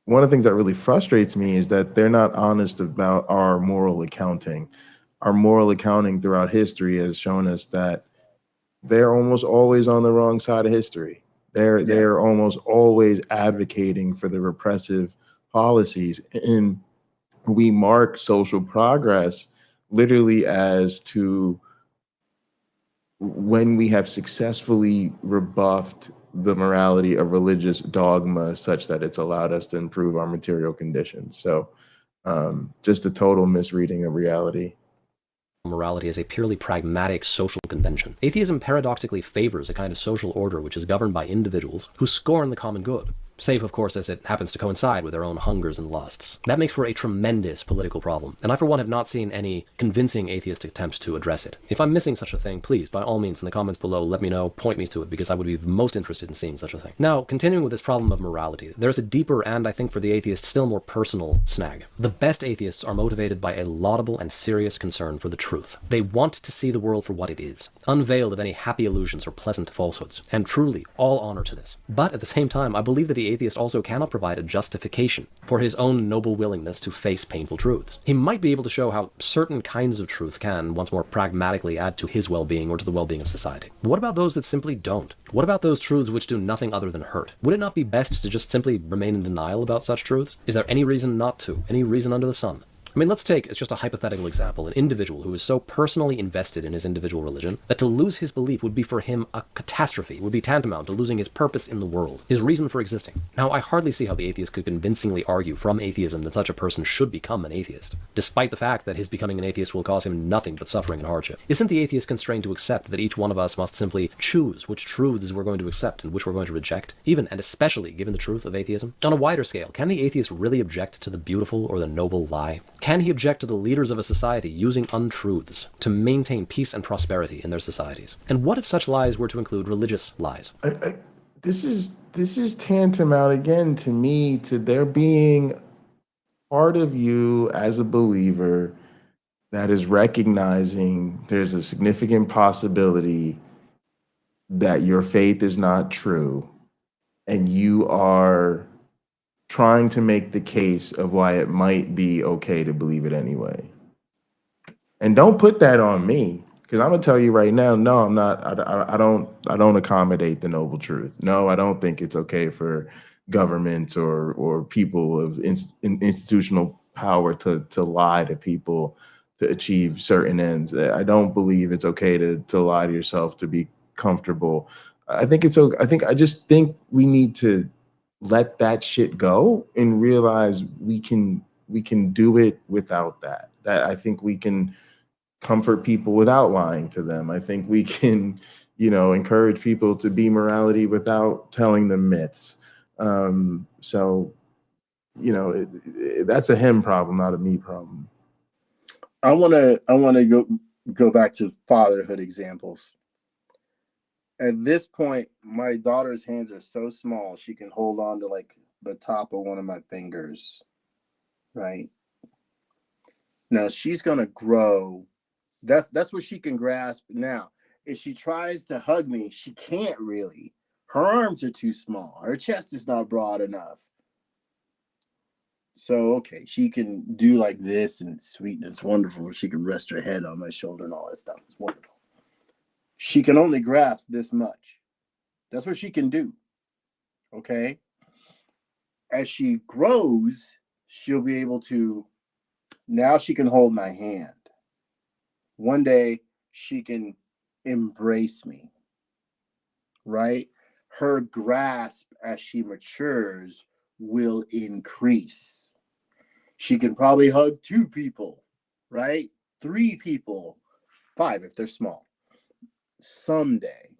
Speaker 1: one of the things that really frustrates me is that they're not honest about our moral accounting. Our moral accounting throughout history has shown us that they're almost always on the wrong side of history. They're almost always advocating for the repressive policies. And we mark social progress literally as to when we have successfully rebuffed the morality of religious dogma such that it's allowed us to improve our material conditions. So just a total misreading of reality.
Speaker 3: Morality is a purely pragmatic social convention. Atheism paradoxically favors a kind of social order which is governed by individuals who scorn the common good, save of course as it happens to coincide with their own hungers and lusts. That makes for a tremendous political problem, and I for one have not seen any convincing atheist attempts to address it. If I'm missing such a thing, please, by all means in the comments below, let me know, point me to it, because I would be most interested in seeing such a thing. Now, continuing with this problem of morality, there's a deeper and, I think for the atheist, still more personal snag. The best atheists are motivated by a laudable and serious concern for the truth. They want to see the world for what it is, unveiled of any happy illusions or pleasant falsehoods, and truly, all honor to this. But at the same time, I believe that the atheist also cannot provide a justification for his own noble willingness to face painful truths. He might be able to show how certain kinds of truth can, once more pragmatically, add to his well-being or to the well-being of society. But what about those that simply don't? What about those truths which do nothing other than hurt? Would it not be best to just simply remain in denial about such truths? Is there any reason not to? Any reason under the sun? I mean, let's take, it's just a hypothetical example, an individual who is so personally invested in his individual religion that to lose his belief would be for him a catastrophe, would be tantamount to losing his purpose in the world, his reason for existing. Now, I hardly see how the atheist could convincingly argue from atheism that such a person should become an atheist, despite the fact that his becoming an atheist will cause him nothing but suffering and hardship. Isn't the atheist constrained to accept that each one of us must simply choose which truths we're going to accept and which we're going to reject, even and especially given the truth of atheism? On a wider scale, can the atheist really object to the beautiful or the noble lie? Can he object to the leaders of a society using untruths to maintain peace and prosperity in their societies? And what if such lies were to include religious lies?
Speaker 1: This is tantamount again to me to there being part of you as a believer that is recognizing there's a significant possibility that your faith is not true, and you are trying to make the case of why it might be okay to believe it anyway. And don't put that on me, because I'm gonna tell you right now, no, I'm not. I don't accommodate the noble truth. No, I don't think it's okay for governments or people of institutional power to lie to people to achieve certain ends. I don't believe it's okay to lie to yourself to be comfortable. I just think we need to let that shit go and realize we can do it without that. I think we can comfort people without lying to them. I think we can, encourage people to be morality without telling them myths. So, that's a him problem, not a me problem.
Speaker 2: I want to go back to fatherhood examples. At this point, my daughter's hands are so small she can hold on to like the top of one of my fingers, right? Now she's gonna grow. That's what she can grasp now. If she tries to hug me, she can't really. Her arms are too small. Her chest is not broad enough. So, okay, she can do like this and it's sweet and it's wonderful. She can rest her head on my shoulder and all that stuff. It's wonderful. She can only grasp this much. That's what she can do. Okay? As she grows, she'll be able to, now she can hold my hand. One day, she can embrace me, right? Her grasp as she matures will increase. She can probably hug 2 people, right? 3 people, 5 if they're small. Someday,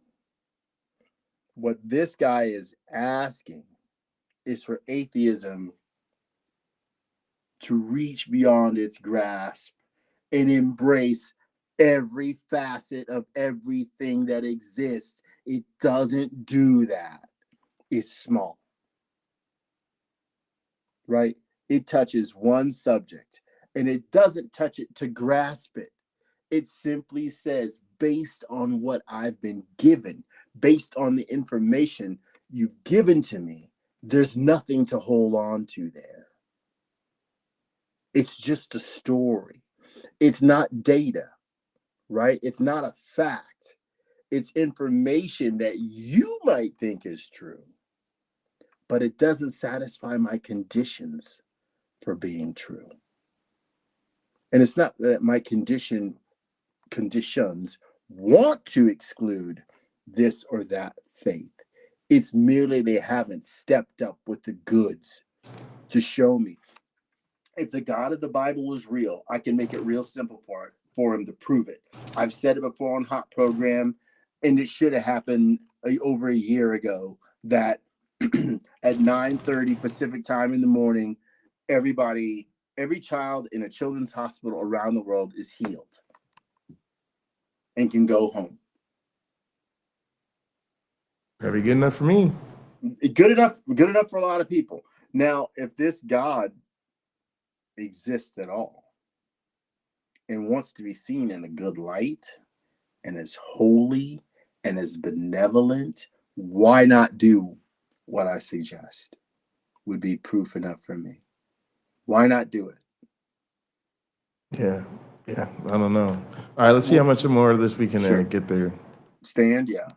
Speaker 2: what this guy is asking is for atheism to reach beyond its grasp and embrace every facet of everything that exists. It doesn't do that. It's small, right? It touches one subject and it doesn't touch it to grasp it. It simply says, based on what I've been given, based on the information you've given to me, there's nothing to hold on to there. It's just a story. It's not data, right? It's not a fact. It's information that you might think is true, but it doesn't satisfy my conditions for being true. And it's not that my conditions want to exclude this or that faith. It's merely they haven't stepped up with the goods to show me. If the God of the Bible is real, I can make it real simple for him to prove it. I've said it before on Hot Program, and it should have happened over a year ago, that at 9:30 Pacific time in the morning, every child in a children's hospital around the world is healed and can go home.
Speaker 1: That'd be good enough for me.
Speaker 2: Good enough for a lot of people. Now, if this God exists at all and wants to be seen in a good light and is holy and is benevolent, why not do what I suggest? Would be proof enough for me. Why not do it?
Speaker 1: Yeah, I don't know. All right, let's see how much more of this we can
Speaker 2: Sure.
Speaker 1: get there.
Speaker 2: Stand, yeah.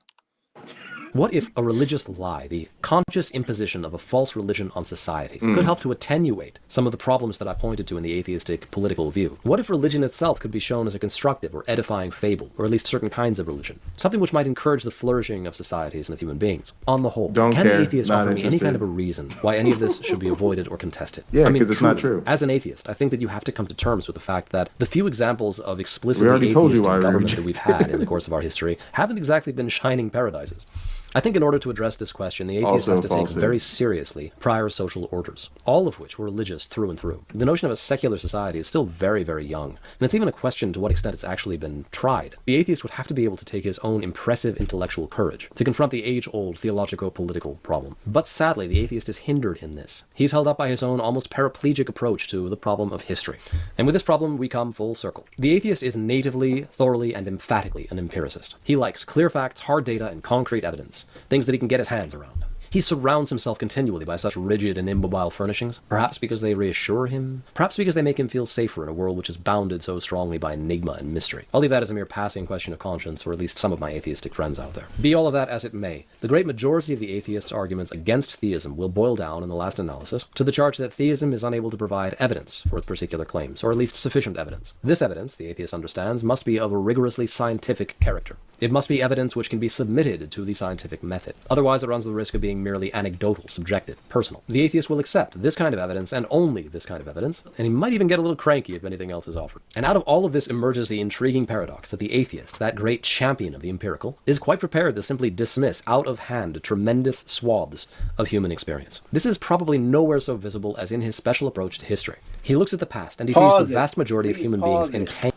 Speaker 3: What if a religious lie, the conscious imposition of a false religion on society, could help to attenuate some of the problems that I pointed to in the atheistic political view? What if religion itself could be shown as a constructive or edifying fable, or at least certain kinds of religion? Something which might encourage the flourishing of societies and of human beings. On the whole, can an atheist offer me any kind of a reason why any of this should be avoided or contested?
Speaker 1: Yeah, because it's not true.
Speaker 3: As an atheist, I think that you have to come to terms with the fact that the few examples of explicitly atheistic government that we've had in the course of our history haven't exactly been shining paradises. I think in order to address this question, the atheist has to take very seriously prior social orders, all of which were religious through and through. The notion of a secular society is still very, very young, and it's even a question to what extent it's actually been tried. The atheist would have to be able to take his own impressive intellectual courage to confront the age-old theologico-political problem. But sadly, the atheist is hindered in this. He's held up by his own almost paraplegic approach to the problem of history. And with this problem, we come full circle. The atheist is natively, thoroughly, and emphatically an empiricist. He likes clear facts, hard data, and concrete evidence. Things that he can get his hands around. He surrounds himself continually by such rigid and immobile furnishings, perhaps because they reassure him, perhaps because they make him feel safer in a world which is bounded so strongly by enigma and mystery. I'll leave that as a mere passing question of conscience for at least some of my atheistic friends out there. Be all of that as it may, the great majority of the atheists' arguments against theism will boil down, in the last analysis, to the charge that theism is unable to provide evidence for its particular claims, or at least sufficient evidence. This evidence, the atheist understands, must be of a rigorously scientific character. It must be evidence which can be submitted to the scientific method. Otherwise, it runs the risk of being merely anecdotal, subjective, personal. The atheist will accept this kind of evidence, and only this kind of evidence, and he might even get a little cranky if anything else is offered. And out of all of this emerges the intriguing paradox that the atheist, that great champion of the empirical, is quite prepared to simply dismiss out of hand tremendous swaths of human experience. This is probably nowhere so visible as in his special approach to history. He looks at the past, and he sees the vast majority of human beings entangled.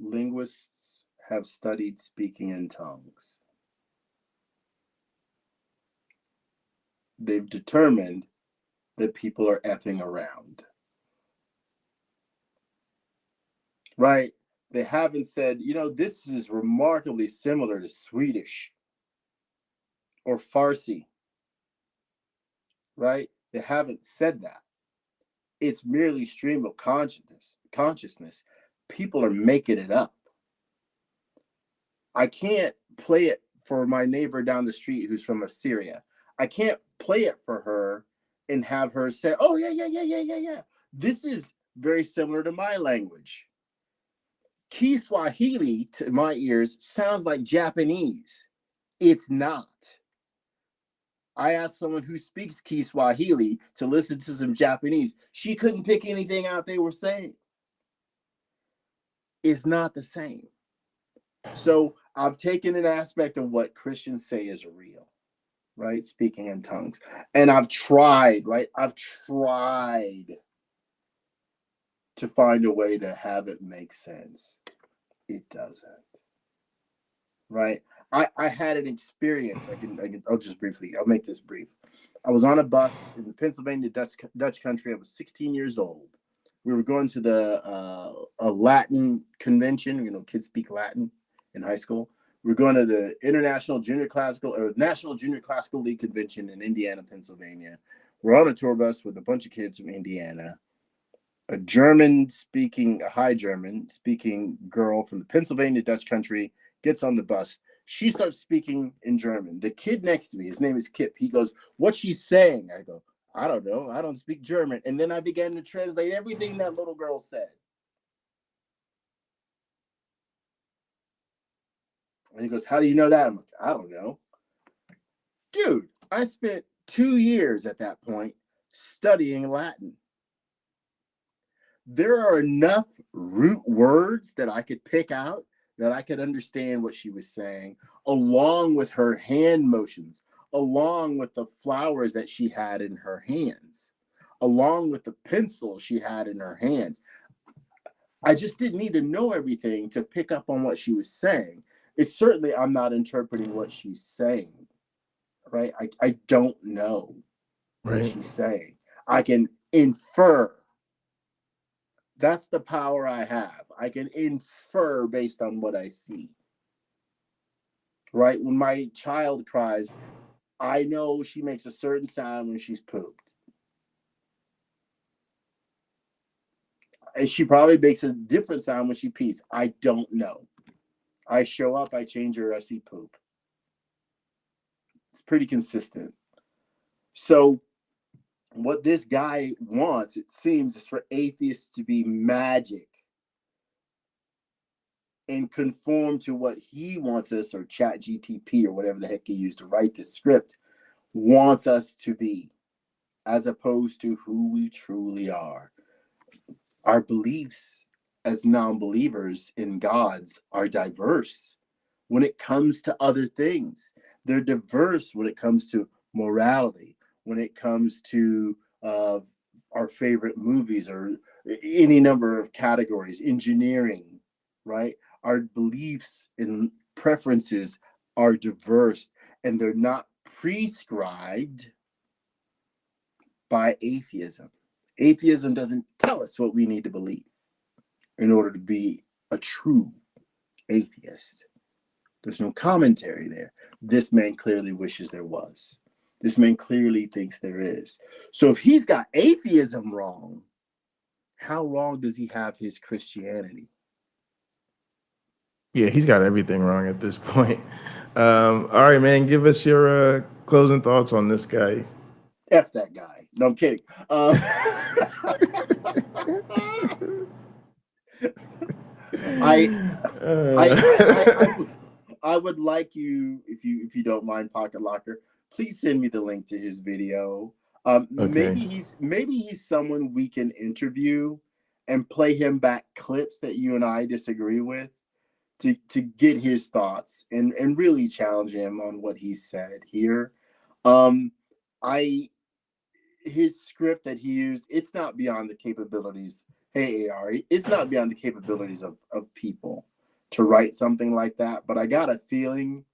Speaker 2: Linguists have studied speaking in tongues. They've determined that people are effing around. Right? They haven't said, this is remarkably similar to Swedish or Farsi. Right? They haven't said that. It's merely stream of consciousness. People are making it up. I can't play it for my neighbor down the street who's from Assyria. I can't play it for her and have her say, oh, yeah. This is very similar to my language. Kiswahili, to my ears, sounds like Japanese. It's not. I asked someone who speaks Kiswahili to listen to some Japanese. She couldn't pick anything out they were saying. Is not the same. So I've taken an aspect of what Christians say is real, right? Speaking in tongues. And I've tried, right? I've tried to find a way to have it make sense. It doesn't, right? I had an experience. I'll make this brief. I was on a bus in the Pennsylvania Dutch country. I was 16 years old. We were going to a Latin convention. Kids speak Latin in high school. We were going to the National Junior Classical League convention in Indiana, Pennsylvania. We're on a tour bus with a bunch of kids from Indiana. A high German speaking girl from the Pennsylvania Dutch country gets on the bus. She starts speaking in German. The kid next to me, his name is Kip. He goes, "What's she saying?" I go, "I don't know. I don't speak German." And then I began to translate everything that little girl said. And he goes, "How do you know that?" I'm like, "I don't know." Dude, I spent 2 years at that point studying Latin. There are enough root words that I could pick out that I could understand what she was saying, along with her hand motions, along with the flowers that she had in her hands, along with the pencil she had in her hands. I just didn't need to know everything to pick up on what she was saying. It's certainly, I'm not interpreting what she's saying, right? I don't know what she's saying. I can infer. That's the power I have. I can infer based on what I see. Right? When my child cries, I know she makes a certain sound when she's pooped. And she probably makes a different sound when she pees. I don't know. I show up, I change her, I see poop. It's pretty consistent. So what this guy wants, it seems, is for atheists to be magic and conform to what he wants us, or Chat GTP or whatever the heck he used to write this script, wants us to be, as opposed to who we truly are. Our beliefs as non-believers in gods are diverse when it comes to other things. They're diverse when it comes to morality, when it comes to our favorite movies, or any number of categories, engineering, right? Our beliefs and preferences are diverse, and they're not prescribed by atheism. Atheism doesn't tell us what we need to believe in order to be a true atheist. There's no commentary there. This man clearly wishes there was. This man clearly thinks there is. So if he's got atheism wrong, how wrong does he have his Christianity?
Speaker 1: Yeah, he's got everything wrong at this point. All right, man, give us your closing thoughts on this guy.
Speaker 2: F that guy. No, I'm kidding. I would like you, if you don't mind, Pocket Locker, please send me the link to his video.
Speaker 1: Okay.
Speaker 2: Maybe he's someone we can interview and play him back clips that you and I disagree with to get his thoughts and really challenge him on what he said here. His script that he used, it's not beyond the capabilities. Hey, Ari, it's not beyond the capabilities of people to write something like that. But I got a feeling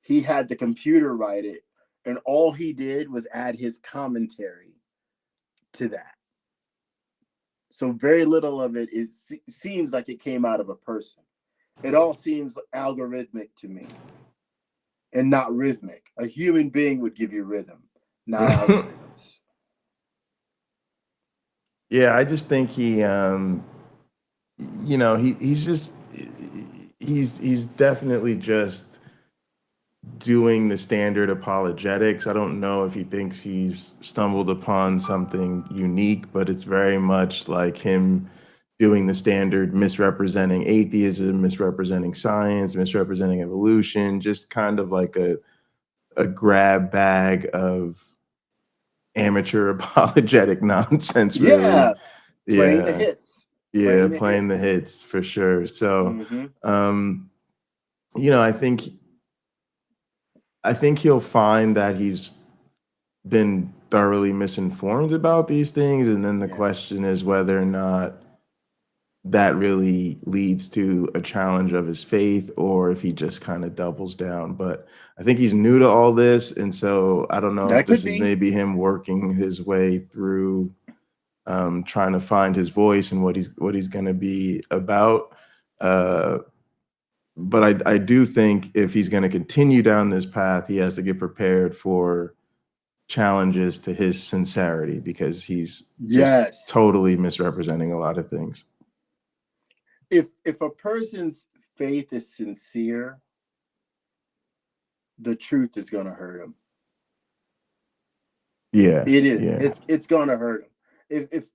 Speaker 2: he had the computer write it, and all he did was add his commentary to that. So very little of it seems like it came out of a person. It all seems algorithmic to me, and not rhythmic. A human being would give you rhythm, not algorithms.
Speaker 1: Yeah, I just think he's definitely just doing the standard apologetics. I don't know if he thinks he's stumbled upon something unique, but it's very much like him doing the standard misrepresenting atheism, misrepresenting science, misrepresenting evolution, just kind of like a grab bag of amateur apologetic nonsense, really.
Speaker 2: Yeah, playing the hits.
Speaker 1: Yeah, playing the hits for sure. So, I think he'll find that he's been thoroughly misinformed about these things, and then the question is whether or not that really leads to a challenge of his faith, or if he just kind of doubles down. But I think he's new to all this, and so I don't know if this is maybe him working his way through trying to find his voice and what he's going to be about. But I do think if he's going to continue down this path, he has to get prepared for challenges to his sincerity, because he's just totally misrepresenting a lot of things.
Speaker 2: If a person's faith is sincere, the truth is going to hurt him.
Speaker 1: Yeah,
Speaker 2: it is.
Speaker 1: Yeah.
Speaker 2: It's going to hurt him. If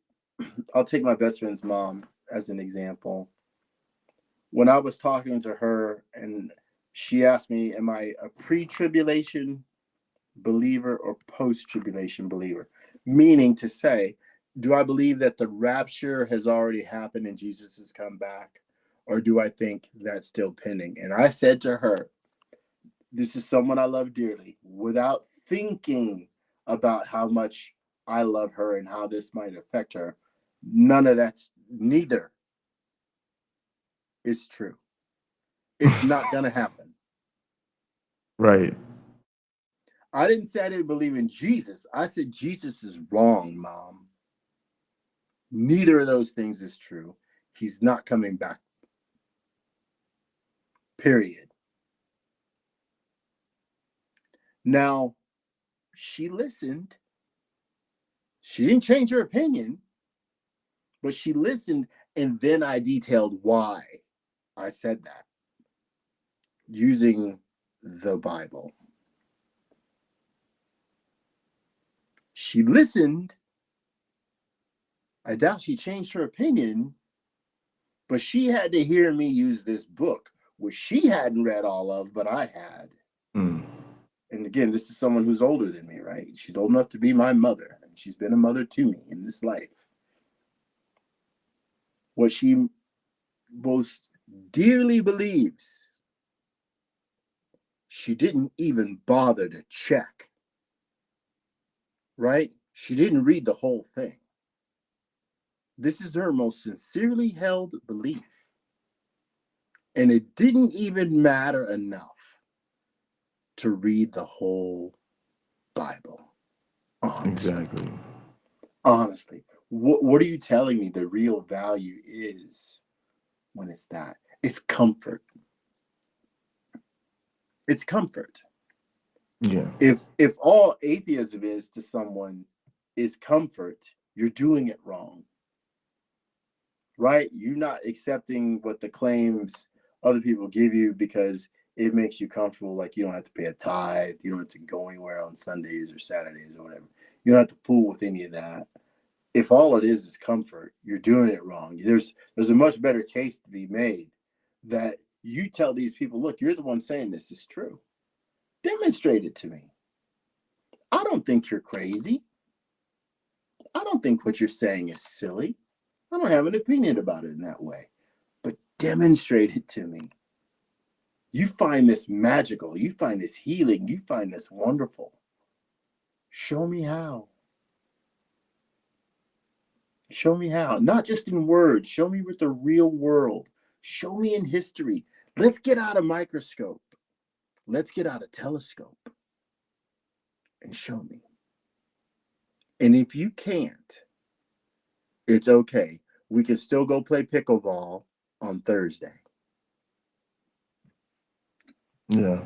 Speaker 2: I'll take my best friend's mom as an example. When I was talking to her and she asked me, am I a pre-tribulation believer or post-tribulation believer? Meaning to say, do I believe that the rapture has already happened and Jesus has come back? Or do I think that's still pending? And I said to her, this is someone I love dearly, without thinking about how much I love her and how this might affect her. Neither is true. It's not going to happen.
Speaker 1: Right.
Speaker 2: I didn't say I didn't believe in Jesus. I said Jesus is wrong, Mom. Neither of those things is true. He's not coming back. Period. Now, she listened. She didn't change her opinion, but she listened, and then I detailed why I said that. using the Bible. She listened. I doubt she changed her opinion, but she had to hear me use this book, which she hadn't read all of, but I had.
Speaker 1: Mm.
Speaker 2: And again, this is someone who's older than me, right? She's old enough to be my mother, and she's been a mother to me in this life. What she most dearly believes, she didn't even bother to check, right? She didn't read the whole thing. This is her most sincerely held belief. And it didn't even matter enough to read the whole Bible. Honestly.
Speaker 1: Exactly.
Speaker 2: Honestly. What are you telling me the real value is when it's that? It's comfort. It's comfort.
Speaker 1: Yeah.
Speaker 2: If all atheism is to someone is comfort, you're doing it wrong. Right? You're not accepting what the claims other people give you because it makes you comfortable. Like you don't have to pay a tithe. You don't have to go anywhere on Sundays or Saturdays or whatever. You don't have to fool with any of that. If all it is comfort, you're doing it wrong. There's a much better case to be made that you tell these people, look, you're the one saying this is true. Demonstrate it to me. I don't think you're crazy. I don't think what you're saying is silly. I don't have an opinion about it in that way. But demonstrate it to me. You find this magical. You find this healing. You find this wonderful. Show me how. Show me how. Not just in words. Show me with the real world. Show me in history. Let's get out a microscope. Let's get out a telescope. And show me. And if you can't, it's okay. We can still go play pickleball on Thursday.
Speaker 1: Yeah.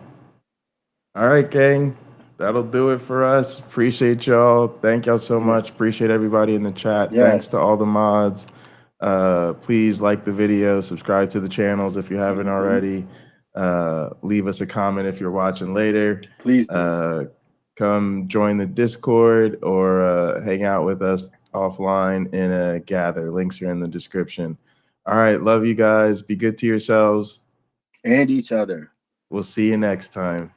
Speaker 1: All right, gang. That'll do it for us. Appreciate y'all. Thank y'all so much. Appreciate everybody in the chat.
Speaker 2: Yes.
Speaker 1: Thanks to all the mods. Please like the video, subscribe to the channels if you haven't already. Leave us a comment if you're watching later.
Speaker 2: Please do.
Speaker 1: Come join the Discord or hang out with us offline in a gather. Links are in the description. All right. Love you guys. Be good to yourselves.
Speaker 2: And each other.
Speaker 1: We'll see you next time.